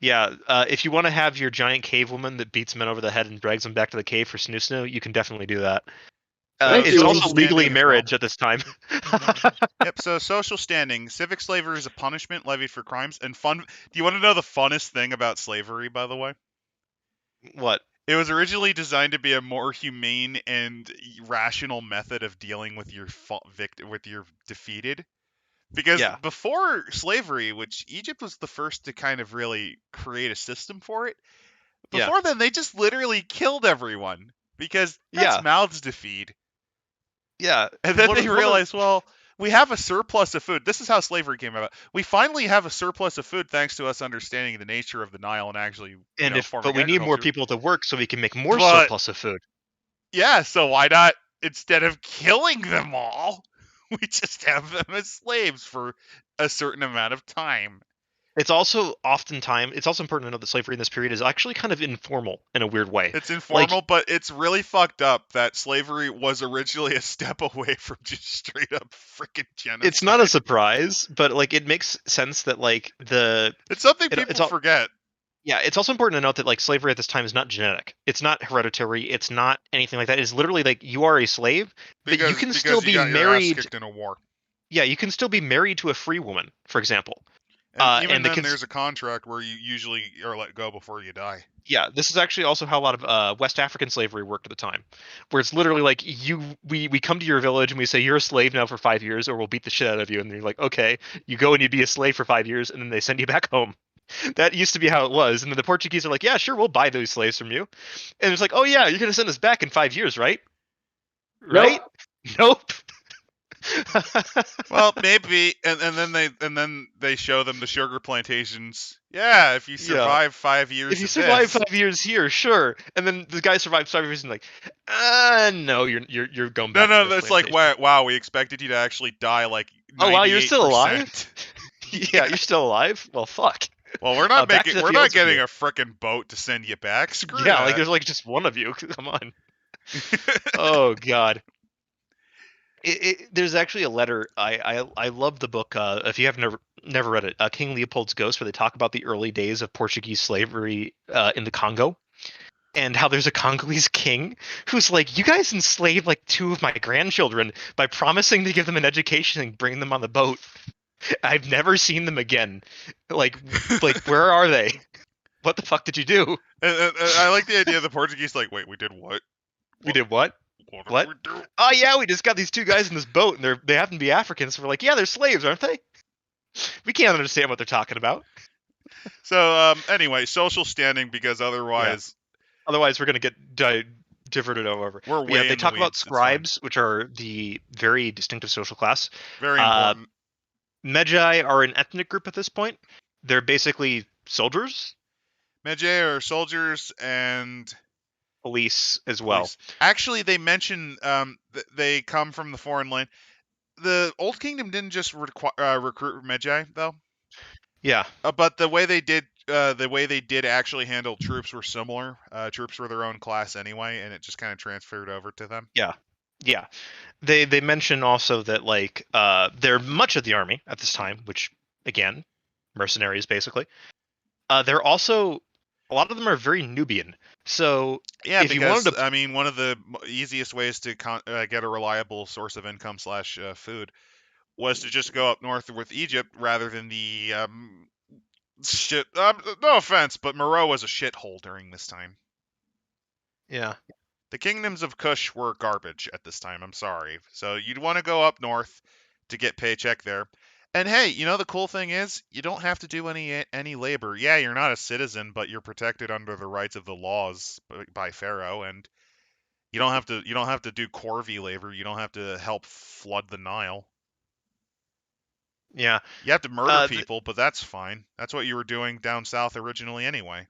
Yeah, if you want to have your giant cave woman that beats men over the head and drags them back to the cave for snoo snoo, you can definitely do that. Thank It's you. also Standing legally as well. marriage at this time. Yep, so social standing. Civic slavery is a punishment levied for crimes. And fun. Do you want to know the funnest thing about slavery, by the way? What? It was originally designed to be a more humane and rational method of dealing with your with your defeated. Because Yeah. before slavery, which Egypt was the first to kind of really create a system for it, Yeah. before then they just literally killed everyone because that's Yeah. mouths to feed. Yeah. And then One they of- one of- realized, well, we have a surplus of food. This is how slavery came about. We finally have a surplus of food thanks to us understanding the nature of the Nile and actually, but forming we need more agriculture. people to work so we can make more But surplus of food. yeah, so why not, instead of killing them all, we just have them as slaves for a certain amount of time. It's also important to note that slavery in this period is actually kind of informal in a weird way. It's Like, informal, but it's really fucked up that slavery was originally a step away from just straight up freaking genocide. it's not a surprise, but like it makes sense that like It's something it- people forget. yeah, it's also important to note that like slavery at this time is not genetic. It's not hereditary. It's not anything like that. It's literally like you are a slave, but you can still be got your ass married. kicked in a war. Yeah, you can still be married to a free woman, for example. And even and the then, cons- there's a contract where you usually are let go before you die. yeah, this is actually also how a lot of West African slavery worked at the time, where it's literally like we come to your village and we say you're a slave now for 5 years, or we'll beat the shit out of you, and you're like, okay, you go and you be a slave for 5 years, and then they send you back home. That used to be how it was, and then the Portuguese are like, yeah, sure, we'll buy those slaves from you, and it's like, oh yeah, you're gonna send us back in 5 years, right? Right? Nope. Well, maybe, and then they show them the sugar plantations. Yeah, if you survive 5 years, If you of survive this, 5 years here, sure. And then the guy survives 5 years and like, no, you're going no, back. To no, the that's like plantation. wow, we expected you to actually die like 98%. Oh wow, you're still alive? Yeah, you're still alive. Well, fuck. Well, we're Back to the we're not fields with getting you. a frickin' boat to send you back. Screw Yeah, like that. there's like just one of you. Come on. Oh god. There's actually a letter. I love the book. If you have never read it, King Leopold's Ghost, where they talk about the early days of Portuguese slavery in the Congo, and how there's a Congolese king who's like, you guys enslaved like two of my grandchildren by promising to give them an education and bring them on the boat. I've never seen them again. Like where are they? What the fuck did you do? And I like the idea of the Portuguese, like, wait, we did what? We did what? What did we do? Oh yeah, we just got these two guys in this boat, and they happen to be Africans. So we're like, yeah, they're slaves, aren't they? We can't understand what they're talking about. So, anyway, social standing, because otherwise, Otherwise, we're gonna get diverted over. we're But way yeah, in they the talk about weeds. It's fine. scribes, which are the very distinctive social class. Very important. Magi are an ethnic group at this point. They're basically soldiers, Medjay are soldiers and police as well. police. Actually, they mention they come from the foreign land. The Old Kingdom didn't just recruit Medjay, though. Yeah. But the way they did actually handle troops were similar. Troops were their own class anyway, and it just kind of transferred over to them. Yeah. They mention also that like they're much of the army at this time, which again, mercenaries basically. They're also a lot of them are very Nubian. So yeah, if because you wanted to, I mean, one of the easiest ways to get a reliable source of income / food was to just go up north with Egypt rather than the shit. No offense, but Meroe was a shithole during this time. yeah, The kingdoms of Kush were garbage at this time. I'm sorry. So you'd want to go up north to get paycheck there. And hey, the cool thing is you don't have to do any labor. Yeah, you're not a citizen, but you're protected under the rights of the laws by Pharaoh, and you don't have to do corvée labor. You don't have to help flood the Nile. yeah. You have to murder people, but that's fine. That's what you were doing down south originally anyway.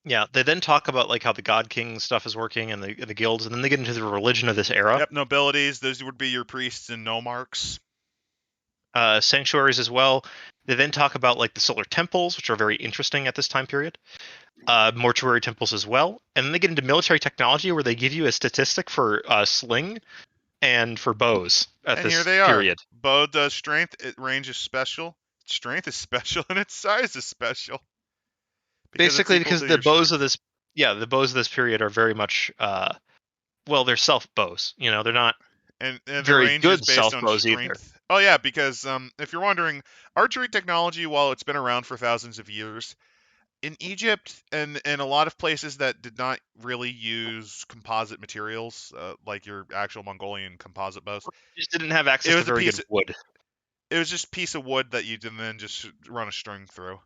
Yeah, they then talk about like how the God King stuff is working and the guilds, and then they get into the religion of this era. Yep, nobilities. Those would be your priests and nomarchs. Sanctuaries as well. They then talk about like the solar temples, which are very interesting at this time period. Mortuary temples as well, and then they get into military technology where they give you a statistic for sling and for bows at And here this they are. period. Bow does strength. Range is special. Strength is special, and its size is special. Because it's Basically, equal because to the your bows strength. of this, yeah, the bows of this period are very much, well, they're self bows. You know, they're not And the very range is good based self on bows either. strength. Oh yeah, because if you're wondering, archery technology, while it's been around for thousands of years, in Egypt and a lot of places that did not really use composite materials, like your actual Mongolian composite bows, Just didn't have it access to was a very piece. good wood. It was just a piece of wood that you did then just run a string through.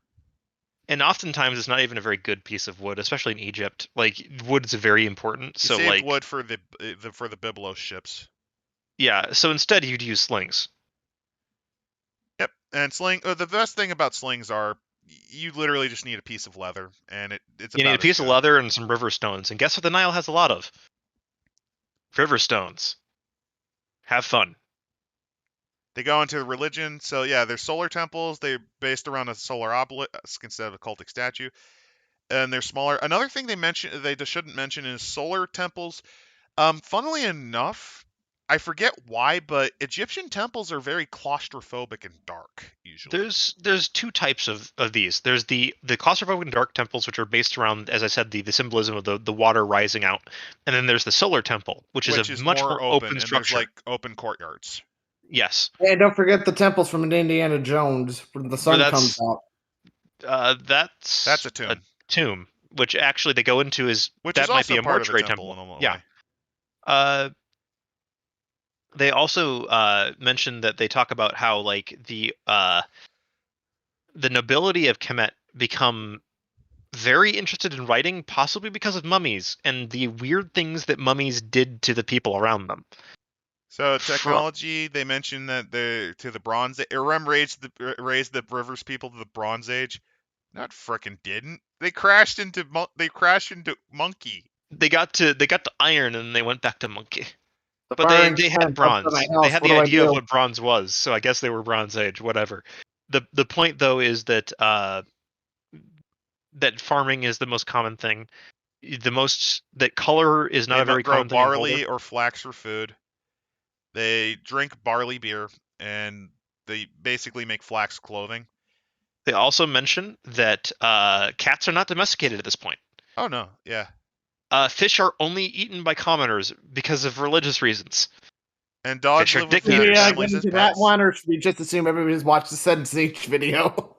And oftentimes it's not even a very good piece of wood, especially in Egypt. Like wood is very important. You So saved like, wood for the Byblos ships. yeah. So instead you'd use slings. Yep, and sling. The best thing about slings are you literally just need a piece of leather, and it's You need a about as piece of good. leather and some river stones. And guess what the Nile has a lot of? River stones. Have fun. They go into religion, so yeah, they're solar temples. They're based around a solar obelisk instead of a cultic statue, and they're smaller. Another thing they just shouldn't mention is solar temples. Funnily enough, I forget why, but Egyptian temples are very claustrophobic and dark usually. There's two types of these. There's the claustrophobic and dark temples, which are based around, as I said, the symbolism of the water rising out, and then there's the solar temple, which is a Which is much more more open, open and there's structure. like open courtyards. Yes, And don't forget the temples from Indiana Jones when the where sun comes out. That's that's a a tomb, tomb, which actually they go into is which is that might be also a part of the mortuary temple temple. in a Yeah. way. Uh, they also mentioned that they talk about how like the nobility of Kemet become very interested in writing, possibly because of mummies and the weird things that mummies did to the people around them. So Fr- technology, they mentioned that to the Bronze Age. Irem raised the rivers people to the Bronze Age. Not frickin' didn't. They crashed into monkey. they got to iron and they went back to monkey. The But firing they had tent outside my bronze. They house. had What the do I idea of do? what bronze was, so I guess they were Bronze Age, whatever. The point though is that that farming is the most common thing. The most that color is not They a very grow common thing in Boulder. barley or flax for food. They drink barley beer, and they basically make flax clothing. They also mention that cats are not domesticated at this point. Oh no, yeah. Fish are only eaten by commoners because of religious reasons. And dogs Fish are live with dick Should we eaters. families get as into that pets. one, or should we just assume everybody's watched the Sudden Siege video?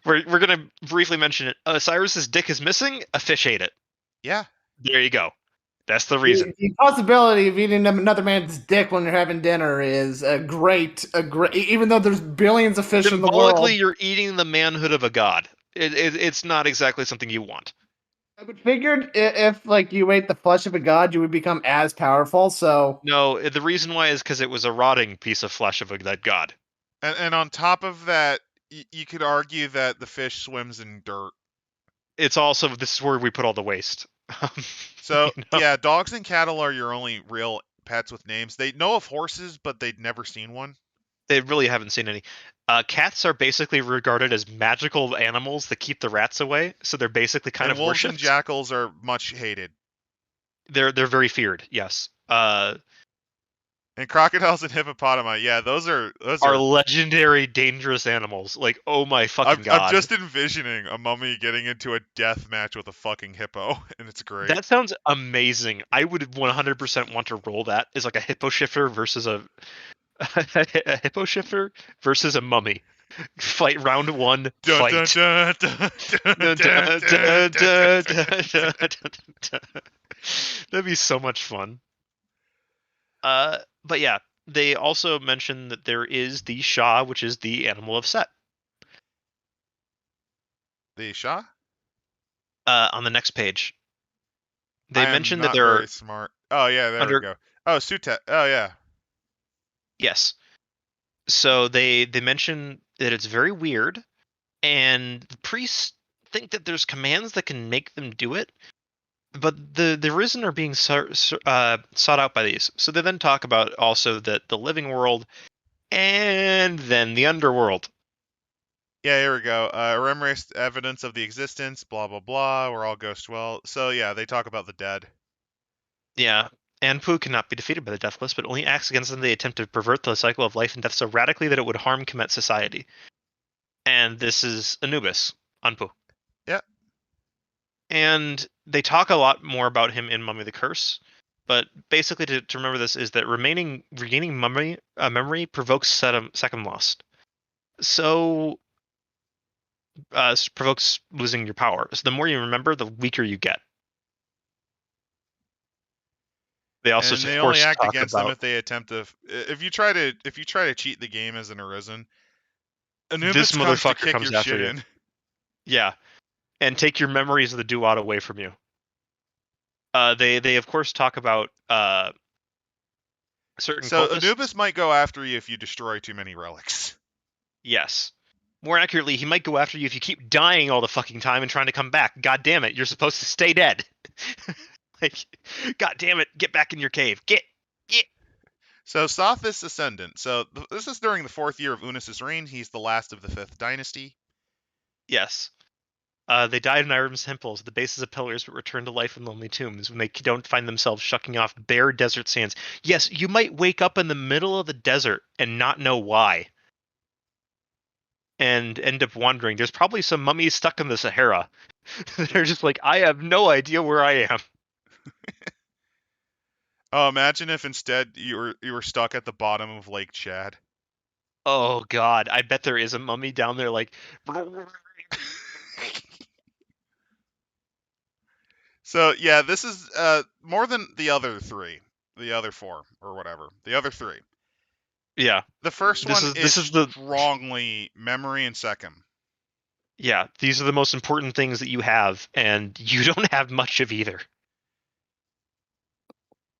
We're gonna briefly mention it. Cyrus's dick is missing. A fish ate it. Yeah. There you go. That's the The, reason. the possibility of eating another man's dick when you're having dinner is a great. Even though there's billions of fish in the Symbolically, world, you're eating the manhood of a god. It's not exactly something you want. I would figured if like you ate the flesh of a god, you would become as powerful. So No, the reason why is because it was a rotting piece of flesh of a dead god. And on top of that, you could argue that the fish swims in dirt. It's also this is where we put all the waste. So You know? yeah, dogs and cattle are your only real pets with names. They know of horses, but they'd never seen one. They really haven't seen any. Cats are basically regarded as magical animals that keep the rats away, so they're basically kind And of wolves and worshipped. jackals are much hated. They're very feared. Yes. And crocodiles and hippopotami, yeah, those are Are legendary dangerous animals. Like, oh my I'm fucking I'm god. just envisioning a mummy getting into a death match with a fucking hippo, and it's great. That sounds amazing. I would 100% want to roll that as like a hippo shifter versus a hippo shifter versus a mummy. Fight round one. Dun, dun, Fight. dun, dun, dun, Dun, dun, dun, dun, dun, dun, dun, dun. dun, dun, dun, dun. That'd be so much fun. But yeah, they also mention that there is the Shah, which is the animal of Set. The Shah? On the next page, I they am mentioned that not there are very smart. Oh yeah, there we under go. Oh, Sutet. Oh yeah. yes. So they mention that it's very weird, and the priests think that there's commands that can make them do it, but the reason are being sought out by these. So they then talk about also the living world and then the underworld. Yeah, here we go. Remorse evidence of the existence, blah blah blah. We're all ghost well. So yeah, they talk about the dead. Yeah. Anpu cannot be defeated by the Deathless, but only acts against them they attempt to pervert the cycle of life and death so radically that it would harm Kemet society. And this is Anubis, Anpu. Yeah. And they talk a lot more about him in Mummy the Curse, but basically to remember this is that regaining memory provokes second lost. So provokes losing your power. So the more you remember, the weaker you get. They also, And of they only course, act talk against them about if they attempt to. If you try to cheat the game as an Arisen, Anubis this comes to motherfucker kick comes your after shit you. in. Yeah, and take your memories of the Duat away from you. They of course talk about certain So cultists. Anubis might go after you if you destroy too many relics. Yes. More accurately, he might go after you if you keep dying all the fucking time and trying to come back. God damn it, you're supposed to stay dead. Like, God damn it, get back in your cave. Get. So Sothis Ascendant. So this is during the 4th year of Unis's reign. He's the last of the 5th dynasty. Yes. They died in Irem's temples, the bases of pillars, but return to life in lonely tombs when they don't find themselves shucking off bare desert sands. Yes, you might wake up in the middle of the desert and not know why. And end up wandering. There's probably some mummies stuck in the Sahara. They're just like, I have no idea where I am. Oh, imagine if instead you were stuck at the bottom of Lake Chad. Oh god, I bet there is a mummy down there like So yeah, this is more than the other 3, the other 4 or whatever. The other 3. yeah. The first This one is the strongly memory and Secum. yeah, these are the most important things that you have, and you don't have much of either.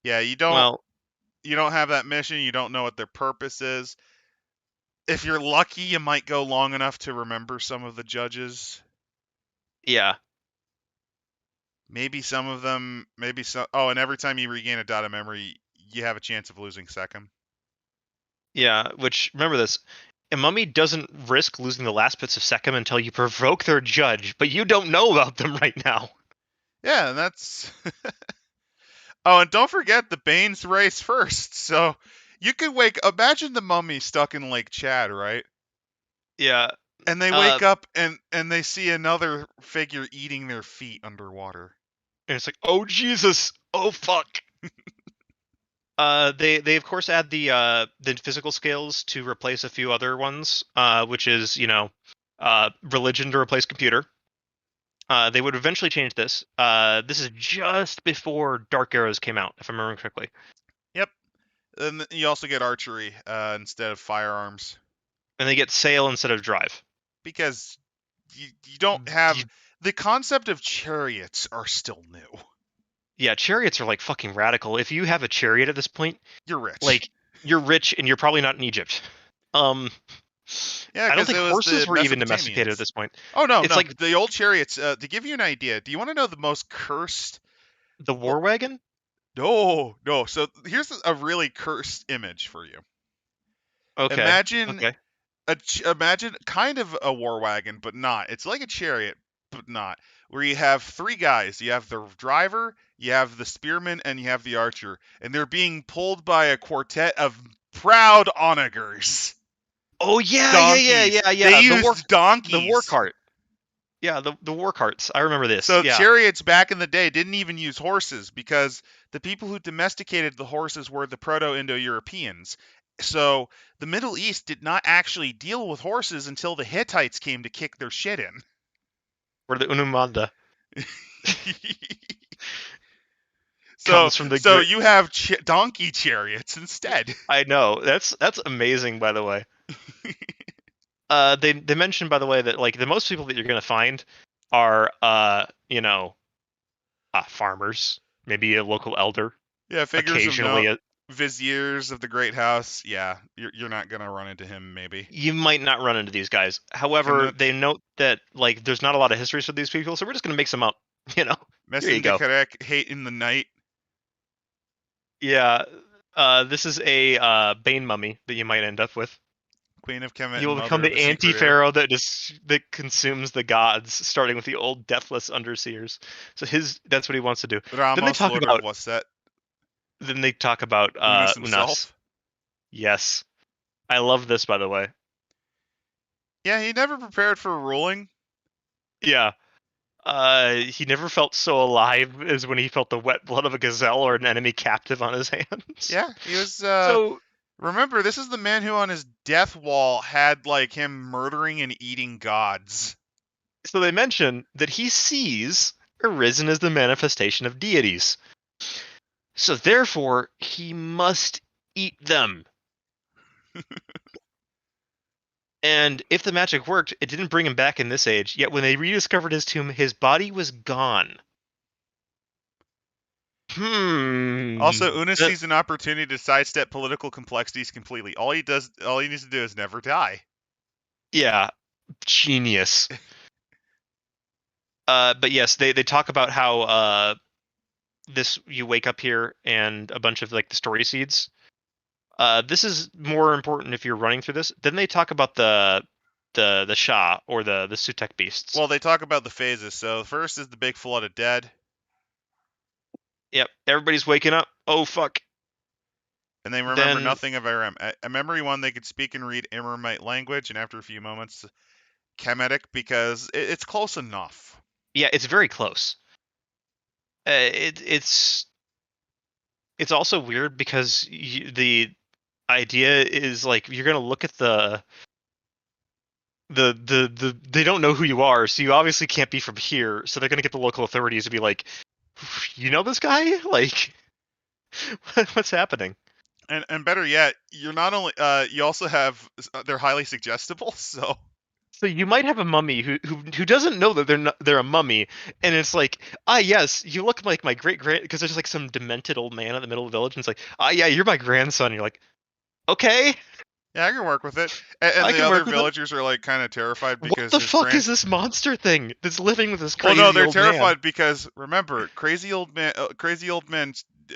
Yeah, you don't have that mission. You don't know what their purpose is. If you're lucky, you might go long enough to remember some of the judges. Yeah. Maybe some of them. Maybe some. Oh, and every time you regain a dot of memory, you have a chance of losing Secum. Yeah, which remember this. A mummy doesn't risk losing the last bits of Secum until you provoke their judge, but you don't know about them right now. Yeah, and that's. Oh, and don't forget the Bane's race first. So you could imagine the mummy stuck in Lake Chad, right? Yeah. And they wake up and they see another figure eating their feet underwater. And it's like, oh Jesus, oh fuck. They of course add the physical scales to replace a few other ones, which is religion to replace computer. They would eventually change this. This is just before Dark Arrows came out, if I'm remembering correctly. Yep. And you also get archery instead of firearms. And they get sail instead of drive. Because you don't have... The concept of chariots are still new. Yeah, chariots are like fucking radical. If you have a chariot at this point, you're rich. Like, you're rich and you're probably not in Egypt. Yeah, I don't think it was horses the were even domesticated at Mesopotamians. this point. Oh, no, It's no. like The old chariots, to give you an idea, do you want to know the most cursed... the war wagon? No. So here's a really cursed image for you. Okay. Imagine Okay. imagine kind of a war wagon, but not. It's like a chariot, but not. Where you have 3 guys. You have the driver, you have the spearman, and you have the archer. And they're being pulled by a quartet of proud onagers. Oh yeah, Donkeys. yeah. They used donkeys. The war cart. Yeah, the war carts. I remember this. So yeah. chariots back in the day didn't even use horses because the people who domesticated the horses were the Proto-Indo-Europeans. So the Middle East did not actually deal with horses until the Hittites came to kick their shit in. Or the Unumanda. So you have donkey chariots instead. I know. That's amazing, by the way. They mentioned, by the way, that like the most people that you're gonna find are farmers, maybe a local elder. Yeah, figures occasionally of viziers of the Great House, yeah, you're not gonna run into him, maybe. You might not run into these guys. However, they note that like there's not a lot of histories for these people, so we're just gonna make some up. You know, here you go. Messendekarek, hate in the night. Yeah, this is a Bane mummy that you might end up with. Queen of Kemet You and will become mother of the the secret heir. anti-pharaoh that consumes the gods, starting with the old deathless underseers. So that's what he wants to do. Ramos, Lord of Waset. Then they talk about Unas Unas. himself. Yes, I love this, by the way. Yeah, he never prepared for ruling. Yeah. He never felt so alive as when he felt the wet blood of a gazelle or an enemy captive on his hands. Yeah, he was. Remember, this is the man who on his death wall had like him murdering and eating gods. So they mention that he sees arisen as the manifestation of deities. So therefore, he must eat them. And if the magic worked, it didn't bring him back in this age. Yet when they rediscovered his tomb, his body was gone. Also, Una sees an opportunity to sidestep political complexities completely. All he needs to do is never die. Yeah, genius. But yes, they talk about how you wake up here and a bunch of like the story seeds. This is more important if you're running through this. Then they talk about the Shah or the Sutek beasts. Well, they talk about the phases. So first is the big flood of dead. Yep, everybody's waking up. Oh fuck. And they remember nothing of Irem. A memory one, they could speak and read Imramite language, and after a few moments, Kemetic, because it's close enough. Yeah, it's very close. It's also weird because the idea is like you're gonna look at the they don't know who you are, so you obviously can't be from here. So they're gonna get the local authorities to be like, you know this guy? Like, what's happening? And better yet, you're not only you also have they're highly suggestible. So you might have a mummy who doesn't know that they're a mummy, and it's like, yes, you look like my great because there's like some demented old man in the middle of the village, and it's like, yeah, you're my grandson. And you're like, okay. Yeah, I can work with it. And the other villagers are like kind of terrified because what the fuck is this monster thing that's living with this crazy? Well, no, they're terrified because remember, crazy old man,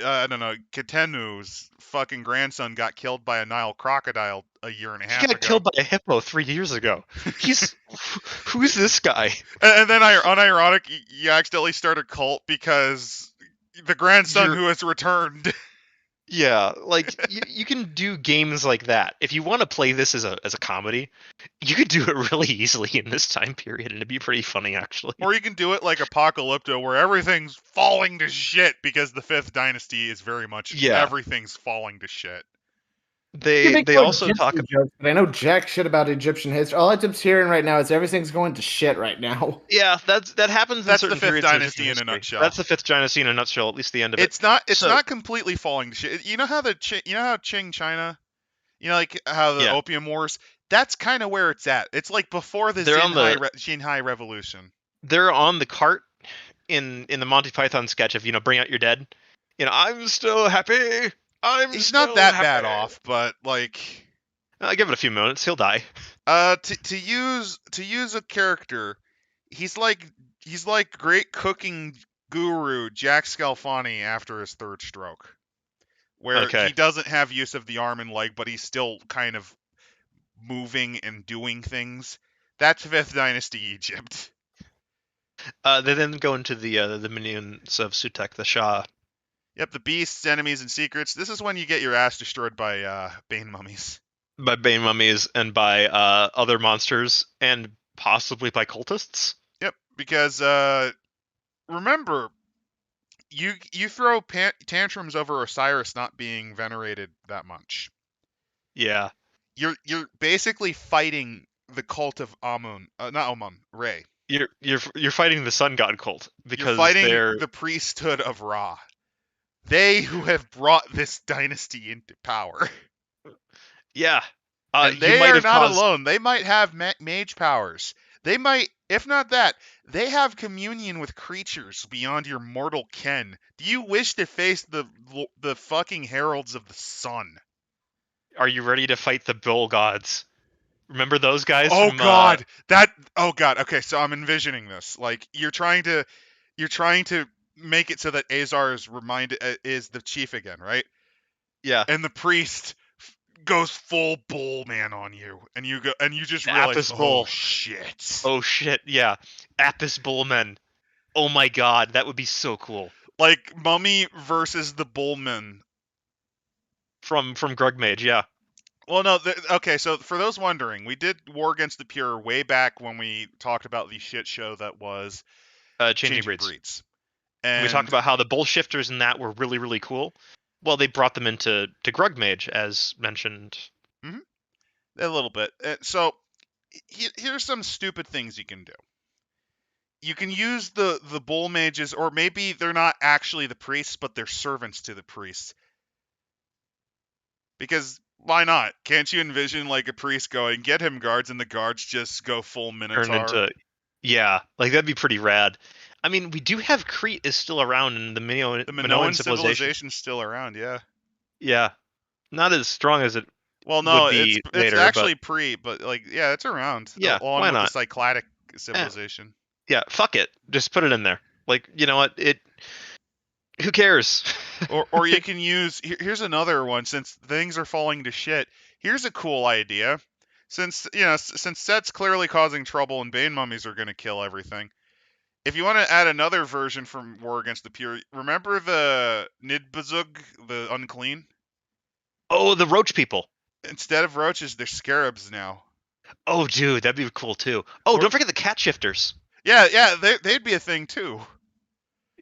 I don't know, Katenu's fucking grandson got killed by a Nile crocodile a year and a half ago. He got killed by a hippo 3 years ago. Who's this guy? And then unironic, you accidentally start a cult because the grandson who has returned. Yeah, like you can do games like that. If you want to play this as a comedy, you could do it really easily in this time period, and it'd be pretty funny actually. Or you can do it like Apocalypto, where everything's falling to shit because the Fifth Dynasty is very much everything's falling to shit. They also talk about. Jokes, but I know jack shit about Egyptian history. All I'm hearing right now is everything's going to shit right now. Yeah, that happens. That's in the Fifth Dynasty in a nutshell. That's the Fifth Dynasty in a nutshell. At least the end of it. It's not completely falling to shit. You know how Qing China, like how the Opium Wars. That's kind of where it's at. It's like before the Xinhai Revolution. They're on the cart in the Monty Python sketch of Bring Out Your Dead. I'm still happy. He's not that bad off, but like, I'll give it a few minutes. He'll die. To use a character, he's like great cooking guru Jack Scalfani after his third stroke, where he doesn't have use of the arm and leg, but he's still kind of moving and doing things. That's Fifth Dynasty Egypt. They then go into the minions of Sutek, the Shah. Yep, the beasts, enemies, and secrets. This is when you get your ass destroyed by Bane mummies. By Bane mummies and by other monsters, and possibly by cultists. Yep, because remember, you throw tantrums over Osiris not being venerated that much. Yeah, you're basically fighting the cult of Amun, not Amun, Re. You're fighting the sun god cult because you're fighting the priesthood of Ra. They who have brought this dynasty into power. Yeah. And they are not alone. They might have mage powers. They might, if not that, they have communion with creatures beyond your mortal ken. Do you wish to face the fucking heralds of the sun? Are you ready to fight the bull gods? Remember those guys Oh from god, oh god. Okay, so I'm envisioning this. Like you're trying to make it so that Azar is the chief again, right? yeah, And the priest goes full bull man on you, and you just realize, Apis oh bull. shit. Oh shit, yeah. Apis bullmen. Oh my god, that would be so cool. Like Mummy versus the Bullman. From Grugmage, yeah. Well, no, okay, so for those wondering, we did War Against the Pure way back when we talked about the shit show that was Changing Changing Breeds. Breeds. And we talked And about how the bull shifters in that were really, really cool. Well, they brought them into Grugmage, as mentioned. a little bit. So here's some stupid things you can do. You can use the bull mages, or maybe they're not actually the priests, but they're servants to the priests. Because why not? Can't you envision like a priest going, "Get him, guards," and the guards just go full Turned Minotaur? into. Yeah, like that'd be pretty rad. I mean, we do have Crete is still around in the The Minoan Minoan civilization. civilization's still around, yeah. Yeah, not as strong as it Well, would no, it's be it's later, but actually but like yeah, it's around yeah, along why with the not? Cycladic Eh, civilization. yeah, fuck it, just put it in there. Like, you know what? Who cares? Or you can use here's another one since things are falling to shit. Here's a cool idea. Since since Set's clearly causing trouble and Bane mummies are going to kill everything. If you want to add another version from War Against the Pure, remember the Nidbazug, the unclean? Oh, the roach people. Instead of roaches, they're scarabs now. Oh, dude, that'd be cool too. Oh, Or don't forget the cat shifters. yeah, they'd be a thing too.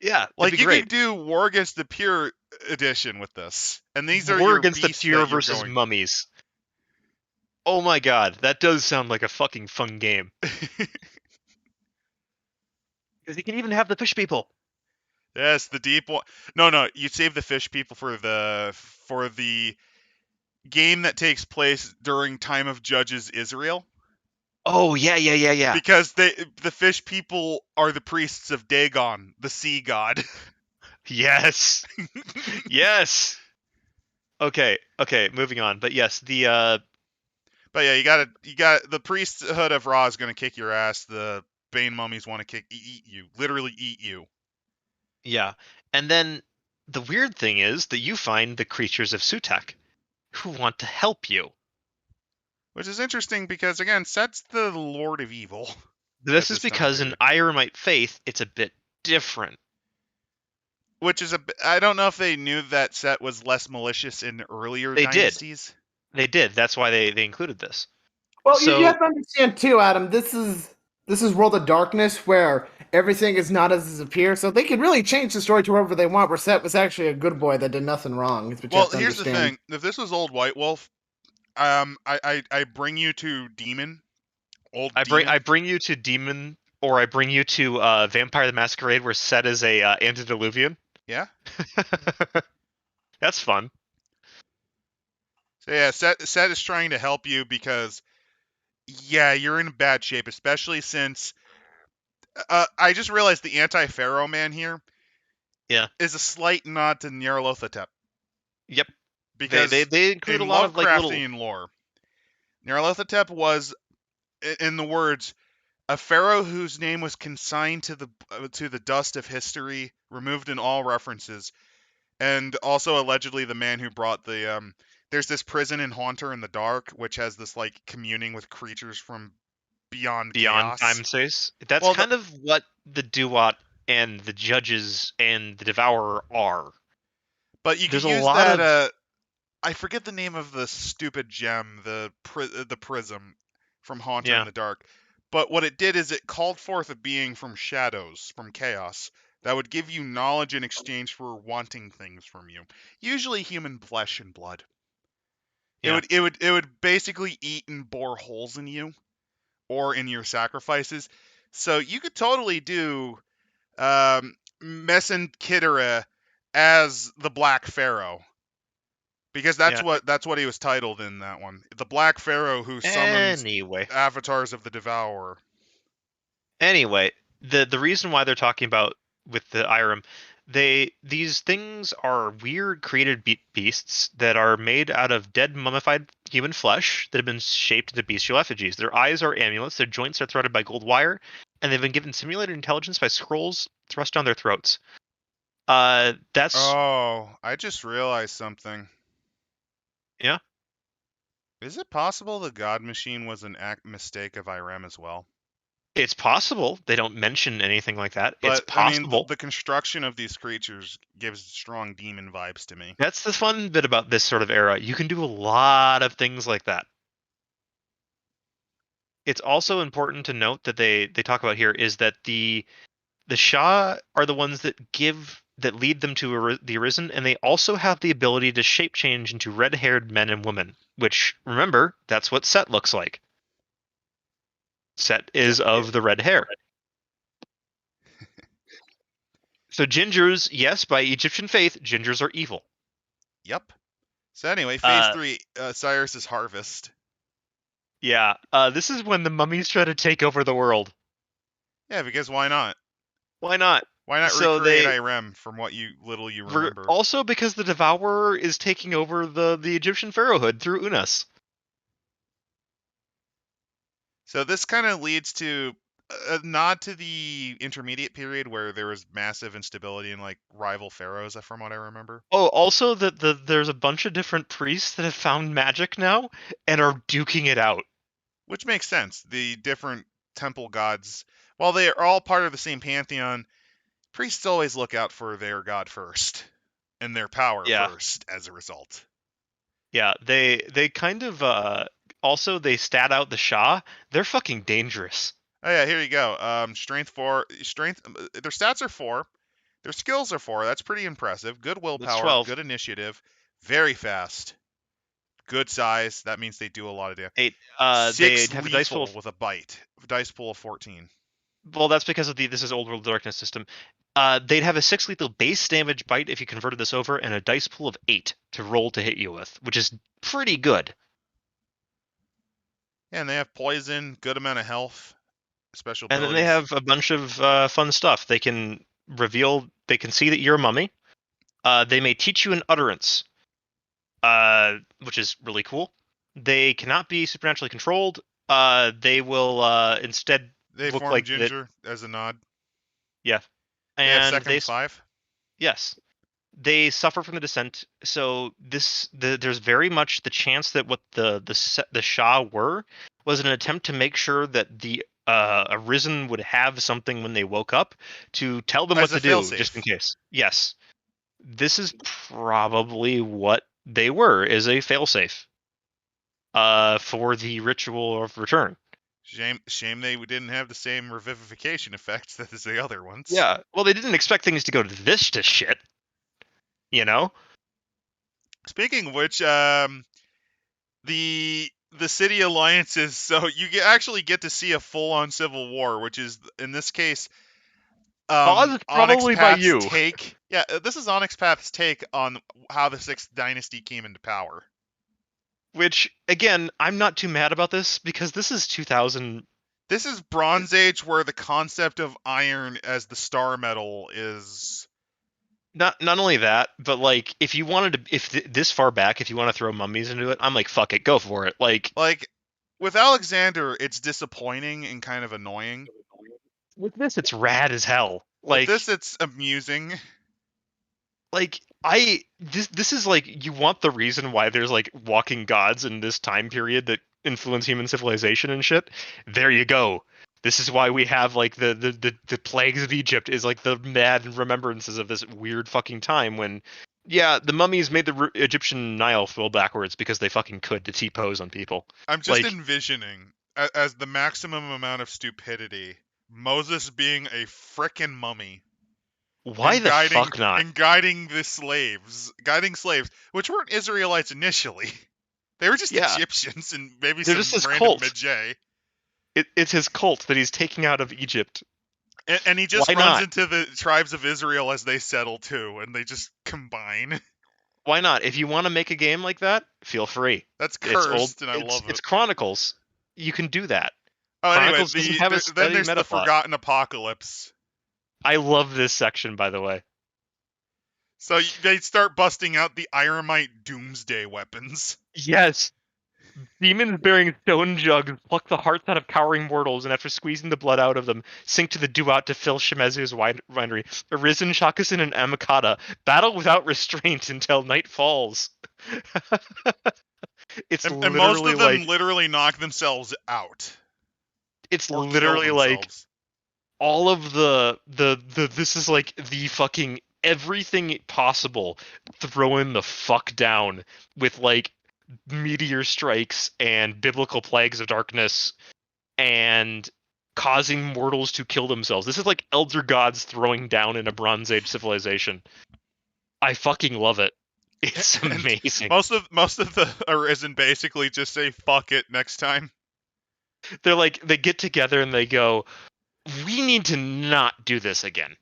Yeah, it'd be Like you great. could do War Against the Pure edition with this, and these are War your against the beasts pure that you're versus going. mummies. Oh my god, that does sound like a fucking fun game. Because you can even have the fish people. Yes, the deep one. No, you save the fish people for the game that takes place during time of Judges Israel, Oh yeah. because the fish people are the priests of Dagon, the sea god. Yes. Yes. Okay, moving on. But yes, But yeah, you got the priesthood of Ra is gonna kick your ass. The Bane mummies want to eat you, literally eat you. yeah. And then the weird thing is that you find the creatures of Sutek who want to help you. Which is interesting because again, Set's the Lord of Evil at This is this time because in period. Iramite faith, it's a bit different. Which is I don't know if they knew that Set was less malicious in earlier They did. dynasties. They did. That's why they included this. Well, you So have to understand too, Adam. This is World of Darkness, where everything is not as it appears. So they could really change the story to wherever they want. Where Set was actually a good boy that did nothing wrong. Is what you Well, have to here's the understand. thing: if this was Old White Wolf, I bring you to Demon, Old Demon. I bring you to Demon, or I bring you to Vampire the Masquerade, where Set is a antediluvian. Yeah. That's fun. So yeah, Set is trying to help you because yeah, you're in bad shape, especially since I just realized the anti-Pharaoh man here Yeah. is a slight nod to Nyarlathotep Yep. because They include a in lot of like little. Lovecraftian lore, Nyarlathotep was, in the words, a pharaoh whose name was consigned to the dust of history, removed in all references, and also allegedly the man who brought the there's this prison in Haunter in the Dark, which has this like communing with creatures from beyond Beyond time chaos. and space. That's Well, kind of what the Duat and the Judges and the Devourer are. but you could There's a use lot that. of I forget the name of the stupid gem, the prism from Haunter in yeah, the Dark. But what it did is it called forth a being from shadows, from chaos, that would give you knowledge in exchange for wanting things from you. Usually human flesh and blood. yeah, It would basically eat and bore holes in you or in your sacrifices. So you could totally do Mesenkidera as the Black Pharaoh. Because yeah. that's what he was titled in that one. The Black Pharaoh who summons Anyway, avatars of the Devourer. Anyway, the reason why they're talking about with the Irem, these things are weird created beasts that are made out of dead mummified human flesh that have been shaped into bestial effigies. Their eyes are amulets, their joints are threaded by gold wire, and they've been given simulated intelligence by scrolls thrust down their throats. That's Oh, I just realized something. yeah. Is it possible the God Machine was an mistake of Irem as well? It's possible. They don't mention anything like that. It's But I mean, possible. the construction of these creatures gives strong demon vibes to me. That's the fun bit about this sort of era. You can do a lot of things like that. It's also important to note that they talk about here is that the Shah are the ones that lead them to the Arisen, and they also have the ability to shape change into red-haired men and women. Which, remember, that's what Set looks like. Set is of the red hair. So gingers, yes, by Egyptian faith, gingers are evil. Yep. So anyway, phase 3, Cyrus's harvest. Yeah, this is when the mummies try to take over the world. Yeah, because why not? Why not? Why not So recreate Irem from what you remember? Also because the Devourer is taking over the Egyptian pharaohhood through Unas. So this kind of leads to a nod to the intermediate period where there was massive instability in like rival pharaohs, from what I remember. Oh, also that there's a bunch of different priests that have found magic now and are duking it out. Which makes sense. The different temple gods, while they are all part of the same pantheon, priests always look out for their god first and their power first as a result. Yeah, they kind of also they stat out the Shah. They're fucking dangerous. Oh yeah, here you go. Strength 4, their stats are 4. Their skills are 4. That's pretty impressive. Good willpower, good initiative, very fast. Good size. That means they do a lot of damage. 8. 6 they have lethal a dice pool with a bite. Dice pool of 14. Well, that's because of this is old world darkness system. They'd have a 6 lethal base damage bite if you converted this over, and a dice pool of 8 to roll to hit you with, which is pretty good. Yeah, and they have poison, good amount of health, special And abilities. then they have a bunch of fun stuff. They can see that you're a mummy. They may teach you an utterance, which is really cool. They cannot be supernaturally controlled. They will instead They look form like Ginger as a nod. Yeah. They have And second 5? Yes. They suffer from the descent, so there's very much the chance that what the Shah were was an attempt to make sure that the Arisen would have something when they woke up to tell them As what a to do, failsafe. just in case. Yes, this is probably what they were, is a failsafe for the ritual of return. Shame they didn't have the same revivification effects as the other ones. Yeah, well, they didn't expect things to go to this to shit. You know? Speaking of which, the city alliances, so you actually get to see a full-on civil war, which is in this case Caused probably by you. take. Yeah, this is Onyx Path's take on how the 6th dynasty came into power. Which, again, I'm not too mad about this because this is 2000. This is Bronze Age, where the concept of iron as the star metal is Not only that, but like if you wanted to, this far back, if you want to throw mummies into it, I'm like, fuck it, go for it. Like with Alexander, it's disappointing and kind of annoying. With this, it's rad as hell. Like with this, it's amusing. Like this is like, you want the reason why there's like walking gods in this time period that influence human civilization and shit. There you go. This is why we have like the plagues of Egypt is like the mad remembrances of this weird fucking time when, yeah, the mummies made the Egyptian Nile flow backwards because they fucking could to T-pose on people. I'm just envisioning as the maximum amount of stupidity, Moses being a frickin' mummy. Why the fuck not? And guiding slaves, which weren't Israelites initially. They were just Egyptians and maybe They're some just random Medjay. It's his cult that he's taking out of Egypt. And he just runs into the tribes of Israel as they settle too, and they just combine. Why not? If you want to make a game like that, feel free. That's cursed, and I love it. It's Chronicles. You can do that. Oh, anyway, Chronicles doesn't have a then steady there's the meta plot. Forgotten Apocalypse. I love this section, by the way. So they start busting out the Ironmite Doomsday weapons. Yes. Demons bearing stone jugs pluck the hearts out of cowering mortals, and after squeezing the blood out of them, sink to the Duat to fill Shimezu's winery. Arisen, Shakusen, and Amakata battle without restraint until night falls. It's And literally most of them like literally knock themselves out. it's Or literally kill like themselves. all of the this is like the fucking everything possible thrown the fuck down with like meteor strikes and biblical plagues of darkness and causing mortals to kill themselves. This is like elder gods throwing down in a Bronze Age civilization. I fucking love it. It's amazing. Most of the Arisen basically just say fuck it next time. They're like they get together and they go, we need to not do this again.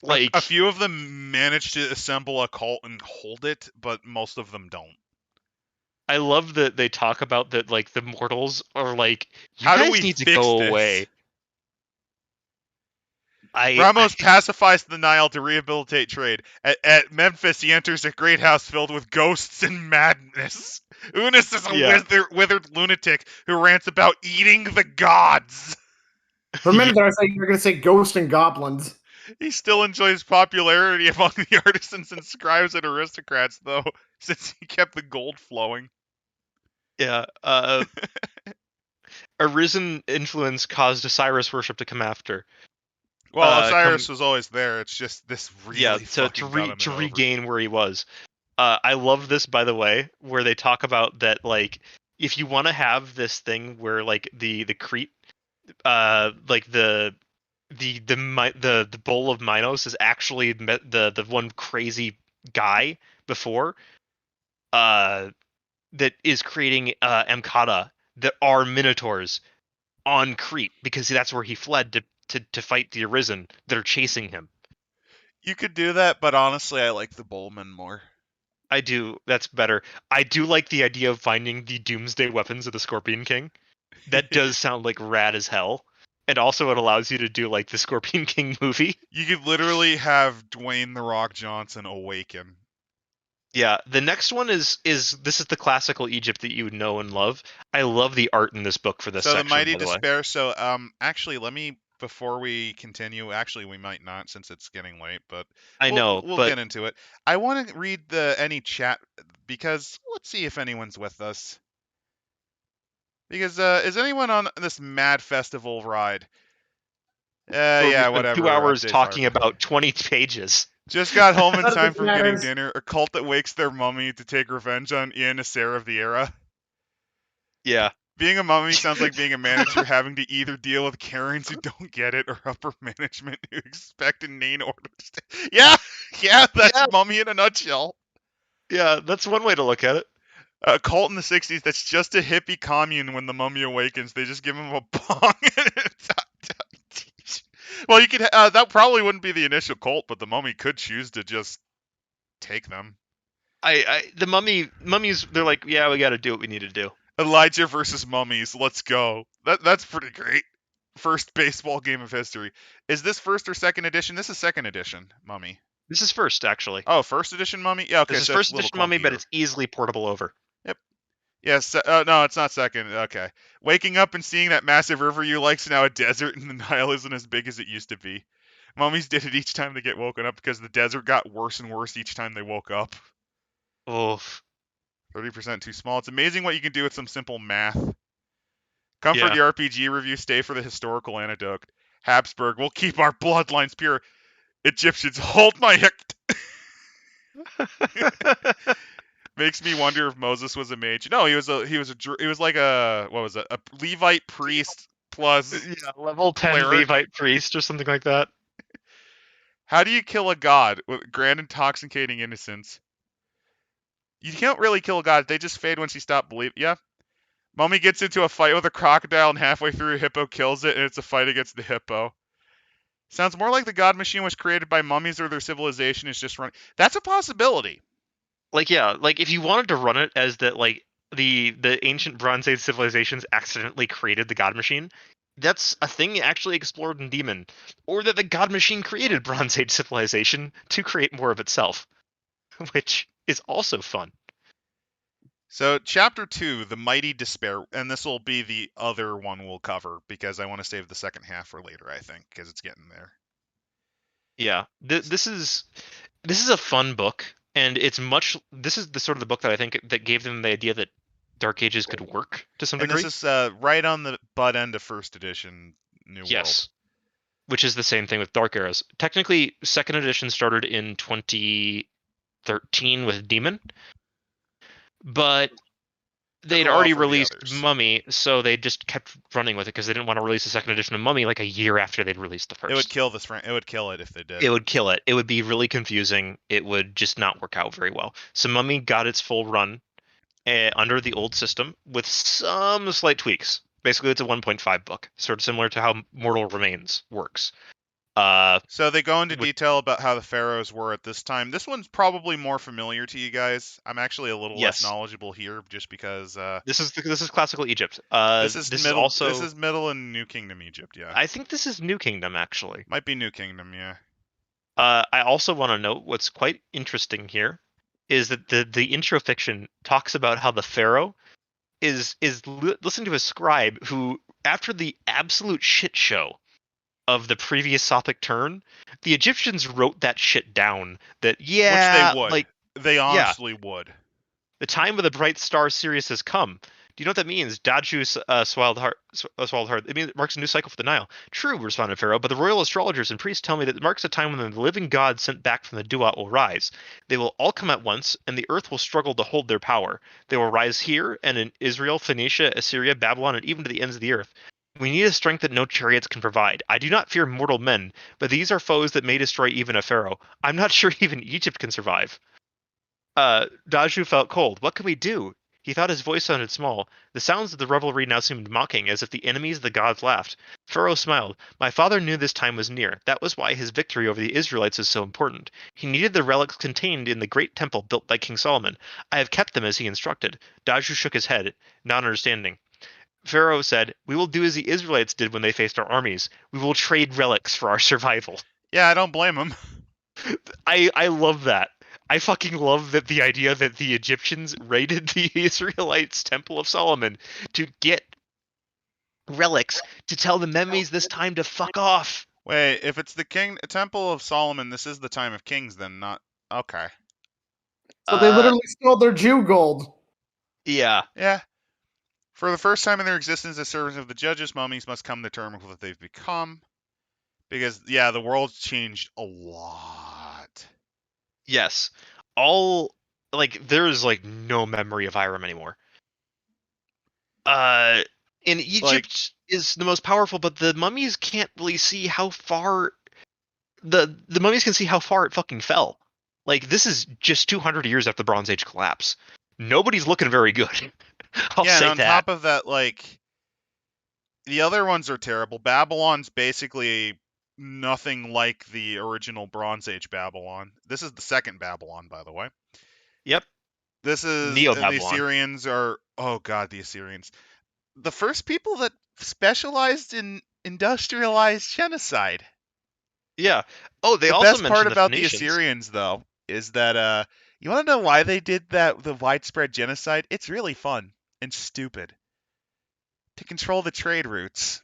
Like a few of them manage to assemble a cult and hold it, but most of them don't. I love that they talk about that, like the mortals are like, you How do guys we need to fix go this? away. Ramos pacifies the Nile to rehabilitate trade. At Memphis, he enters a great house filled with ghosts and madness. Unis is a withered lunatic who rants about eating the gods. For a minute there, I thought you were going to say ghosts and goblins. He still enjoys popularity among the artisans and scribes and aristocrats, though, since he kept the gold flowing. Yeah. Arisen influence caused Osiris worship to come after. Well, Osiris was always there. It's just this really to regain where he was. I love this, by the way, where they talk about that, like, if you want to have this thing where like the Crete, like the bowl of Minos is actually the one crazy guy before, that is creating Amkata that are minotaurs on Crete, because that's where he fled to fight the Arisen that are chasing him. You could do that, but honestly, I like the Bowman more. I do. That's better. I do like the idea of finding the doomsday weapons of the Scorpion King. That does sound like rad as hell. And also it allows you to do like the Scorpion King movie. You could literally have Dwayne The Rock Johnson awaken. Yeah, the next one is this is the classical Egypt that you know and love. I love the art in this book for this section. So the Mighty Despair. So actually, let me, before we continue, actually we might not since it's getting late, but we'll get into it. I want to read any chat because let's see if anyone's with us. Because is anyone on this mad festival ride? Yeah, whatever. 2 hours talking about 20 pages. Just got home in time from getting dinner. A cult that wakes their mummy to take revenge on Ian Nasser of the era. Yeah. Being a mummy sounds like being a manager having to either deal with Karens who don't get it or upper management who expect inane orders. Yeah, that's Mummy in a nutshell. Yeah, that's one way to look at it. A cult in the 60s that's just a hippie commune when the mummy awakens. They just give him a bong. Well, you could. That probably wouldn't be the initial cult, but the mummy could choose to just take them. The mummies, they're like, yeah, we got to do what we need to do. Elijah versus mummies. Let's go. That's pretty great. First baseball game of history. Is this first or second edition? This is second edition Mummy. This is first, actually. Oh, first edition Mummy? Yeah, okay. This is first edition Mummy, but it's easily portable over. Yep. Yes. No, it's not second. Okay. Waking up and seeing that massive river you like's now a desert and the Nile isn't as big as it used to be. Mummies did it each time they get woken up because the desert got worse and worse each time they woke up. Oof. 30% too small. It's amazing what you can do with some simple math. Come for the RPG review, stay for the historical anecdote. Habsburg, we'll keep our bloodlines pure. Egyptians, hold my hict. Makes me wonder if Moses was a mage. No, he was like a Levite priest plus level 10 cleric. Levite priest or something like that. How do you kill a god with grand intoxicating innocence? You can't really kill a god. They just fade once you stop believing. Yeah. Mummy gets into a fight with a crocodile and halfway through a hippo kills it and it's a fight against the hippo. Sounds more like the god machine was created by mummies or their civilization is just running. That's a possibility. Like if you wanted to run it as that, like the ancient Bronze Age civilizations accidentally created the god machine, that's a thing actually explored in Demon, or that the God Machine created Bronze Age civilization to create more of itself, which is also fun. So, Chapter 2, The Mighty Despair, and this will be the other one we'll cover, because I want to save the second half for later, I think, because it's getting there. Yeah, this is a fun book, and this is the sort of the book that I think that gave them the idea that Dark Ages could work to some And degree. this is right on the butt end of first edition New Yes, World. which is the same thing with Dark Eras. Technically, second edition started in 2013 with Demon, but they'd Took a while already for the released others. Mummy, so they just kept running with it because they didn't want to release the second edition of Mummy like a year after they'd released the first. It would kill this. It would kill it if they did. It would kill it. It would be really confusing. It would just not work out very well. So Mummy got its full run under the old system with some slight tweaks. Basically, it's a 1.5 book, sort of similar to how Mortal Remains works. So they go into detail about how the pharaohs were at this time. This one's probably more familiar to you guys. I'm actually a little less knowledgeable here, just because this is classical Egypt. This is Middle and New Kingdom Egypt. Yeah, I think this is New Kingdom actually. Might be New Kingdom. Yeah. I also want to note what's quite interesting here is that the intro fiction talks about how the pharaoh is listening to a scribe who, after the absolute shit show of the previous Sothic turn, the Egyptians wrote that shit down. That which they would. They honestly would. The time of the bright star Sirius has come. Do you know what that means? Daju's swallowed heart. It means it marks a new cycle for the Nile. True, responded Pharaoh, but the royal astrologers and priests tell me that it marks a time when the living god sent back from the Duat will rise. They will all come at once, and the earth will struggle to hold their power. They will rise here, and in Israel, Phoenicia, Assyria, Babylon, and even to the ends of the earth. We need a strength that no chariots can provide. I do not fear mortal men, but these are foes that may destroy even a pharaoh. I'm not sure even Egypt can survive. Daju felt cold. What can we do? He thought his voice sounded small. The sounds of the revelry now seemed mocking, as if the enemies of the gods laughed. Pharaoh smiled. My father knew this time was near. That was why his victory over the Israelites is so important. He needed the relics contained in the great temple built by King Solomon. I have kept them as he instructed. Daju shook his head, not understanding. Pharaoh said, we will do as the Israelites did when they faced our armies. We will trade relics for our survival. Yeah, I don't blame him. I love that. I fucking love that the idea that the Egyptians raided the Israelites' Temple of Solomon to get relics to tell the memories this time to fuck off. Wait, if it's the Temple of Solomon, this is the time of kings, then not okay. So they literally stole their Jew gold. Yeah. Yeah. For the first time in their existence as servants of the judges, mummies must come to terms with what they've become. Because, yeah, the world's changed a lot. Yes. There's, no memory of Hiram anymore. In Egypt is the most powerful, but the mummies can't really see how far... The mummies can see how far it fucking fell. This is just 200 years after the Bronze Age collapse. Nobody's looking very good. I'll say on top of that, the other ones are terrible. Babylon's basically nothing like the original Bronze Age Babylon. This is the second Babylon, by the way. Yep. This is Neo-Babylon. The Assyrians are... Oh, God, the Assyrians. The first people that specialized in industrialized genocide. Yeah. Oh, they the also best part about the Assyrians, though, is that you want to know why they did the widespread genocide? It's really fun and stupid. To control the trade routes.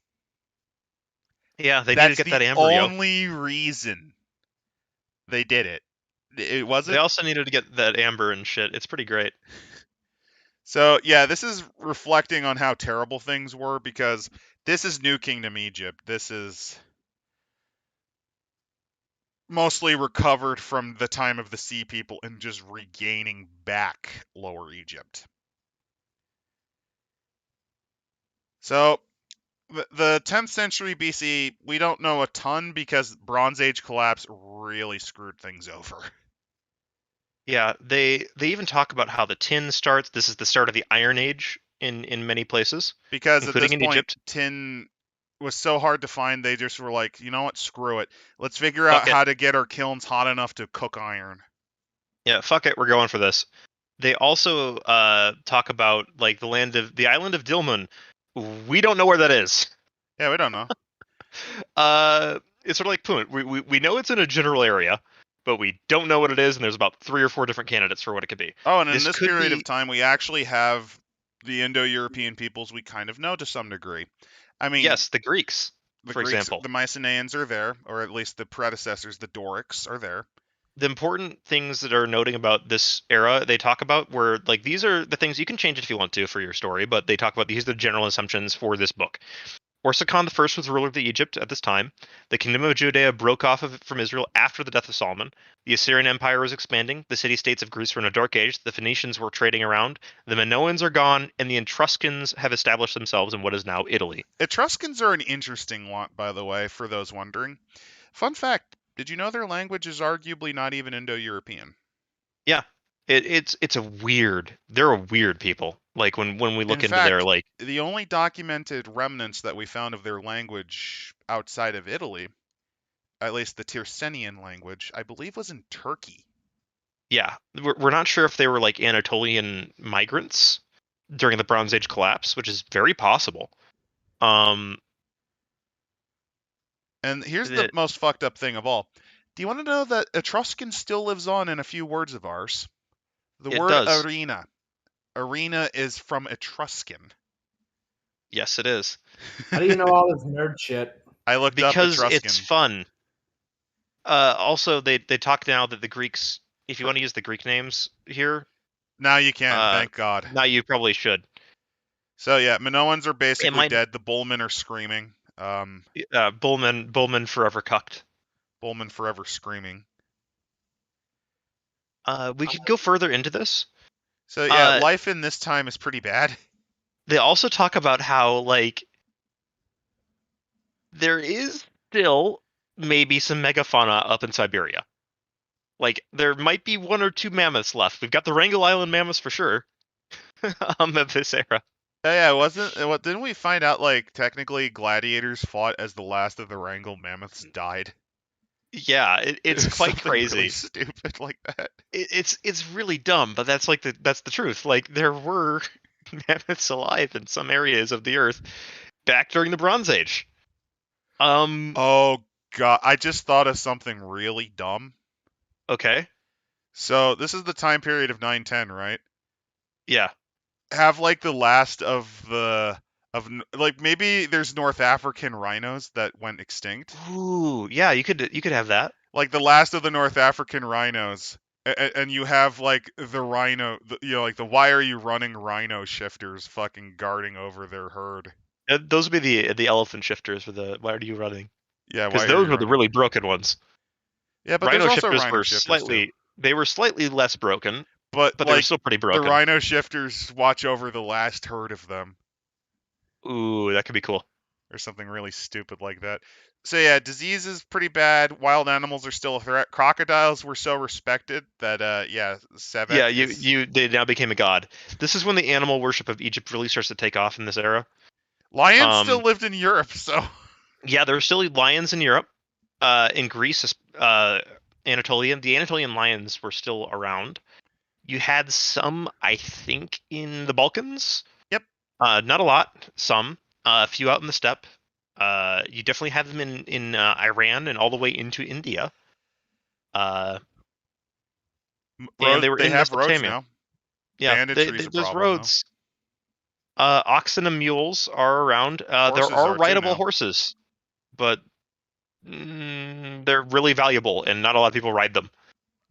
Yeah, they need to get that amber. That's the only reason they did it. It wasn't. They also needed to get that amber and shit. It's pretty great. So, yeah, this is reflecting on how terrible things were, because this is New Kingdom Egypt. This is mostly recovered from the time of the Sea People and just regaining back Lower Egypt. So, the 10th century BC, we don't know a ton because Bronze Age collapse really screwed things over. Yeah, they even talk about how the tin starts. This is the start of the Iron Age in many places. Because at this point, Egypt. tin was so hard to find, they just were like, you know what, screw it. Let's figure out how to get our kilns hot enough to cook iron. Yeah, fuck it, we're going for this. They also talk about the island of Dilmun. We don't know where that is. Yeah, we don't know. It's sort of like Punt. We know it's in a general area, but we don't know what it is, and there's about 3 or 4 different candidates for what it could be. Oh, and in This this could period of be time, we actually have the Indo-European peoples we kind of know to some degree. I mean, yes, the Greeks, the for Greeks, example. the Mycenaeans are there, or at least the predecessors, the Dorics, are there. The important things that are noting about this era they talk about were like these are the things you can change it if you want to for your story, but they talk about these are the general assumptions for this book. Orsakon I was ruler of the Egypt at this time. The kingdom of Judea broke off from Israel after the death of Solomon. The Assyrian Empire was expanding. The city-states of Greece were in a dark age. The Phoenicians were trading around. The Minoans are gone, and the Etruscans have established themselves in what is now Italy. Etruscans are an interesting lot, by the way, for those wondering. Fun fact, did you know their language is arguably not even Indo-European? Yeah. It's a weird. They're a weird people. Like when we look In into their fact, like the only documented remnants that we found of their language outside of Italy, at least the Tyrsenian language, I believe was in Turkey. yeah, we're not sure if they were like Anatolian migrants during the Bronze Age collapse, which is very possible. And here's the It, most fucked up thing of all. Do you want to know that Etruscan still lives on in a few words of ours? The it word does. arena. Arena is from Etruscan. Yes, it is. How do you know all this nerd shit? I looked Because up it's Etruscan. fun. Also, they talk now that the Greeks, if you want to use the Greek names here, Now you can, thank God. now you probably should. So yeah, Minoans are basically might- dead. The Bullmen are screaming. Bullman forever cucked. Bullmen forever screaming. We could go further into this. So yeah, life in this time is pretty bad. They also talk about how like there is still maybe some megafauna up in Siberia. Like there might be 1 or 2 mammoths left. We've got the Wrangel Island mammoths for sure. Of this era. Yeah, what didn't we find out like technically gladiators fought as the last of the Wrangel mammoths died? Yeah, it's There's quite something crazy. really stupid like that. It's really dumb, but that's like that's the truth. Like there were mammoths alive in some areas of the earth back during the Bronze Age. Oh God, I just thought of something really dumb. Okay. So this is the time period of 910, right? Yeah. Have like the last of like maybe there's North African rhinos that went extinct. Ooh, yeah, you could have that. Like the last of the North African rhinos, and you have like the rhino, like the why are you running rhino shifters fucking guarding over their herd. Those would be the elephant shifters for the why are you running? Yeah, Because those were the really broken ones. Yeah, but Rhino there's also shifters rhino were shifters too. they were slightly less broken, But they like were still pretty broken. the rhino shifters watch over the last herd of them. Ooh, that could be cool. Or something really stupid like that. So yeah, disease is pretty bad. Wild animals are still a threat. Crocodiles were so respected that yeah, Sophic. Yeah, they now became a god. This is when the animal worship of Egypt really starts to take off in this era. Lions still lived in Europe, so yeah, there were still lions in Europe. In Greece, Anatolian, the Anatolian lions were still around. You had some, I think, in the Balkans. Yep. Not a lot. Some. A few out in the steppe. You definitely have them in Iran and all the way into India. And they were in have Mesopotamia. roads now. Yeah, Banditry's a there's problem, roads. Oxen and mules are around. There Horses are are too rideable now. horses, but they're really valuable, and not a lot of people ride them.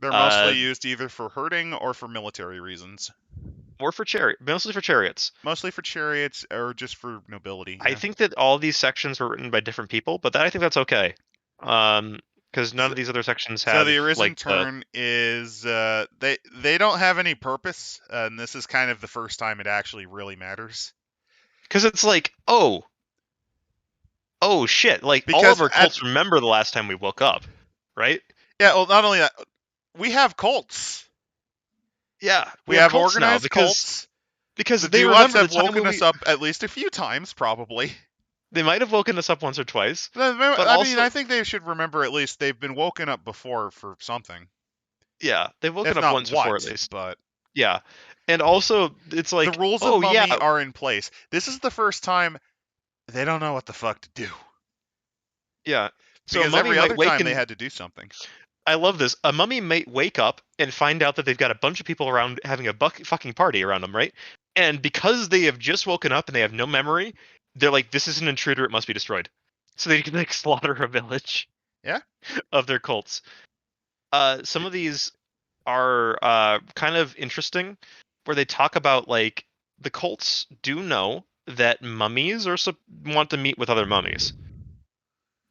They're mostly used either for herding or for military reasons. Or for mostly for chariots. Mostly for chariots or just for nobility. Yeah. I think that all these sections were written by different people, but I think that's okay. Because none of these other sections have. So the Arisen turn is they don't have any purpose, and this is kind of the first time it actually really matters. Because it's like, oh shit! Like all of our cults remember the last time we woke up, right? Yeah. Well, not only that, we have cults. Yeah, we have organized cults. Because the they Duats have woken us up at least a few times, probably. They might have woken us up once or twice. But I mean, I think they should remember at least they've been woken up before for something. Yeah, they've woken up once before at least. But yeah, and also it's like the rules of mummy are in place. This is the first time they don't know what the fuck to do. Yeah. So Because a mummy every might other wake time they and had to do something. I love this. A mummy might wake up and find out that they've got a bunch of people around having a fucking party around them, right? And because they have just woken up and they have no memory, they're like, "This is an intruder. It must be destroyed." So they can like slaughter a village. Yeah. Of their cults. Some of these are kind of interesting, where they talk about like the cults do know that mummies are want to meet with other mummies.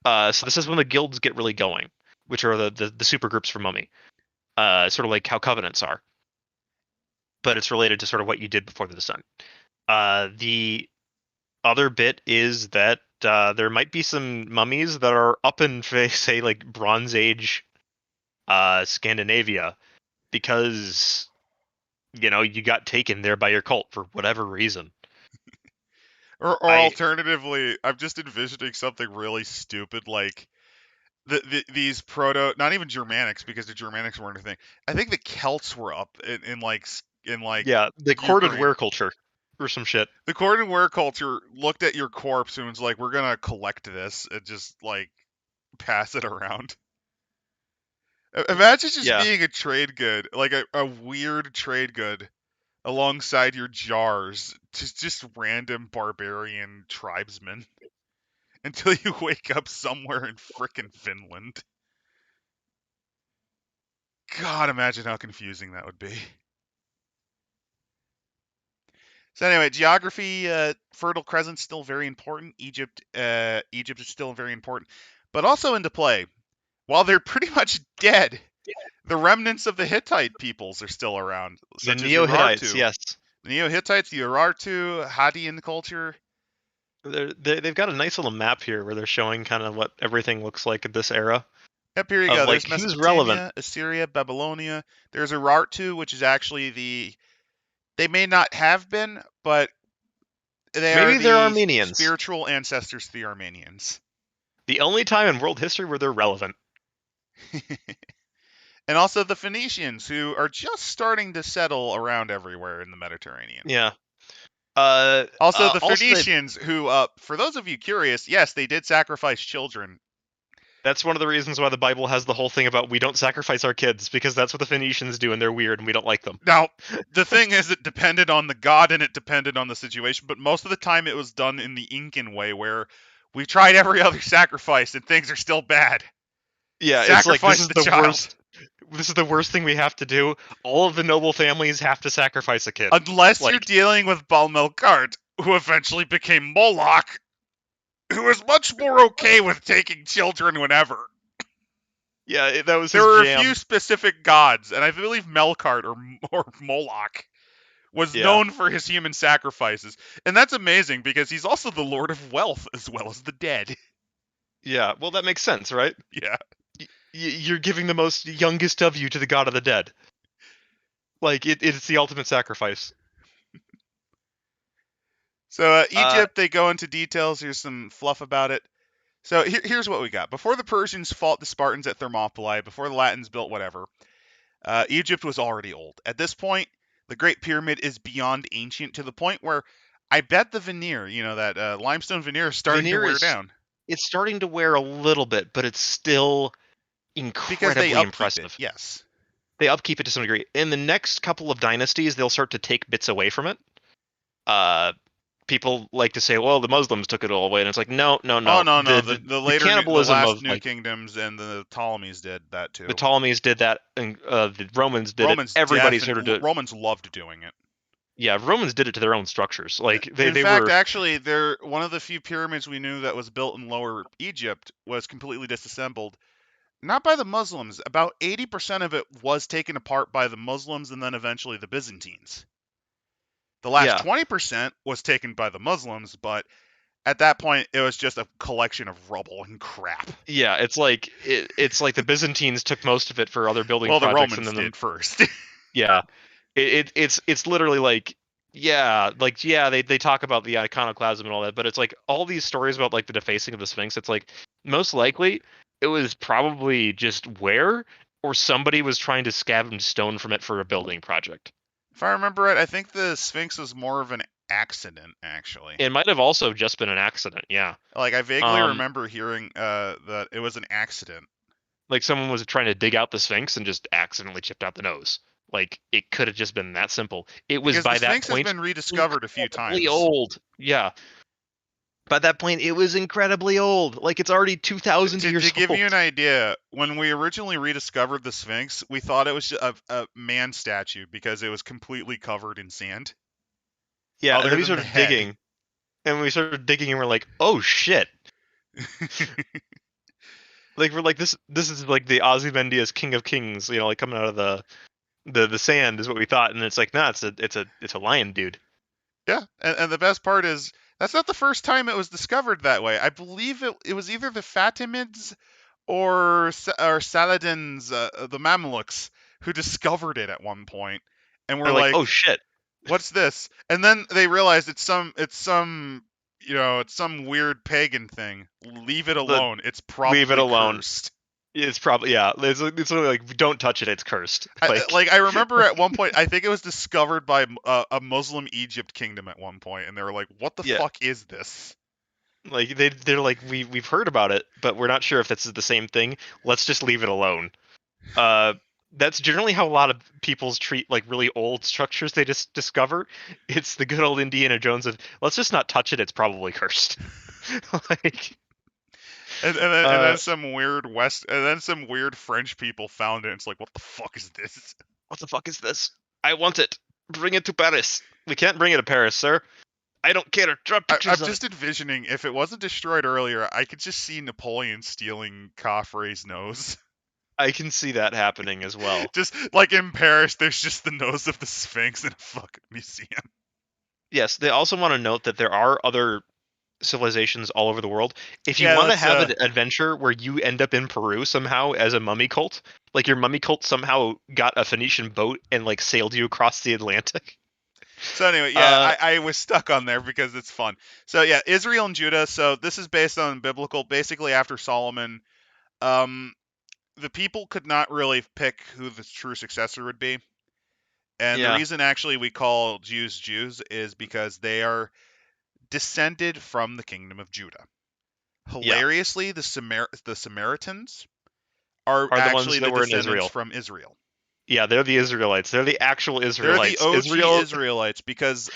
So this is when the guilds get really going, which are the super groups for mummy. Sort of like how covenants are, but it's related to sort of what you did before the descent. The other bit is that there might be some mummies that are up in say like Bronze Age Scandinavia, because you got taken there by your cult for whatever reason. Or alternatively, I'm just envisioning something really stupid like these not even Germanics, because the Germanics weren't a thing. I think the Celts were up in yeah, the corded Ukraine. wear culture or some shit. The corded wear culture looked at your corpse and was like, "We're gonna collect this and just like pass it around." Imagine just being a trade good, like a weird trade good, alongside your jars, just random barbarian tribesmen, until you wake up somewhere in frickin' Finland. God, imagine how confusing that would be. So anyway, geography, Fertile Crescent's still very important. Egypt is still very important, but also into play. While they're pretty much dead, the remnants of the Hittite peoples are still around, such the as Neo-Hittites, Urartu. yes. The Neo-Hittites, the Urartu, Hadean culture. They've got a nice little map here where they're showing kind of what everything looks like at this era. Yep, here you go. Like, There's who's Mesopotamia, relevant. Assyria, Babylonia. There's Urartu, which is actually they may not have been, but Maybe they're Armenians. Spiritual ancestors to the Armenians. The only time in world history where they're relevant. And also the Phoenicians, who are just starting to settle around everywhere in the Mediterranean. Yeah. Also, the Phoenicians, who, for those of you curious, yes, they did sacrifice children. That's one of the reasons why the Bible has the whole thing about we don't sacrifice our kids, because that's what the Phoenicians do, and they're weird, and we don't like them. Now, the thing is, it depended on the god and it depended on the situation, but most of the time it was done in the Incan way, where we tried every other sacrifice and things are still bad. Yeah, sacrifice it's like, this is the worst. This is the worst thing we have to do. All of the noble families have to sacrifice a kid. Unless you're dealing with Balmelkart, who eventually became Moloch, who was much more okay with taking children whenever. Yeah, that was there were a few specific gods, and I believe Melkart or Moloch was known for his human sacrifices. And that's amazing, because he's also the Lord of Wealth as well as the dead. Yeah, well, that makes sense, right? Yeah. You're giving the most youngest of you to the god of the dead. Like, it's the ultimate sacrifice. So Egypt, they go into details. Here's some fluff about it. So here's what we got. Before the Persians fought the Spartans at Thermopylae, before the Latins built whatever, Egypt was already old. At this point, the Great Pyramid is beyond ancient, to the point where I bet the veneer, that limestone veneer, is starting to wear down. It's starting to wear a little bit, but it's still incredibly impressive. It, yes. They upkeep it to some degree. In the next couple of dynasties, they'll start to take bits away from it. People like to say, well, the Muslims took it all away, and it's like, no. Oh, no. The later, cannibalism the last of New Kingdoms and the Ptolemies did that too. The Ptolemies did that, and the Romans did it. Everybody sort of did it. Romans loved doing it. Yeah, Romans did it to their own structures. Like in fact, actually, one of the few pyramids we knew that was built in Lower Egypt was completely disassembled. Not by the Muslims. About 80% of it was taken apart by the Muslims and then eventually the Byzantines. The last 20% was taken by the Muslims, but at that point, it was just a collection of rubble and crap. Yeah, it's like the Byzantines took most of it for other building projects. Well, the Romans did first. Yeah, it's literally like, they talk about the iconoclasm and all that, but it's like all these stories about like the defacing of the Sphinx. It's like most likely it was probably just wear, or somebody was trying to scavenge stone from it for a building project. If I remember right, I think the Sphinx was more of an accident, actually. It might have also just been an accident, yeah. Like, I vaguely remember hearing that it was an accident. Like someone was trying to dig out the Sphinx and just accidentally chipped out the nose. Like it could have just been that simple. It was Because by the that Sphinx has point been rediscovered a few incredibly times. old. Yeah. By that point, it was incredibly old. Like it's already 2,000 years old. To give you an idea, when we originally rediscovered the Sphinx, we thought it was a man statue because it was completely covered in sand. Yeah, Other and then we than started the head. digging. And we started digging and we're like, oh shit. Like we're like this is like the Ozymandias King of Kings, you know, like coming out of the sand is what we thought, and it's like, nah, it's a lion dude. Yeah, and the best part is that's not the first time it was discovered that way. I believe it was either the Fatimids or Saladin's, the Mamluks, who discovered it at one point, and They're were like, like, oh shit. "What's this?" And then they realized it's some it's some weird pagan thing. Leave it alone. It's probably leave it alone. cursed. It's probably, yeah. It's literally like, don't touch it. It's cursed. I remember at one point, I think it was discovered by a Muslim Egypt kingdom at one point, and they were like, "What the fuck is this?" Like they're like, we've heard about it, but we're not sure if this is the same thing. Let's just leave it alone. That's generally how a lot of people's treat like really old structures they just discover. It's the good old Indiana Jones of let's just not touch it. It's probably cursed. Like. And then some weird French people found it. And it's like, what the fuck is this? What the fuck is this? I want it. Bring it to Paris. We can't bring it to Paris, sir. I don't care. Draw pictures I'm just envisioning, if it wasn't destroyed earlier, I could just see Napoleon stealing Coffray's nose. I can see that happening as well. Just like in Paris, there's just the nose of the Sphinx in a fucking museum. Yes, they also want to note that there are other civilizations all over the world. If you want to have an adventure where you end up in Peru somehow as a mummy cult, like your mummy cult somehow got a Phoenician boat and like sailed you across the Atlantic. So anyway, yeah, I was stuck on there because it's fun. So yeah, Israel and Judah. So this is based on biblical. Basically, after Solomon, the people could not really pick who the true successor would be. And the reason actually we call Jews Jews is because they are descended from the kingdom of Judah. Hilariously, the Samaritans are actually the descendants from Israel. Yeah, they're the Israelites. They're the actual Israelites. They're the OG Israelites because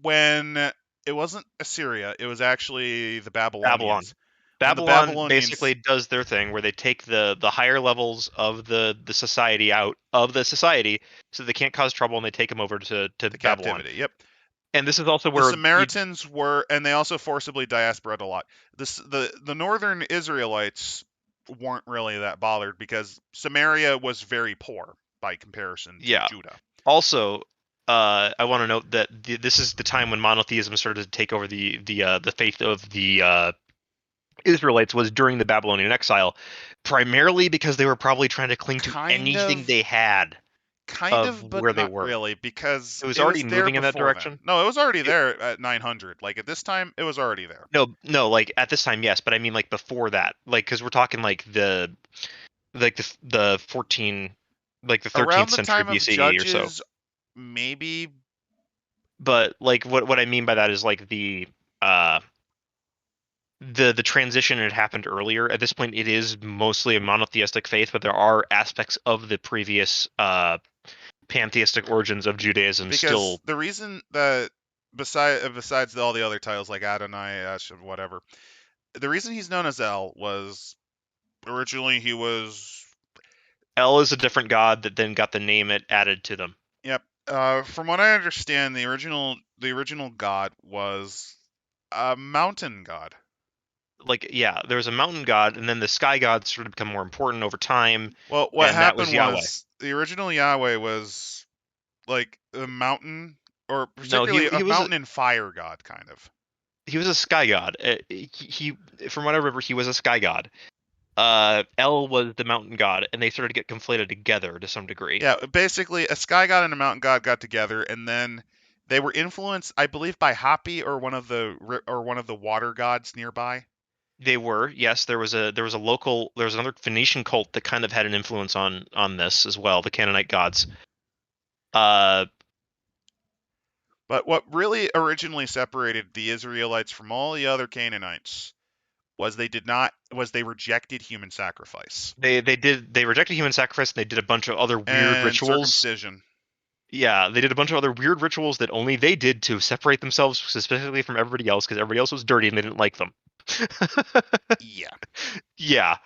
when it wasn't Assyria, it was actually the Babylonians. Babylon basically does their thing where they take the higher levels of the society out of the society so they can't cause trouble, and they take them over to the Babylon. Captivity. Yep. And this is also where the Samaritans were, and they also forcibly diaspored a lot. The northern Israelites weren't really that bothered because Samaria was very poor by comparison to Judah. Also, I want to note that this is the time when monotheism started to take over the faith of the Israelites was during the Babylonian exile, primarily because they were probably trying to cling to anything they had. But where not they were. Really, because it was already moving in that direction. Then. No, it was already there at 900. Like at this time, it was already there. No, like at this time, yes, but I mean like before that, like because we're talking like the 14, like the 13th around the century time BCE of Judges, or so. Maybe. But like what I mean by that is like the transition had happened earlier. At this point, it is mostly a monotheistic faith, but there are aspects of the previous pantheistic origins of Judaism because still. The reason that besides all the other titles like Adonai, whatever, the reason he's known as El was originally he was. El is a different god that then got the name added to them. Yep. From what I understand, the original god was a mountain god. Like, yeah, there was a mountain god, and then the sky gods started to become more important over time. Well, what happened was the original Yahweh was like a mountain, or particularly a mountain and fire god, kind of. He was a sky god. He from what I remember, he was a sky god. El was the mountain god, and they started to get conflated together to some degree. Yeah, basically, a sky god and a mountain god got together, and then they were influenced, I believe, by Hapi or one of the water gods nearby. They were, yes. There was another Phoenician cult that kind of had an influence on this as well, the Canaanite gods. But what really originally separated the Israelites from all the other Canaanites was they rejected human sacrifice. They rejected human sacrifice, and they did a bunch of other weird and rituals. Circumcision. Yeah, they did a bunch of other weird rituals that only they did to separate themselves specifically from everybody else, because everybody else was dirty and they didn't like them. Yeah. Yeah.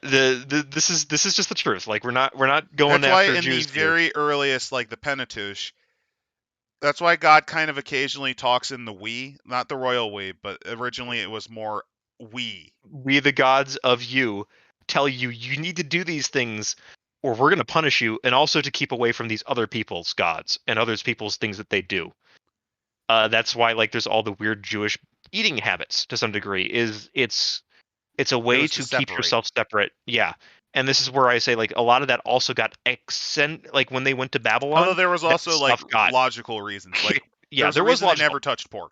This is just the truth. Like we're not going That's why after in Jews the here. very earliest, like the Pentateuch, that's why God kind of occasionally talks in the we, not the royal we, but originally it was more we. We, the gods of you, tell you need to do these things, or we're going to punish you, and also to keep away from these other people's gods and other people's things that they do. That's why like there's all the weird Jewish eating habits to some degree. It's a way to keep yourself separate. Yeah. And this is where I say like a lot of that also got like when they went to Babylon. Although there was also like logical reasons. Like yeah, there was logical. They never touched pork.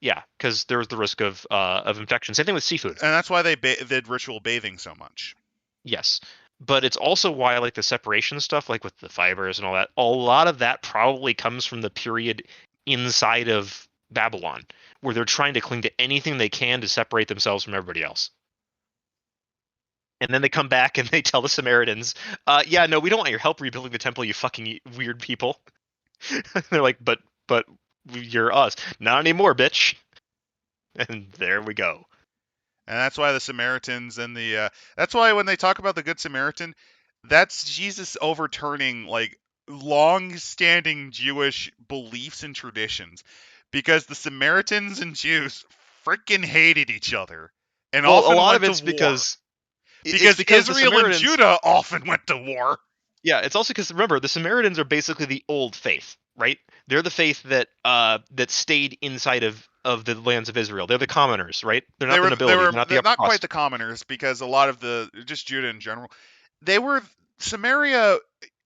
Yeah, because there was the risk of infection. Same thing with seafood. And that's why they did ritual bathing so much. Yes. But it's also why like the separation stuff, like with the fibers and all that, a lot of that probably comes from the period inside of Babylon, where they're trying to cling to anything they can to separate themselves from everybody else. And then they come back and they tell the Samaritans, yeah, no, we don't want your help rebuilding the temple, you fucking weird people. They're like, but you're us. Not anymore, bitch. And there we go. And that's why the Samaritans and that's why when they talk about the Good Samaritan, that's Jesus overturning like long-standing Jewish beliefs and traditions, because the Samaritans and Jews freaking hated each other, and often a lot went of it's to war. because Israel and Judah often went to war. Yeah, it's also because remember the Samaritans are basically the old faith, right? They're the faith that stayed inside of the lands of Israel. They're the commoners, right? They're not the nobility. They're not quite the commoners, because a lot of just Judah in general, they were Samaria.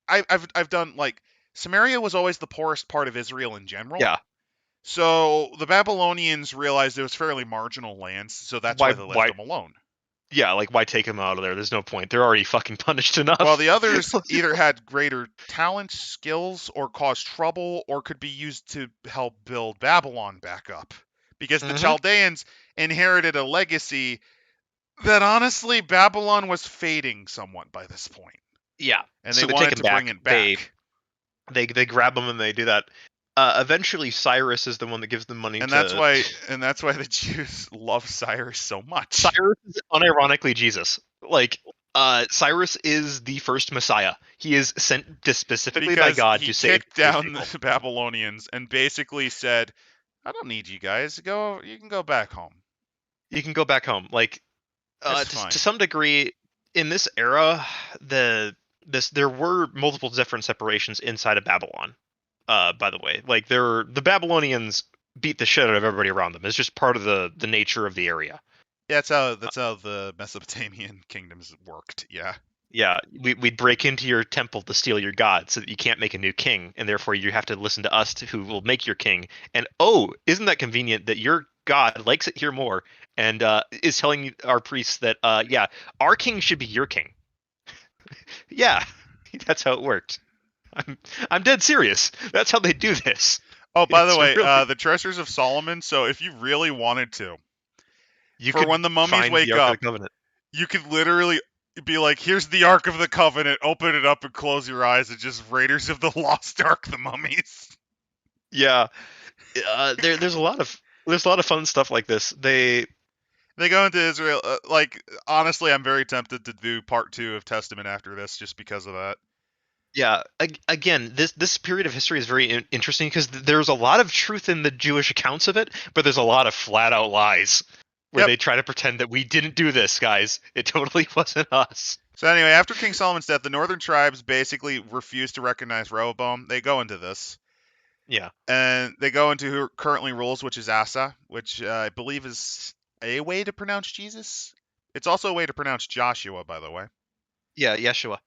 I've done like Samaria was always the poorest part of Israel in general. Yeah. So the Babylonians realized it was fairly marginal lands, so that's why they left them alone. Yeah, like why take them out of there? There's no point. They're already fucking punished enough. Well, the others either had greater talent, skills, or caused trouble, or could be used to help build Babylon back up. Because the Chaldeans inherited a legacy that honestly Babylon was fading somewhat by this point. Yeah. And they wanted to bring it back. They grab them and they do that. Eventually Cyrus is the one that gives them money that's why the Jews love Cyrus so much. Cyrus is unironically Jesus. Like Cyrus is the first Messiah. He is sent specifically by God to save. He kicked down the Babylonians and basically said, "I don't need you guys. You can go back home. You can go back home." Like to some degree, in this era, there were multiple different separations inside of Babylon. By the way, like the Babylonians beat the shit out of everybody around them. It's just part of the nature of the area. Yeah, that's how the Mesopotamian kingdoms worked. Yeah. Yeah, we'd break into your temple to steal your god, so that you can't make a new king, and therefore you have to listen to us, who will make your king. And isn't that convenient that your god likes it here more, and is telling our priests that yeah, our king should be your king. Yeah, that's how it worked. I'm dead serious. That's how they do this. Oh, by the way, the Treasures of Solomon. So if you really wanted to, when the mummies wake up, you could literally be like, "Here's the Ark of the Covenant." Open it up and close your eyes, and just Raiders of the Lost Ark, the mummies. Yeah, there's a lot of fun stuff like this. They go into Israel. Like honestly, I'm very tempted to do part 2 of Testament after this, just because of that. Yeah, again, this period of history is very interesting because there's a lot of truth in the Jewish accounts of it, but there's a lot of flat out lies where they try to pretend that we didn't do this, guys. It totally wasn't us. So anyway, after King Solomon's death, the northern tribes basically refused to recognize Rehoboam. They go into this. Yeah. And they go into who currently rules, which is Asa, which I believe is a way to pronounce Jesus. It's also a way to pronounce Joshua, by the way. Yeah, Yeshua.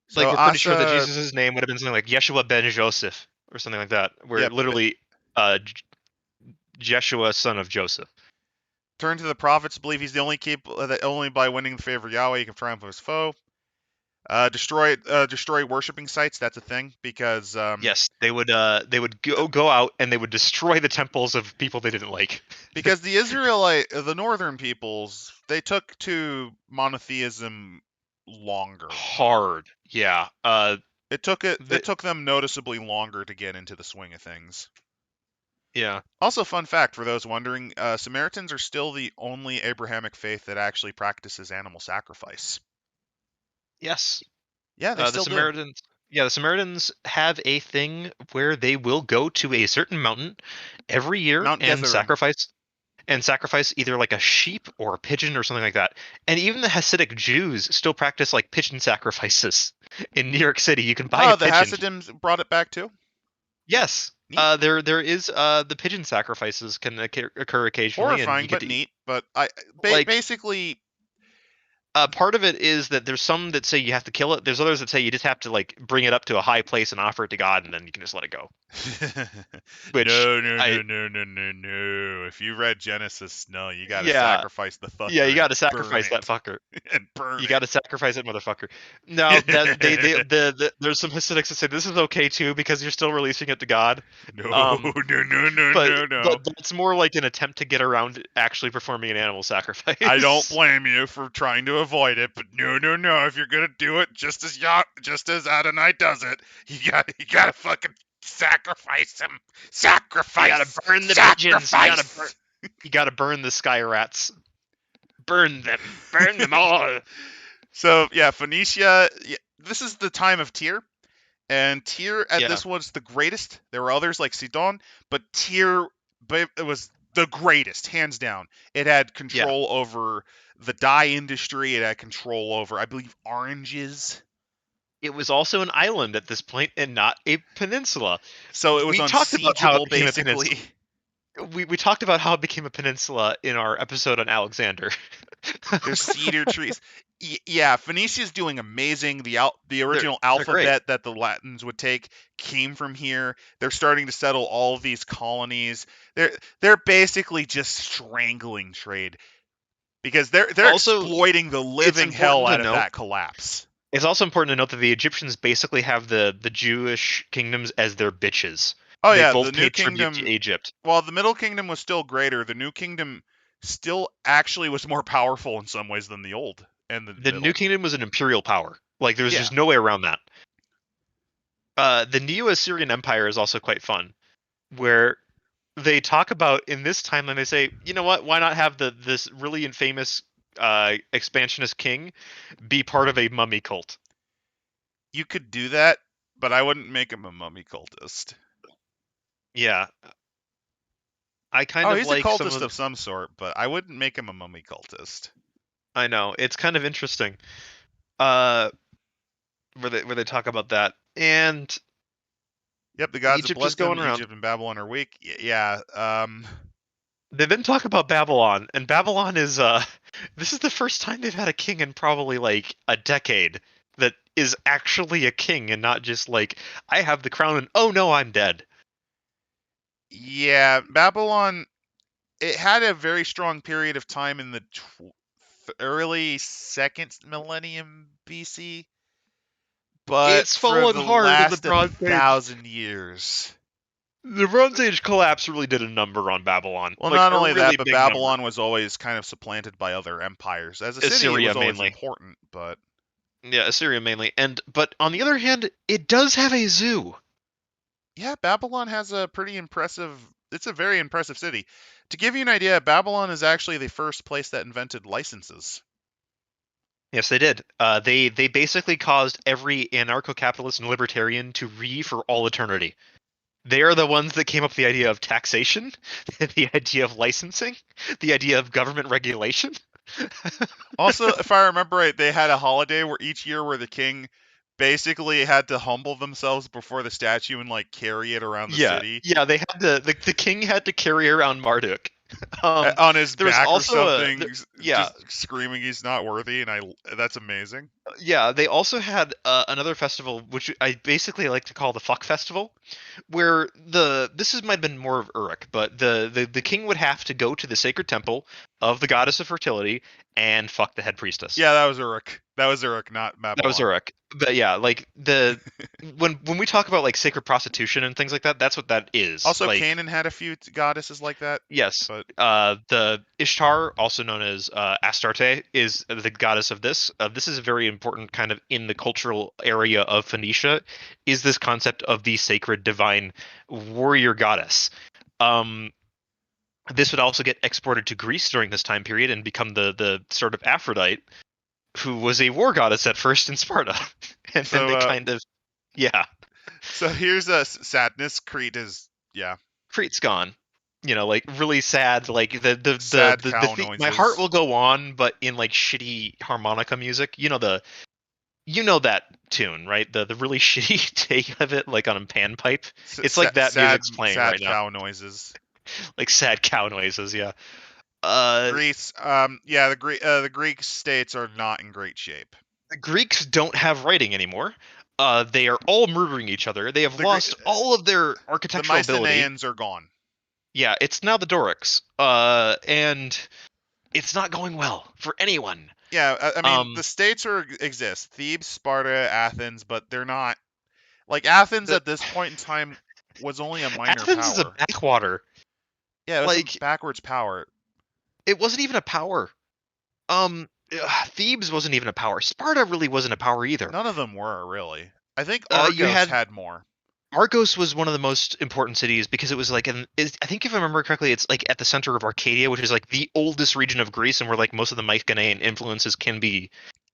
So like, we're pretty sure that Jesus' name would have been something like Yeshua ben Joseph or something like that, where literally Jeshua, son of Joseph. Turn to the prophets, believe he's the only that only by winning the favor of Yahweh he can triumph over his foe. Destroy worshiping sites. That's a thing because Yes, they would go out and they would destroy the temples of people they didn't like. because the northern peoples, they took to monotheism longer. Hard, yeah. It took them noticeably longer to get into the swing of things. Yeah. Also, fun fact for those wondering, Samaritans are still the only Abrahamic faith that actually practices animal sacrifice. Yes. Yeah, they The still do. Samaritans. Yeah, the Samaritans have a thing where they will go to a certain mountain every year Mount and Gezerim. sacrifice either like a sheep or a pigeon or something like that. And even the Hasidic Jews still practice like pigeon sacrifices. In New York City, you can buy a The pigeon. Hasidim brought it back too. Yes. Neat. There is the pigeon sacrifices can occur occasionally. Horrifying, and you but neat. But basically, part of it is that there's some that say you have to kill it. There's others that say you just have to like bring it up to a high place and offer it to God, and then you can just let it go. Which no. If you read Genesis, no, you gotta sacrifice the fucker. Yeah, you gotta sacrifice that fucker. And burn You gotta sacrifice it, motherfucker. No, there's some Hasidics that say this is okay too because you're still releasing it to God. No. But it's more like an attempt to get around actually performing an animal sacrifice. I don't blame you for trying to avoid it, but no. If you're gonna do it, just as Adonai does it, you gotta fucking sacrifice him. Sacrifice. You gotta burn the pigeons. You gotta burn the sky rats. Burn them all. So yeah, Phoenicia. Yeah, this is the time of Tyre, and Tyre this was the greatest. There were others like Sidon, but Tyre, it was the greatest, hands down. It had control over the dye industry. It had control over, I believe, oranges. It was also an island at this point and not a peninsula. So it was unsiegeable, basically. We talked about how it became a peninsula in our episode on Alexander. There's cedar trees. Yeah, Phoenicia's doing amazing. The original alphabet that the Latins would take came from here. They're starting to settle all of these colonies. They're basically just strangling trade because they're also exploiting the living hell out of that collapse. It's also important to note that the Egyptians basically have the Jewish kingdoms as their bitches. Oh they yeah, both the New Kingdom to Egypt. While the Middle Kingdom was still greater, the New Kingdom still actually was more powerful in some ways than the Old. And the New Kingdom was an imperial power. Like there's just no way around that. The Neo-Assyrian Empire is also quite fun, where they talk about in this timeline. They say, you know what? Why not have this really infamous expansionist king be part of a mummy cult? You could do that, but I wouldn't make him a mummy cultist. Yeah. I kind of he's like a cultist of some sort, but I wouldn't make him a mummy cultist. I know. It's kind of interesting. Where they talk about that. And yep, the gods of blessing Egypt and Babylon are weak. Yeah. They then talk about Babylon, and Babylon is this is the first time they've had a king in probably like a decade that is actually a king and not just like I have the crown and oh no, I'm dead. Yeah, Babylon, it had a very strong period of time in the early 2nd millennium BC, but it's fallen hard in the Bronze Age. 1,000 years. The Bronze Age collapse really did a number on Babylon. Well, not only that, but Babylon was always kind of supplanted by other empires. As a city, it was always important, but yeah, Assyria mainly. But on the other hand, it does have a zoo. Yeah, Babylon has a pretty impressive. It's a very impressive city. To give you an idea, Babylon is actually the first place that invented licenses. Yes, they did. They basically caused every anarcho-capitalist and libertarian to for all eternity. They are the ones that came up with the idea of taxation, the idea of licensing, the idea of government regulation. Also, if I remember right, they had a holiday where each year where the king basically had to humble themselves before the statue and like carry it around the city. Yeah, they had the king had to carry around Marduk. on his there was back or also something, yeah. just screaming he's not worthy, and that's amazing. Yeah, they also had another festival, which I basically like to call the Fuck Festival, where might have been more of Uruk, but the king would have to go to the sacred temple of the goddess of fertility and fuck the head priestess. Yeah, that was Uruk. That was Uruk, not Babylon. That was Uruk. But yeah, like when we talk about like sacred prostitution and things like that, that's what that is. Also, like, Canaan had a few goddesses like that. yes, but the Ishtar, also known as Astarte, is the goddess of this. This is a very important kind of in the cultural area of Phoenicia, is this concept of the sacred divine warrior goddess. This would also get exported to Greece during this time period and become the sort of Aphrodite, who was a war goddess at first in Sparta. And So, then they kind of, yeah. So here's a sadness. Crete is, yeah. Crete's gone. You know, like really sad. Like Sad cow noises. My heart will go on, but in like shitty harmonica music. You know that tune, right? The really shitty take of it, like on a panpipe. It's like that music's playing right now. Sad cow noises. Like sad cow noises, yeah. Greece, yeah, the Greek states are not in great shape. The Greeks don't have writing anymore. They are all murdering each other. They have lost all of their architectural ability. The Mycenaeans are gone. Yeah, it's now the Dorics. And it's not going well for anyone. Yeah, I mean, the states exist. Thebes, Sparta, Athens, but they're not... Like, Athens at this point in time was only a minor Athens power. is a backwater. Yeah, it was like, a backwards power. It wasn't even a power. Thebes wasn't even a power. Sparta really wasn't a power either. None of them were, really. I think Argos had more. Argos was one of the most important cities because it was like, I think if I remember correctly, it's like at the center of Arcadia, which is like the oldest region of Greece, and where like most of the Mycenaean influences can be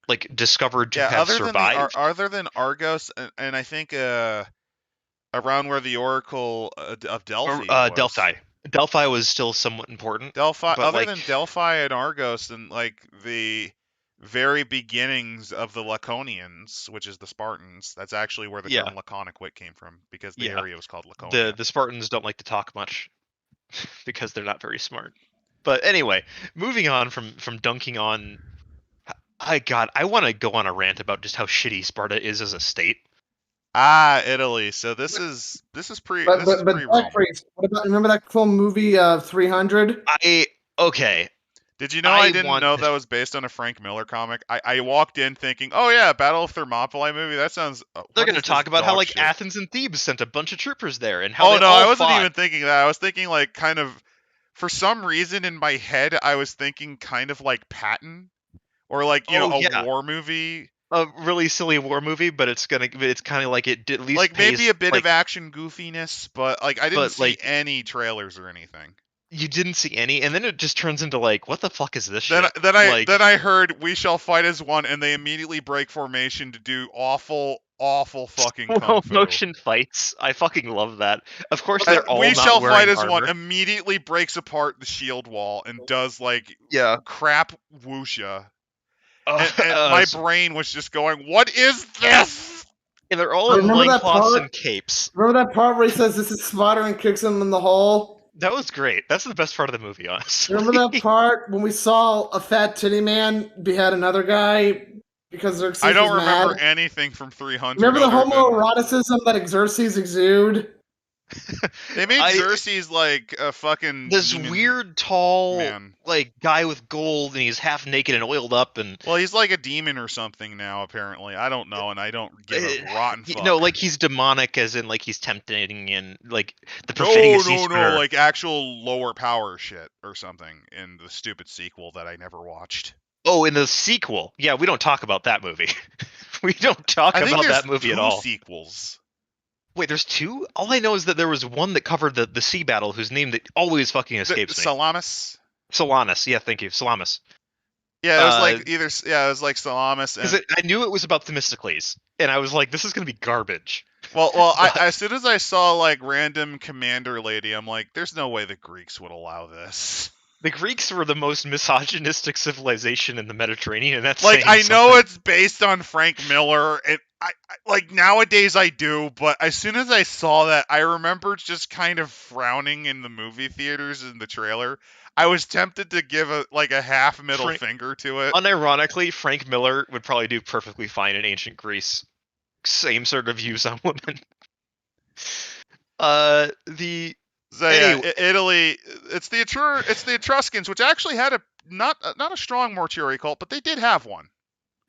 like discovered to have survived. Other than Argos, and I think around where the Oracle of Delphi was. Delphi was still somewhat important. Other than Delphi and Argos and like the very beginnings of the Laconians, which is the Spartans, that's actually where the term Laconic wit came from, because the area was called Laconia. The Spartans don't like to talk much because they're not very smart. But anyway, moving on from dunking on... I want to go on a rant about just how shitty Sparta is as a state. Italy. So this is pre. But Techpriest, what about, remember that cool movie 300? Okay. Did you know I didn't know that was based on a Frank Miller comic? I walked in thinking, oh yeah, Battle of Thermopylae movie. That sounds. They're going to talk about how like Athens and Thebes sent a bunch of troopers there and how. Oh no, I wasn't even thinking that. I was thinking like kind of, for some reason in my head, I was thinking kind of like Patton, or like a war movie. A really silly war movie, but it's kind of like it at least like maybe a bit of action goofiness, but like I didn't see any trailers or anything. You didn't see any, and then it just turns into like, what the fuck is this shit? Then I heard "We shall fight as one," and they immediately break formation to do awful fucking kung fu. Motion fights. I fucking love that. Of course, they're all "We not shall wearing fight as armor. one" immediately breaks apart the shield wall and does like crap wuxia. And my brain was just going, "What is this?" And they're all in loincloths and capes. Remember that part where he says, "This is Spider," and kicks him in the hole? That was great. That's the best part of the movie, honestly. Remember that part when we saw a fat titty man behead another guy because Xerxes I don't was remember mad? anything from 300. Remember the homoeroticism that Xerxes exude? They made Xerxes like a fucking this weird tall man. Like guy with gold, and he's half naked and oiled up, and well, he's like a demon or something now. Apparently, I don't know, and I don't give a rotten fuck. No, like he's demonic, as in like he's tempting and like the prophetic. No, like actual lower power shit or something in the stupid sequel that I never watched. Oh, in the sequel, yeah, we don't talk about that movie. We don't talk about that movie at all. Sequels. Wait, there's two? All I know is that there was one that covered the sea battle, whose name that always fucking escapes me. Salamis, yeah, thank you, Salamis. Yeah, it was it was like Salamis. And... I knew it was about Themistocles, and I was like, this is gonna be garbage. Well, as soon as I saw like random commander lady, I'm like, there's no way the Greeks would allow this. The Greeks were the most misogynistic civilization in the Mediterranean, and that's like I know it's based on Frank Miller, and I like nowadays I do, but as soon as I saw that, I remember just kind of frowning in the movie theaters in the trailer. I was tempted to give a half middle finger to it. Unironically, Frank Miller would probably do perfectly fine in ancient Greece. Same sort of views on women. Anyway. Italy. It's the Etruscans, which actually had a not a strong mortuary cult, but they did have one.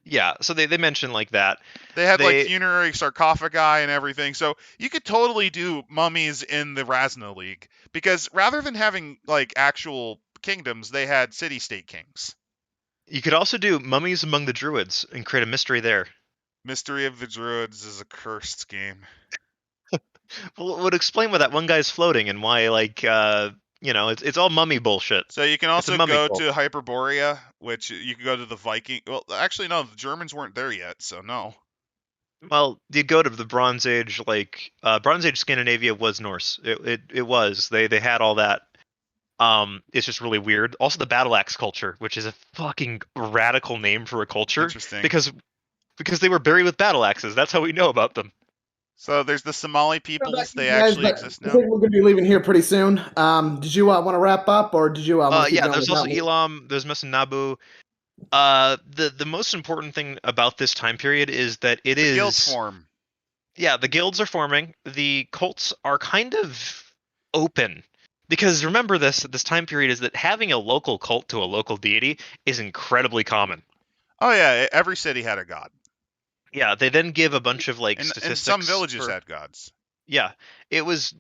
Yeah, so they mentioned like that. They had like funerary sarcophagi and everything. So you could totally do mummies in the Razna League, because rather than having like actual kingdoms, they had city-state kings. You could also do mummies among the Druids and create a mystery there. Mystery of the Druids is a cursed game. Well, it would explain why that one guy's floating and why, like, it's all mummy bullshit. So you can also go to Hyperborea, which you can go to the Viking. Well, actually, no, the Germans weren't there yet, so no. Well, you go to the Bronze Age, like Bronze Age Scandinavia was Norse. It was. They had all that. It's just really weird. Also, the battle axe culture, which is a fucking radical name for a culture. Interesting. Because they were buried with battle axes. That's how we know about them. So there's the Somali peoples. They actually exist now. I think we're going to be leaving here pretty soon. Did you want to wrap up, or did you want to keep yeah, going? There's also Elam. There's Mesinabu. The most important thing about this time period is that the guilds form. Yeah, the guilds are forming. The cults are kind of open. Because remember this time period is that having a local cult to a local deity is incredibly common. Oh yeah, every city had a god. Yeah, they then give a bunch of statistics. And some villages had gods. Yeah, it was.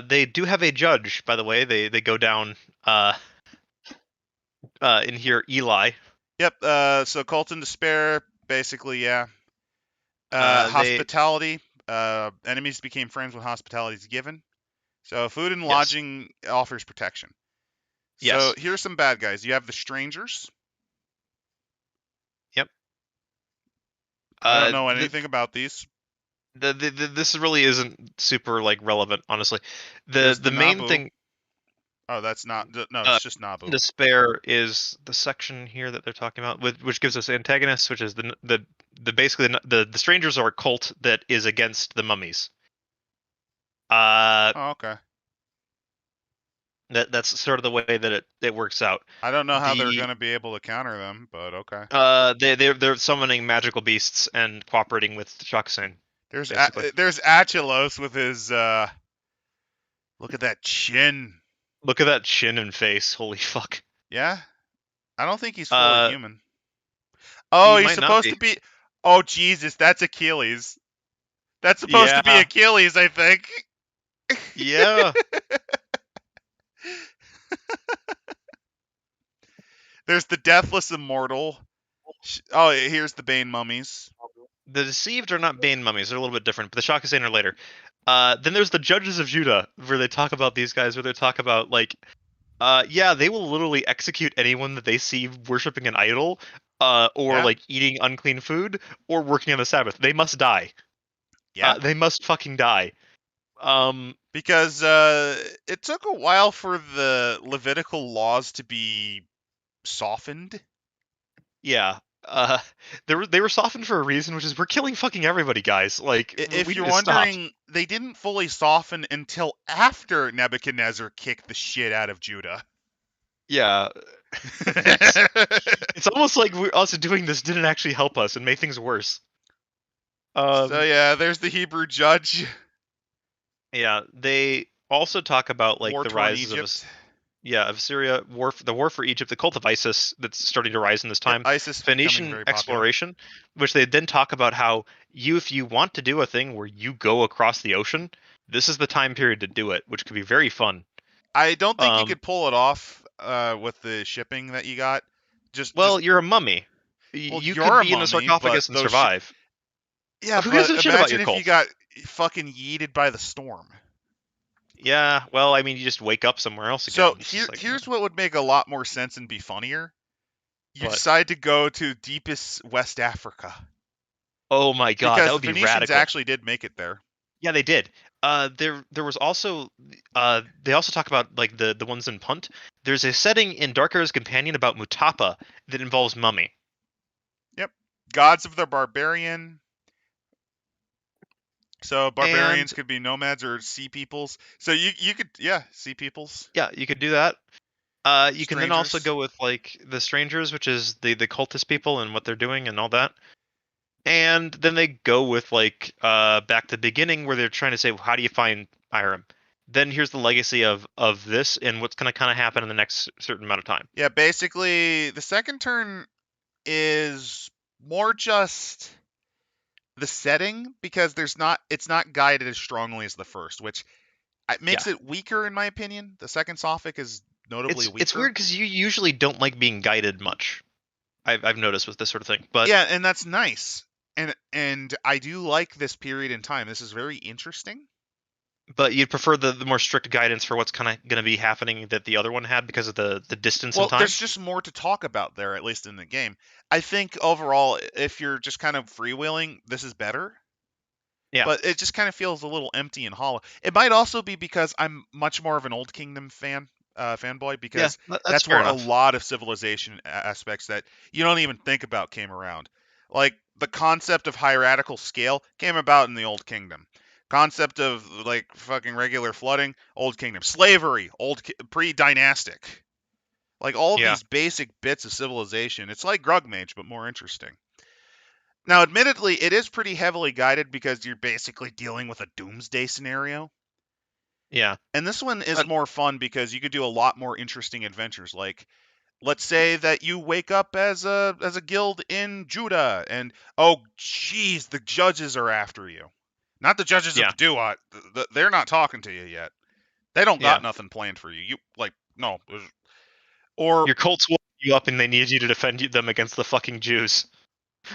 They do have a judge, by the way. They go down. In here, Eli. Yep. So cult and despair, basically, yeah. Hospitality. Enemies became friends when hospitality is given. So food and lodging offers protection. Yes. So here's some bad guys. You have the strangers. Yep. I don't know anything about these. This really isn't super relevant, honestly. The main Nabu. thing. Oh, that's not. No, it's just Nabu. Despair is the section here that they're talking about, which gives us antagonists, which is basically the strangers are a cult that is against the mummies. Oh, okay. That's sort of the way that it works out. I don't know how they're going to be able to counter them, but okay. They're summoning magical beasts and cooperating with Shakusen. There's Achelos with his look at that chin. Look at that chin and face. Holy fuck. Yeah? I don't think he's fully human. Oh, he's supposed to be. Oh, Jesus, that's Achilles. That's supposed to be Achilles, I think. Yeah. There's the Deathless Immortal. Oh, here's the Bane mummies. The Deceived are not Bane mummies. They're a little bit different, but the Shakusen are later. Then there's the Judges of Judah, where they talk about these guys, where they talk about, they will literally execute anyone that they see worshipping an idol, or eating unclean food, or working on the Sabbath. They must die. Yeah. They must fucking die. Because it took a while for the Levitical laws to be softened. Yeah. They were softened for a reason, which is we're killing fucking everybody, guys. If you're wondering, they didn't fully soften until after Nebuchadnezzar kicked the shit out of Judah. Yeah. It's almost like us doing this didn't actually help us and made things worse. So yeah, there's the Hebrew judge. Yeah, they also talk about the rise of Syria, the war for Egypt, the cult of Isis that's starting to rise in this time. ISIS Phoenician exploration, which they then talk about how if you want to do a thing where you go across the ocean, this is the time period to do it, which could be very fun. I don't think you could pull it off with the shipping that you got. You're a mummy. You could be in a sarcophagus and survive. Yeah, who gives a shit about your cult? If you got fucking yeeted by the storm. Yeah, well, I mean, you just wake up somewhere else again. So here's what would make a lot more sense and be funnier. You decide to go to deepest West Africa. Oh my god, that would be radical. Because Phoenicians actually did make it there. Yeah, they did. There was also they also talk about the ones in Punt. There's a setting in Dark Era's Companion about Mutapa that involves mummy. Yep, gods of the barbarian. So barbarians could be nomads or sea peoples. So you could sea peoples. Yeah, you could do that. You can then also go with like the strangers, which is the cultist people and what they're doing and all that. And then they go with like back to the beginning where they're trying to say, well, how do you find Irem? Then here's the legacy of this and what's going to kind of happen in the next certain amount of time. Yeah, basically the second turn is more just the setting because it's not guided as strongly as the first, which makes it weaker in my opinion. The second Sophic is notably weaker. It's weird because you usually don't like being guided much. I've noticed with this sort of thing, but yeah, and that's nice. And I do like this period in time. This is very interesting. But you'd prefer the more strict guidance for what's kind of going to be happening that the other one had because of the distance and time? Well, there's just more to talk about there, at least in the game. I think overall, if you're just kind of freewheeling, this is better. Yeah. But it just kind of feels a little empty and hollow. It might also be because I'm much more of an Old Kingdom fanboy, because that's where a lot of civilization aspects that you don't even think about came around. Like the concept of hierarchical scale came about in the Old Kingdom. Concept of like fucking regular flooding, Old Kingdom. Slavery, pre-dynastic. Like all of these basic bits of civilization. It's like Grugmage, but more interesting. Now, admittedly, it is pretty heavily guided because you're basically dealing with a doomsday scenario. Yeah. And this one is more fun because you could do a lot more interesting adventures. Like, let's say that you wake up as a guild in Judah, and oh, jeez, the judges are after you. Not the judges of the Duat. They're not talking to you yet. They don't got nothing planned for you. You like no. Or your cults will you up and they need you to defend them against the fucking Jews.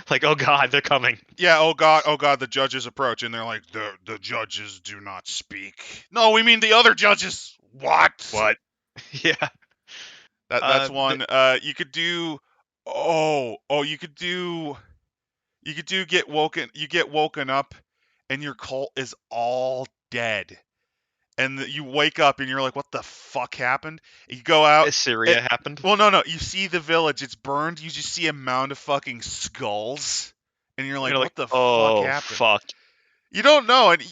Like, oh god, they're coming. Yeah, oh god, the judges approach, and they're like, the judges do not speak. No, we mean the other judges. What? Yeah. That's one. You could do. You could do. You could do get woken. You get woken up, and your cult is all dead. And you wake up and you're like, what the fuck happened? You go out. Assyria happened? Well, no. You see the village. It's burned. You just see a mound of fucking skulls. And you're like, what the fuck happened? Fuck. You don't know. And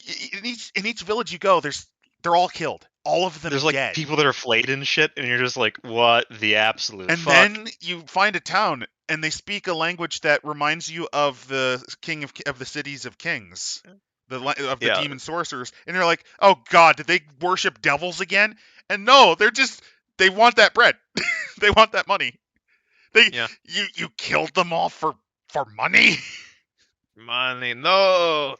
in each village you go, they're all killed. All of them There's dead. Like people that are flayed and shit, and you're just like, what the absolute and fuck? Then you find a town, and they speak a language that reminds you of the king of the cities of kings. The demon sorcerers, and you're like, oh god, did they worship devils again? And no, they want that bread. They want that money. You killed them all for money? Money, no.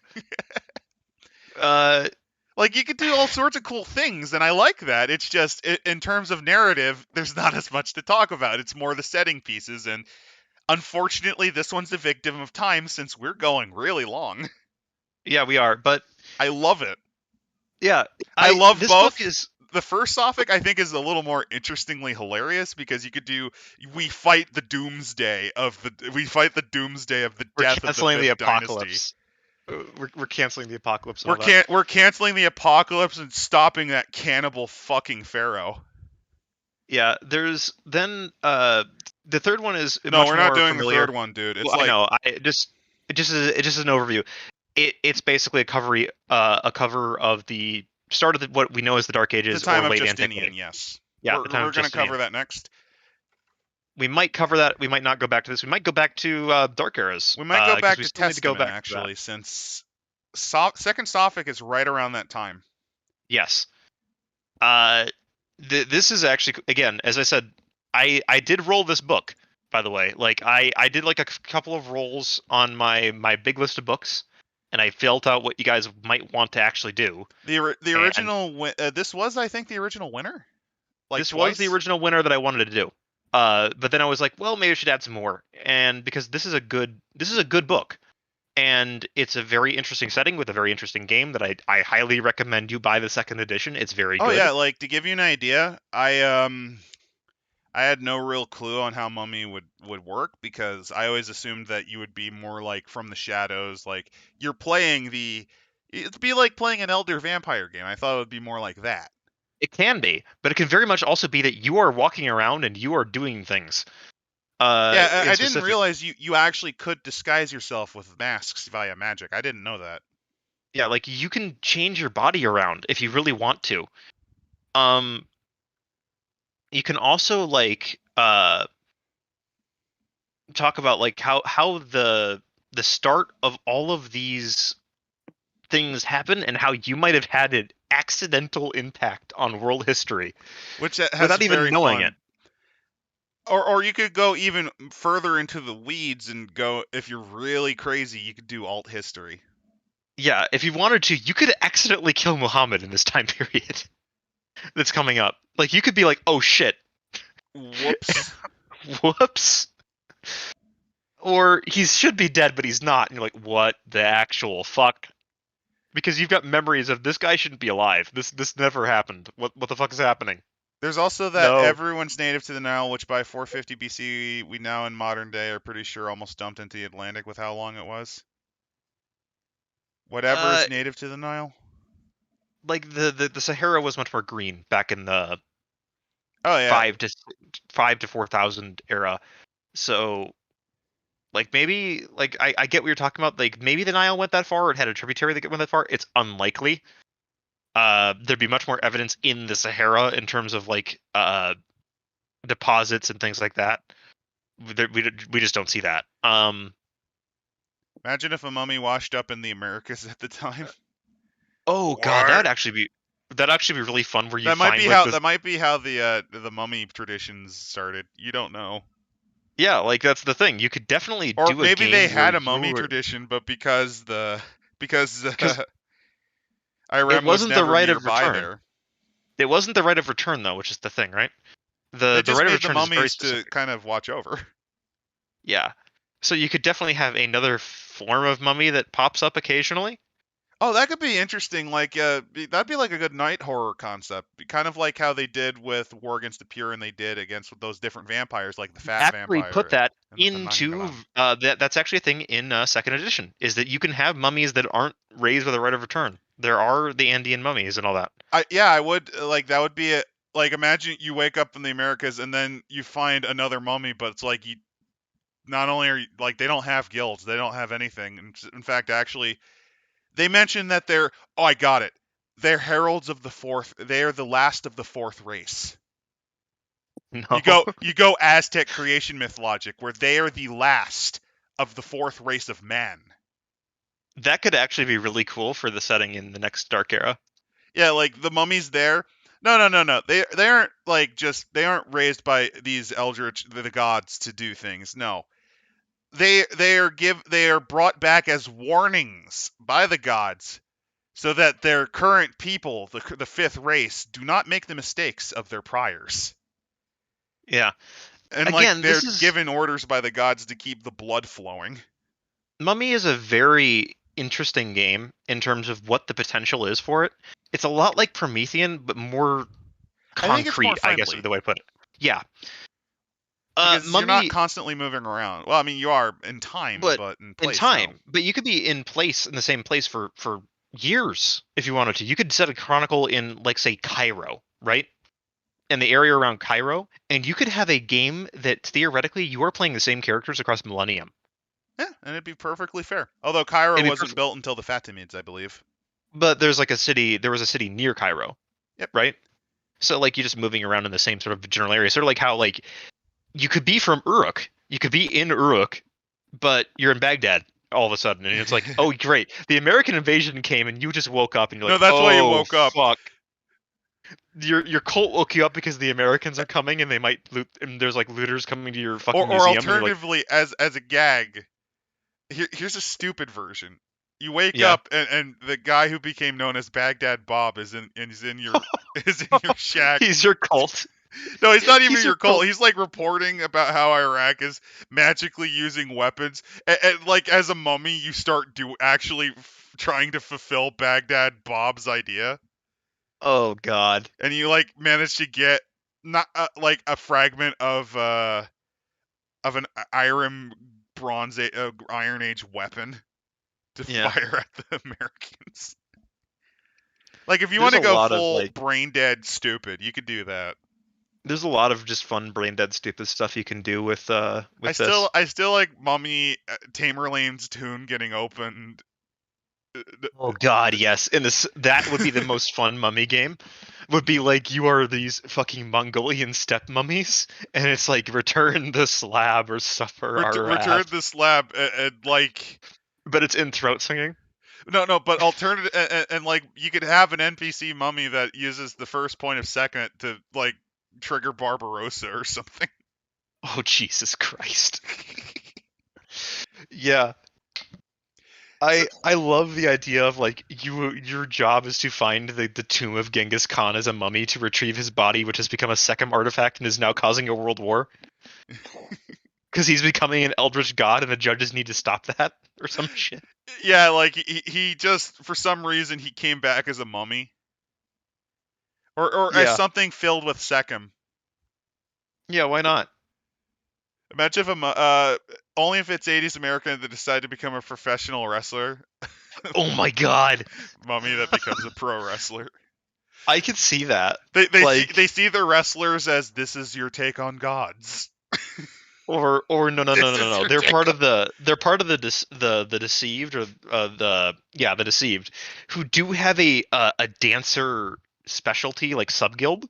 Like you could do all sorts of cool things, and I like that. It's just in terms of narrative, there's not as much to talk about. It's more the setting pieces, and unfortunately, this one's a victim of time since we're going really long. Yeah, we are, but I love it. Yeah, I love this both. Book is... The first Sophic, I think, is a little more interestingly hilarious because you could do we fight the doomsday of the death of the fifth apocalypse. Dynasty. We're canceling the apocalypse. We're canceling the apocalypse and stopping that cannibal fucking pharaoh. Yeah, there's then the third one is no, we're not doing the third one, dude. It's I know. It just is an overview. It's basically a cover of the start of what we know as the Dark Ages, the time or of late Justinian. Antiquity. Yes. Yeah, we're going to cover that next. We might cover that. We might not go back to this. We might go back to Dark Eras. We might go back to Testament, actually, since Second Sophic is right around that time. Yes. This is actually, again, as I said, I did roll this book, by the way. Like I did like a couple of rolls on my big list of books, and I felt out what you guys might want to actually do. The original this was, I think, the original winner. This was the original winner that I wanted to do. But then I was like, well, maybe I should add some more, and because this is a good book, and it's a very interesting setting with a very interesting game that I highly recommend you buy the second edition. It's very good. Oh yeah, like to give you an idea, I had no real clue on how Mummy would work because I always assumed that you would be more like From the Shadows, like you're playing it'd be like playing an Elder Vampire game. I thought it would be more like that. It can be, but it can very much also be that you are walking around and you are doing things. I didn't realize you actually could disguise yourself with masks via magic. I didn't know that. Yeah, like you can change your body around if you really want to. you can also like talk about like how the start of all of these things happen and how you might have had an accidental impact on world history which has without even very knowing it. fun. Or you could go even further into the weeds and go, if you're really crazy, you could do alt history. Yeah, if you wanted to, you could accidentally kill Muhammad in this time period that's coming up. Like, you could be like, oh shit. Whoops. Whoops. Or he should be dead, but he's not. And you're like, what the actual fuck? Because you've got memories of this guy shouldn't be alive. This never happened. What the fuck is happening? There's also that No. everyone's native to the Nile, which by 450 BC, we now in modern day are pretty sure almost dumped into the Atlantic with how long it was. Whatever is native to the Nile. Like the Sahara was much more green back in the Oh yeah. 5 to 4,000 era. So like maybe like I get what you're talking about. Like maybe the Nile went that far or it had a tributary that went that far. It's unlikely. There'd be much more evidence in the Sahara in terms of like deposits and things like that. We just don't see that. Imagine if a mummy washed up in the Americas at the time. Oh god, that'd actually be really fun. Where you that might find be like how this, that might be how the mummy traditions started. You don't know. yeah, like that's the thing. You could definitely Or do a maybe game they where had a mummy tradition, but because because Irem it was wasn't the never right of nearby return. there. It wasn't the right of return though, which is the thing, right? They The just right of made the return is very mummies to specific. kind of watch over. Yeah. So you could definitely have another form of mummy that pops up occasionally. Oh, that could be interesting. Like, that'd be like a good night horror concept. Kind of like how they did with War Against the Pure, and they did against those different vampires, like the fat Actually put vampire that and the into Themangalam. that's actually a thing in second edition, is that you can have mummies that aren't raised with a right of return. There are the Andean mummies and all that. I would like that would be like imagine you wake up in the Americas and then you find another mummy, but it's like you not only are you, like they don't have guilds, they don't have anything. In fact, actually, they mention that they're I got it. They're heralds of the fourth. They are the last of the fourth race. No. You go Aztec creation myth logic, where they are the last of the fourth race of man. That could actually be really cool for the setting in the next Dark Era. Yeah, like the mummies there. No. They aren't like just they aren't raised by these eldritch the gods to do things. No. They are brought back as warnings by the gods so that their current people, the fifth race, do not make the mistakes of their priors. Yeah. And Again, like they're given orders by the gods to keep the blood flowing. Mummy is a very interesting game in terms of what the potential is for it. It's a lot like Promethean, but more concrete, I think it's more friendly. guess would be the way to put it. Yeah. Because Mummy, you're not constantly moving around. Well, I mean, you are in time, but in place. In time, no. But you could be in the same place for years if you wanted to. You could set a chronicle in, like, say, Cairo, right? In the area around Cairo, and you could have a game that theoretically you are playing the same characters across millennium. Yeah, and it'd be perfectly fair. Although Cairo wasn't built until the Fatimids, I believe. But there was a city near Cairo. Yep. Right? So like you're just moving around in the same sort of general area. Sort of like how like you could be from Uruk. You could be in Uruk, but you're in Baghdad all of a sudden. And it's like, oh great. The American invasion came and you just woke up and you're like, no, that's why you woke up. Fuck. Your cult woke you up because the Americans are coming and they might loot, and there's like looters coming to your fucking museum. Or alternatively, like, as a gag, here's a stupid version. You wake up and the guy who became known as Baghdad Bob is in your shack. He's your cult. No, he's not even your cult. He's like reporting about how Iraq is magically using weapons. And like as a mummy, you start trying to fulfill Baghdad Bob's idea. Oh god. And you like manage to get not like a fragment of an Iron Age weapon to fire at the Americans. Like if you want to go full brain dead stupid, you could do that. There's a lot of just fun brain dead stupid stuff you can do with I still like Mummy Tamerlane's tomb getting opened Oh God, yes. And that would be the most fun mummy game. Would be like you are these fucking Mongolian steppe mummies, and it's like return the slab or suffer our Return wrath. the slab and like. But it's in throat singing. No, but alternative and like you could have an NPC mummy that uses the first point of second to like trigger Barbarossa or something. Oh Jesus Christ. Yeah. I love the idea of like your job is to find the tomb of Genghis Khan as a mummy to retrieve his body, which has become a second artifact and is now causing a world war. Because he's becoming an eldritch god, and the judges need to stop that or some shit. Yeah, like he just for some reason he came back as a mummy, or as Yeah. something filled with Secum. Yeah, why not? Imagine if only if it's 80s American that decide to become a professional wrestler. Oh my God. Mummy that becomes a pro wrestler. I could see that. They see their wrestlers as this is your take on gods. Or no. This is your They're take part of the deceived or the deceived who do have a dancer specialty like sub guild.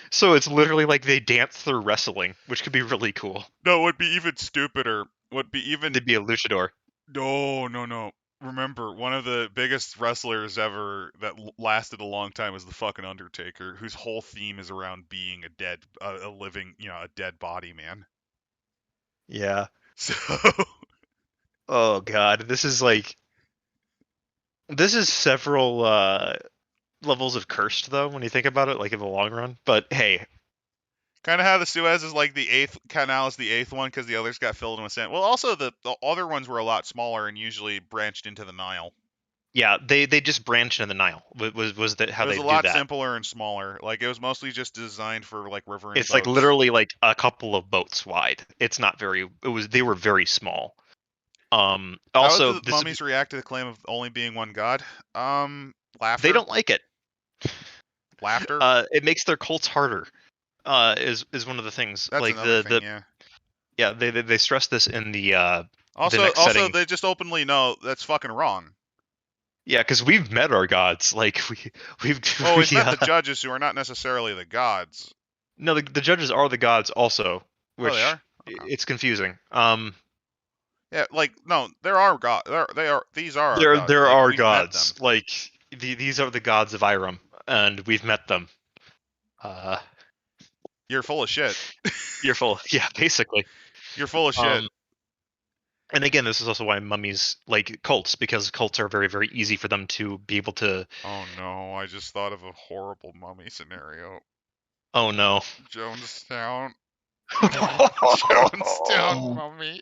So it's literally like they dance through wrestling, which could be really cool. No, it would be even stupider. They'd be a luchador. No. Remember, one of the biggest wrestlers ever that lasted a long time was the fucking Undertaker, whose whole theme is around being a living, a dead body, man. Yeah. So. Oh God, this is several levels of cursed though when you think about it, like in the long run. But hey, kind of how the Suez is like the eighth canal is the eighth one because the others got filled in with sand. Well, also the other ones were a lot smaller and usually branched into the Nile. Yeah, they just branched into the Nile. Was that how they do that? It was a lot simpler and smaller. Like it was mostly just designed for like riverine. It's boats. Like literally like a couple of boats wide. It's not very. They were very small. Also, how would the mummies react to the claim of only being one god? Laughter. They don't like it. Laughter. It makes their cults harder. Is one of the things. That's like another thing, yeah. They stress this in the also setting. They just openly know that's fucking wrong. Yeah, because we've met our gods. Like we've met the judges who are not necessarily the gods. No, the judges are the gods also. Which they are? Okay. It's confusing. Yeah, like no, there are gods. These are there. Our gods. There like, are gods. Like these are the gods of Irem, and we've met them. You're full of shit. You're full. Yeah, basically. You're full of shit. And again, this is also why mummies like cults, because cults are very, very easy for them to be able to. Oh no! I just thought of a horrible mummy scenario. Oh no! Jonestown. Jonestown mummy.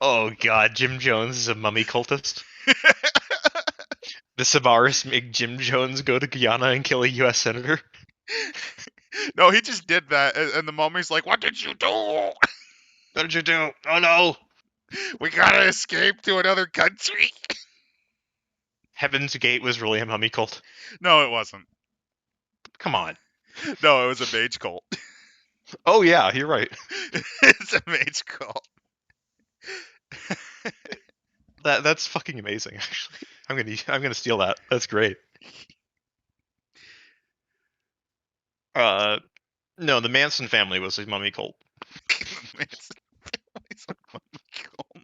Oh God, Jim Jones is a mummy cultist. The Savaris make Jim Jones go to Guyana and kill a U.S. senator. No, he just did that, and the mummy's like, "What did you do? What did you do? Oh no! We gotta escape to another country." Heaven's Gate was really a mummy cult. No, it wasn't. Come on. No, it was a mage cult. Oh yeah, you're right. It's a mage cult. That's fucking amazing. Actually, I'm gonna steal that. That's great. No, the Manson family was a mummy cult. Manson family's a mummy cult.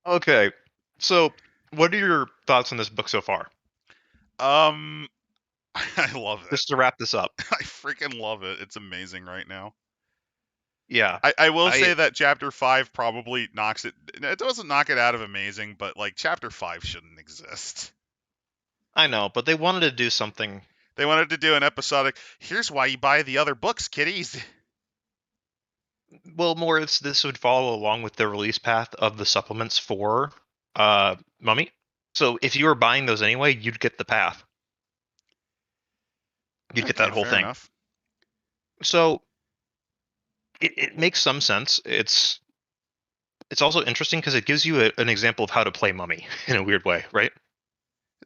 Okay, so what are your thoughts on this book so far? I love it. Just to wrap this up. I freaking love it. It's amazing right now. Yeah. I will say that chapter 5 probably knocks it. It doesn't knock it out of amazing, but like chapter 5 shouldn't exist. I know, but they wanted to do something. They wanted to do an episodic. Here's why you buy the other books, kiddies. Well, this would follow along with the release path of the supplements for Mummy. So if you were buying those anyway, you'd get the path. You'd get that whole thing. Enough. So it makes some sense. It's also interesting because it gives you an example of how to play Mummy in a weird way, right?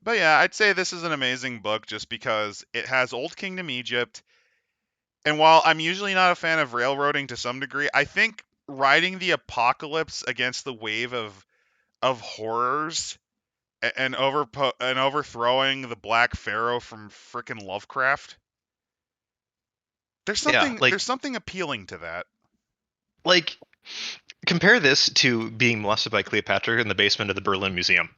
But yeah, I'd say this is an amazing book just because it has Old Kingdom Egypt. And while I'm usually not a fan of railroading to some degree, I think riding the apocalypse against the wave of horrors and overthrowing the Black Pharaoh from frickin' Lovecraft. There's something appealing to that. Like, compare this to being molested by Cleopatra in the basement of the Berlin Museum.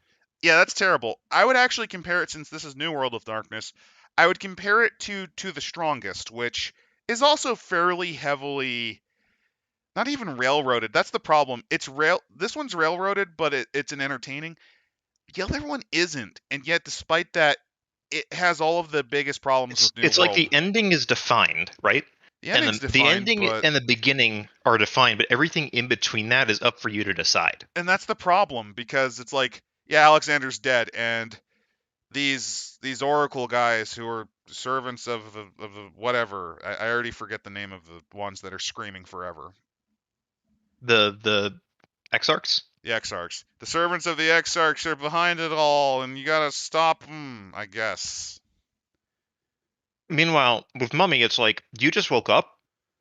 Yeah, that's terrible. I would actually compare it, since this is New World of Darkness, I would compare it to The Strongest, which is also fairly heavily, not even railroaded. That's the problem. This one's railroaded, but it's an entertaining. The other one isn't, and yet despite that, it has all of the biggest problems with New World. It's like the ending is defined, right? The ending's defined, the ending and the beginning are defined, but everything in between that is up for you to decide. And that's the problem, because it's like, yeah, Alexander's dead, and these Oracle guys who are servants of the whatever, I already forget the name of the ones that are screaming forever. The Exarchs? The Exarchs. The servants of the Exarchs are behind it all, and you gotta stop them, I guess. Meanwhile, with Mummy, it's like, you just woke up,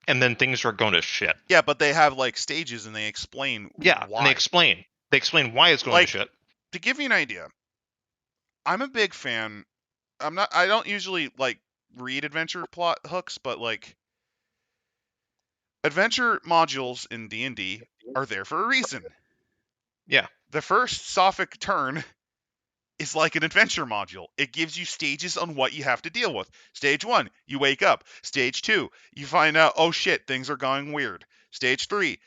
and then things are going to shit. Yeah, but they have, like, stages, and they explain why. And they explain. They explain why it's going to shit. To give you an idea, I'm a big fan. I don't usually, like, read adventure plot hooks, but, like, adventure modules in D&D are there for a reason. Yeah. The first Sophic turn is like an adventure module. It gives you stages on what you have to deal with. Stage 1, you wake up. Stage 2, you find out, oh shit, things are going weird. Stage 3,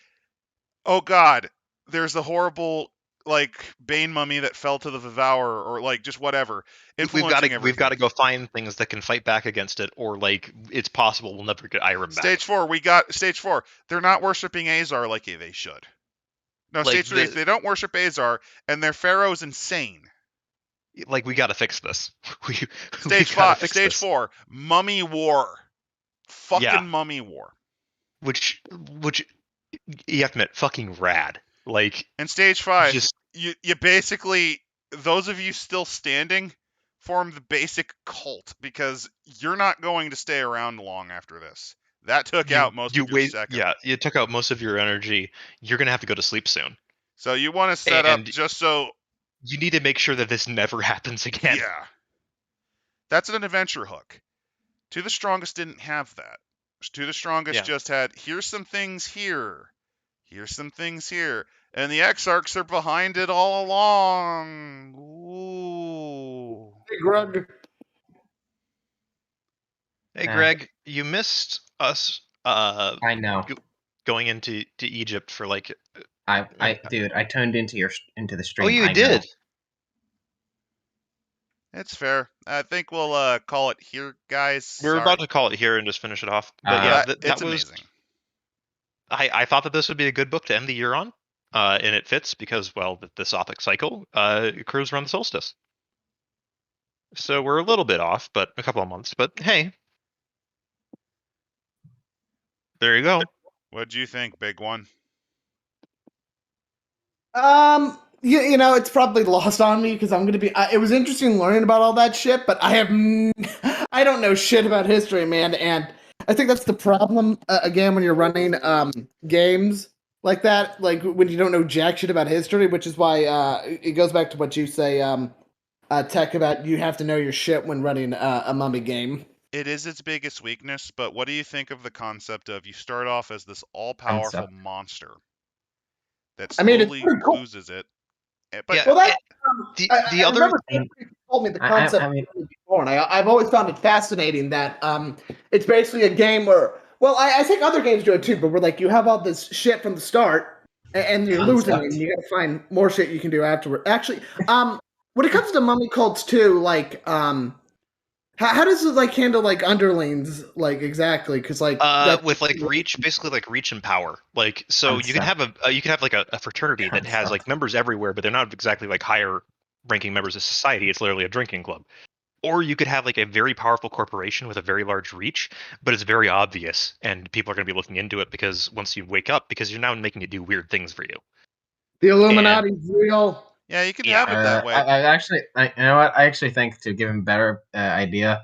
oh god, there's a horrible, like, Bane mummy that fell to the Devourer, or, like, just whatever. We've got to go find things that can fight back against it, or, like, it's possible we'll never get Irem back. Stage 4, they're not worshipping Azar like they should. No, like, Stage 3, they don't worship Azar, and their pharaoh's insane. Like, we gotta fix this. Stage 4, Mummy War. Fucking Mummy War. Which you have to admit, fucking rad. Like, and Stage 5, you basically, those of you still standing, form the basic cult, because you're not going to stay around long after this. That took out most of your second. Yeah, you took out most of your energy. You're gonna have to go to sleep soon. So you want to set up just so... You need to make sure that this never happens again. Yeah. That's an adventure hook. To the Strongest didn't have that. To the Strongest just had, here's some things here. Here's some things here. And the Exarchs are behind it all along. Ooh. Hey, Greg. Hey, Greg, you missed us. I know. Going into Egypt for, like... Dude, I tuned into the stream. Oh, you did? It's fair. I think we'll call it here, guys. We're about to call it here and just finish it off. But yeah, that was amazing. I thought that this would be a good book to end the year on, and it fits because, well, the Sothic cycle occurs around the solstice. So we're a little bit off, but a couple of months. But hey, there you go. What'd you think, big one? You know, it's probably lost on me because I'm gonna be. It was interesting learning about all that shit, but I don't know shit about history, man. And I think that's the problem. Again, when you're running games like that, like when you don't know jack shit about history, which is why it goes back to what you say, Tech, about you have to know your shit when running a mummy game. It is its biggest weakness, but what do you think of the concept of you start off as this all-powerful monster that slowly loses it? But yeah, well, the other thing told me the concept before, and I've always found it fascinating that it's basically a game where, well, I think other games do it too, but where like you have all this shit from the start and you're losing, and you got to find more shit you can do afterward. Actually, when it comes to mummy cults too, like how does it like handle like underlings like exactly? Because like with like reach, basically like reach and power. Like so you can have like a fraternity that has like members everywhere, but they're not exactly like higher ranking members of society. It's literally a drinking club. Or you could have like a very powerful corporation with a very large reach, but it's very obvious, and people are going to be looking into it because once you wake up, because you're now making it do weird things for you. The Illuminati's real. Yeah, you can have it that way. I actually think to give him a better idea,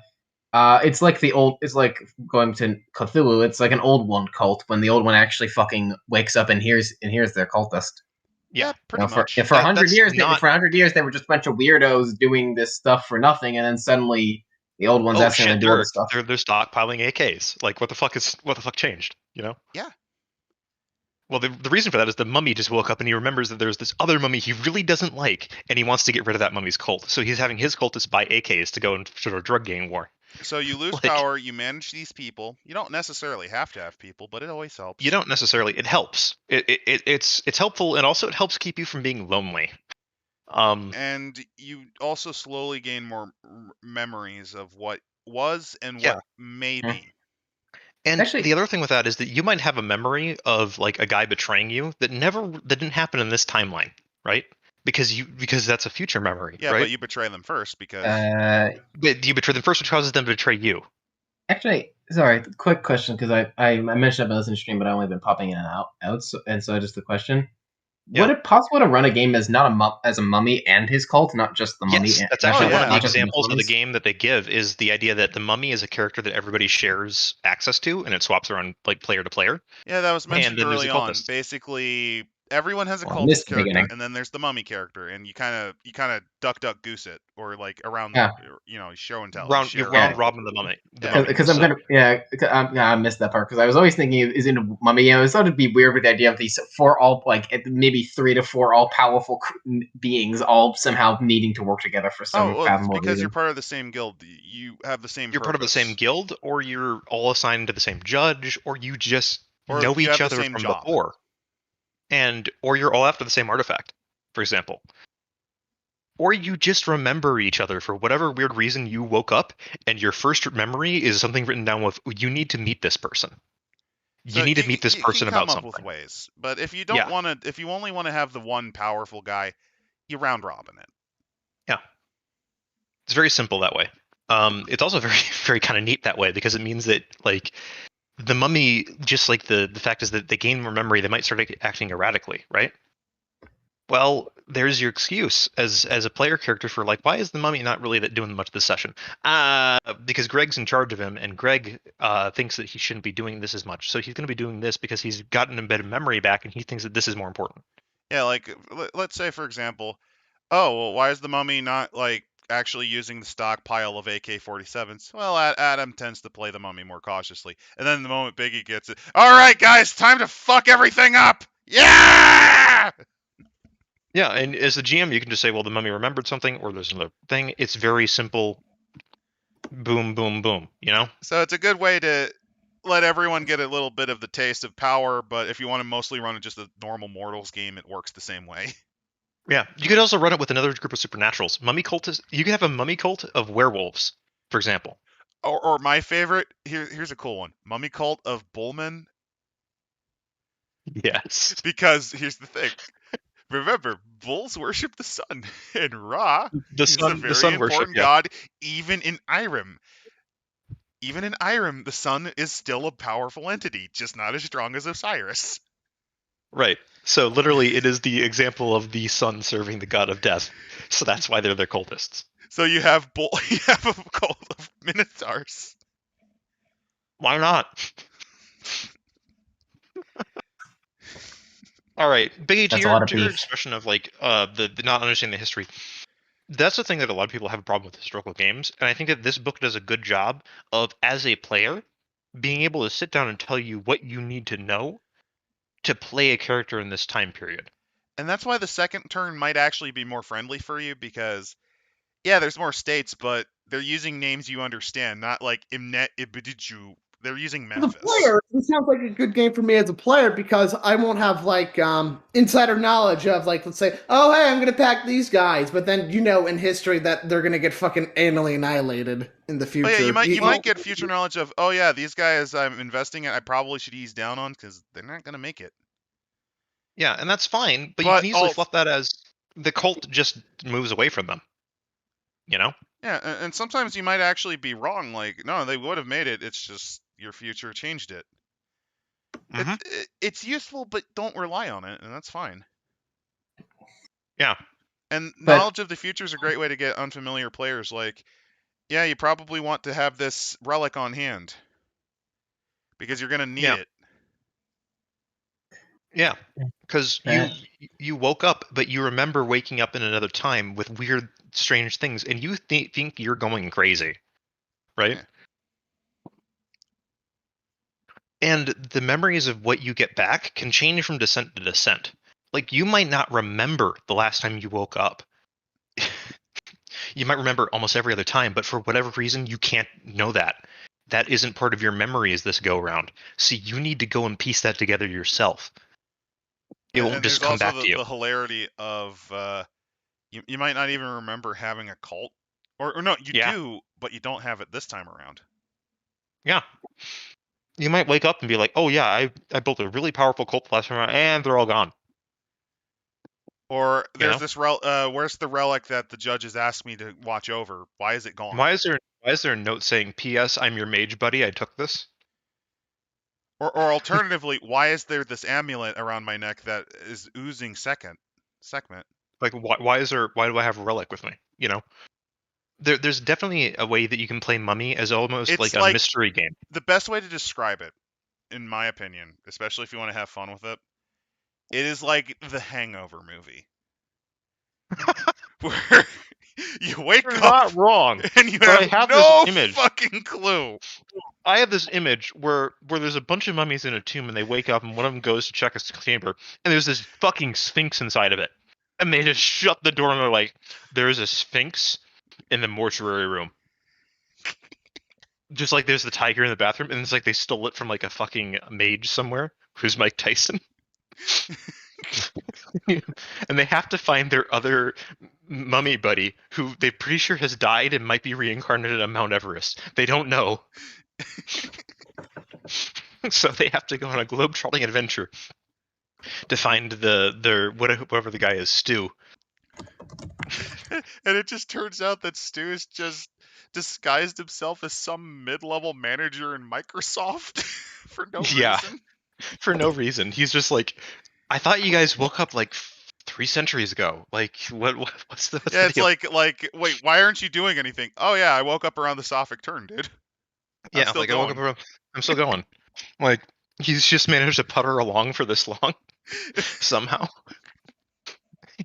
It's like it's like going to Cthulhu. It's like an old one cult when the old one actually fucking wakes up and hears their cultist. Yeah, pretty much. For 100 years, not... for 100 years, they were just a bunch of weirdos doing this stuff for nothing, and then suddenly the old ones asking them to do all this stuff. They're stockpiling AKs. Like, what the fuck changed? You know? Yeah. Well, the reason for that is the mummy just woke up and he remembers that there's this other mummy he really doesn't like, and he wants to get rid of that mummy's cult. So he's having his cultists buy AKs to go and sort of drug gang war. So you lose power, you manage these people. You don't necessarily have to have people, but it always helps. You don't necessarily. It helps. It's helpful, and also it helps keep you from being lonely. And you also slowly gain more memories of what was and what may be. And actually, the other thing with that is that you might have a memory of like a guy betraying you that didn't happen in this timeline, right? Because that's a future memory. Yeah, right? But you betray them first because. But you betray them first, which causes them to betray you. Actually, sorry, quick question because I mentioned about this in the stream, but I've only been popping in and out. So just the question. Yeah. Would it possible to run a game as not as a mummy and his cult, not just the mummy? Yes, that's actually one of the examples of the game that they give is the idea that the mummy is a character that everybody shares access to, and it swaps around like player to player. Yeah, that was mentioned early on. Basically, everyone has a cultist character, and then there's the mummy character, and you kind of duck goose it, or like around, show and tell. Round robin the mummy. Because I missed that part because I was always thinking is into mummy. I thought it'd be weird with the idea of these maybe 3 to 4 all powerful beings all somehow needing to work together for some because reason. You're part of the same guild. You have the same. You're part of the same guild, or you're all assigned to the same judge, or you just know each other from before. Or you're all after the same artifact, for example. Or you just remember each other for whatever weird reason. You woke up and your first memory is something written down with, you need to meet this person. You need to meet this person about something. With ways. But if you don't want to, if you only want to have the one powerful guy, you round robin it. Yeah. It's very simple that way. It's also very, very kind of neat that way because it means that, like, the mummy, just like the fact is that they gain more memory, they might start acting erratically, right? Well, there's your excuse as a player character for like, why is the mummy not really doing much this session? Because Greg's in charge of him, and Greg thinks that he shouldn't be doing this as much. So he's going to be doing this because he's gotten embedded memory back, and he thinks that this is more important. Yeah, like let's say for example, why is the mummy not like actually using the stockpile of AK-47s? Well, Adam tends to play the mummy more cautiously. And then the moment Biggie gets it, all right, guys, time to fuck everything up. Yeah! Yeah, and as the GM, you can just say, well, the mummy remembered something, or there's another thing. It's very simple. Boom, boom, boom, you know? So it's a good way to let everyone get a little bit of the taste of power, but if you want to mostly run just a normal Mortals game, it works the same way. Yeah, you could also run it with another group of supernaturals. Mummy cult you could have a mummy cult of werewolves, for example. Or my favorite, here's a cool one. Mummy cult of bullmen. Yes. Because here's the thing. Remember, bulls worship the sun, and Ra is a very important god, even in Irem. Even in Irem, the sun is still a powerful entity, just not as strong as Osiris. Right. So literally, it is the example of the sun serving the god of death. So that's why they're their cultists. So you have a cult of minotaurs. Why not? All right, Biggie, to your expression of like the not understanding the history. That's the thing that a lot of people have a problem with historical games, and I think that this book does a good job of, as a player, being able to sit down and tell you what you need to know to play a character in this time period. And that's why the second turn might actually be more friendly for you, because, yeah, there's more states, but they're using names you understand, not like Imnet Ibidiju. They're using Memphis. As a player, it sounds like a good game for me as a player because I won't have like insider knowledge of like, let's say, oh hey, I'm gonna pack these guys, but then in history that they're gonna get fucking anally annihilated in the future. Oh, yeah, you might get future knowledge of, oh yeah, these guys I'm investing in, I probably should ease down on because they're not gonna make it. Yeah, and that's fine, but you can easily fluff that as the cult just moves away from them. You know? Yeah, and sometimes you might actually be wrong. Like, no, they would have made it. It's just your future changed it. Mm-hmm. It's useful, but don't rely on it, and that's fine. Yeah. And knowledge of the future is a great way to get unfamiliar players. Like, Yeah, you probably want to have this relic on hand because you're gonna need it. Yeah, because you woke up, but you remember waking up in another time with weird, strange things, and you think you're going crazy, right? Yeah. And the memories of what you get back can change from descent to descent. Like, you might not remember the last time you woke up. You might remember almost every other time, but for whatever reason, you can't know that. That isn't part of your memories this go around. So you need to go and piece that together yourself. It won't just come back to you. The hilarity of you might not even remember having a cult, or no, you do, but you don't have it this time around. Yeah. You might wake up and be like, "Oh yeah, I built a really powerful cult last time, and they're all gone." Or there's this where's the relic that the judges asked me to watch over? Why is it gone? Why is there a note saying, "P.S. I'm your mage buddy. I took this." Or alternatively, why is there this amulet around my neck that is oozing segment? Like, why do I have a relic with me? You know, there's definitely a way that you can play Mummy as almost like a mystery game. The best way to describe it, in my opinion, especially if you want to have fun with it, it is like the Hangover movie. Where you wake You're up not wrong, and you have no fucking clue. I have this image where there's a bunch of mummies in a tomb and they wake up and one of them goes to check a chamber and there's this fucking sphinx inside of it. And they just shut the door and they're like, there's a sphinx in the mortuary room. Just like there's the tiger in the bathroom, and it's like they stole it from like a fucking mage somewhere who's Mike Tyson. And they have to find their other mummy buddy who they're pretty sure has died and might be reincarnated on Mount Everest. They don't know. So they have to go on a globe-trotting adventure to find their whatever the guy is, Stu. And it just turns out that Stu is just disguised himself as some mid-level manager in Microsoft for no reason. For no reason. He's just like, I thought you guys woke up like 3 centuries ago. Like, what's the it's deal? like, wait, why aren't you doing anything? Oh yeah, I woke up around the Sophic turn, dude. I woke up around. I'm still going. Like, he's just managed to putter along for this long somehow.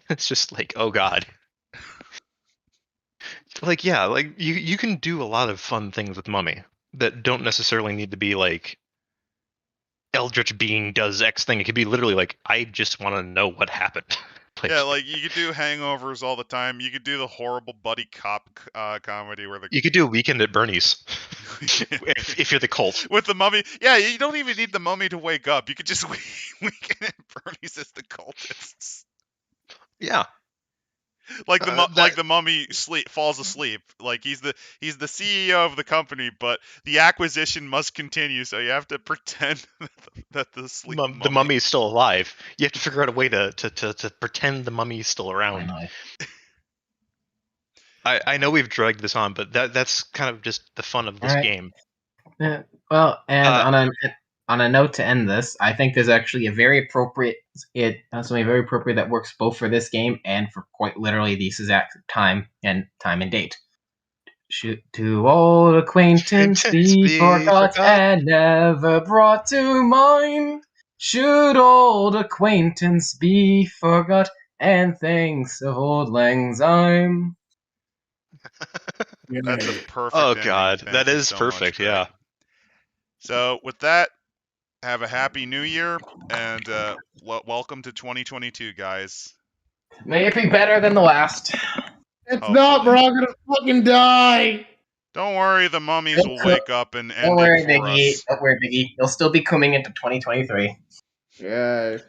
It's just like, oh god. Like, yeah, like you can do a lot of fun things with Mummy that don't necessarily need to be like Eldritch being does X thing. It could be literally like, I just want to know what happened. Like you could do hangovers all the time. You could do the horrible buddy cop comedy where you could do a Weekend at Bernie's if you're the cult with the mummy. Yeah, you don't even need the mummy to wake up. You could just Weekend at Bernie's as the cultists. Yeah. Like the mummy falls asleep. Like he's the CEO of the company, but the acquisition must continue, so you have to pretend that the mummy is still alive. You have to figure out a way to pretend the mummy is still around. I know we've dragged this on, but that's kind of just the fun of this game. Well, and on a note to end this, I think there's actually a very appropriate something very appropriate that works both for this game and for quite literally this exact time and date. To old acquaintance be forgot and never brought to mind. Should old acquaintance be forgot and thanks of old lang syne. That's a perfect. Oh god, that is perfect. Yeah. So with that, have a happy new year and welcome to 2022, guys. May it be better than the last. It's not, bro. I'm gonna fucking die. Don't worry, the mummies will wake up and end Don't worry, it for Biggie. us. Don't worry, Biggie. You'll still be coming into 2023. Yeah.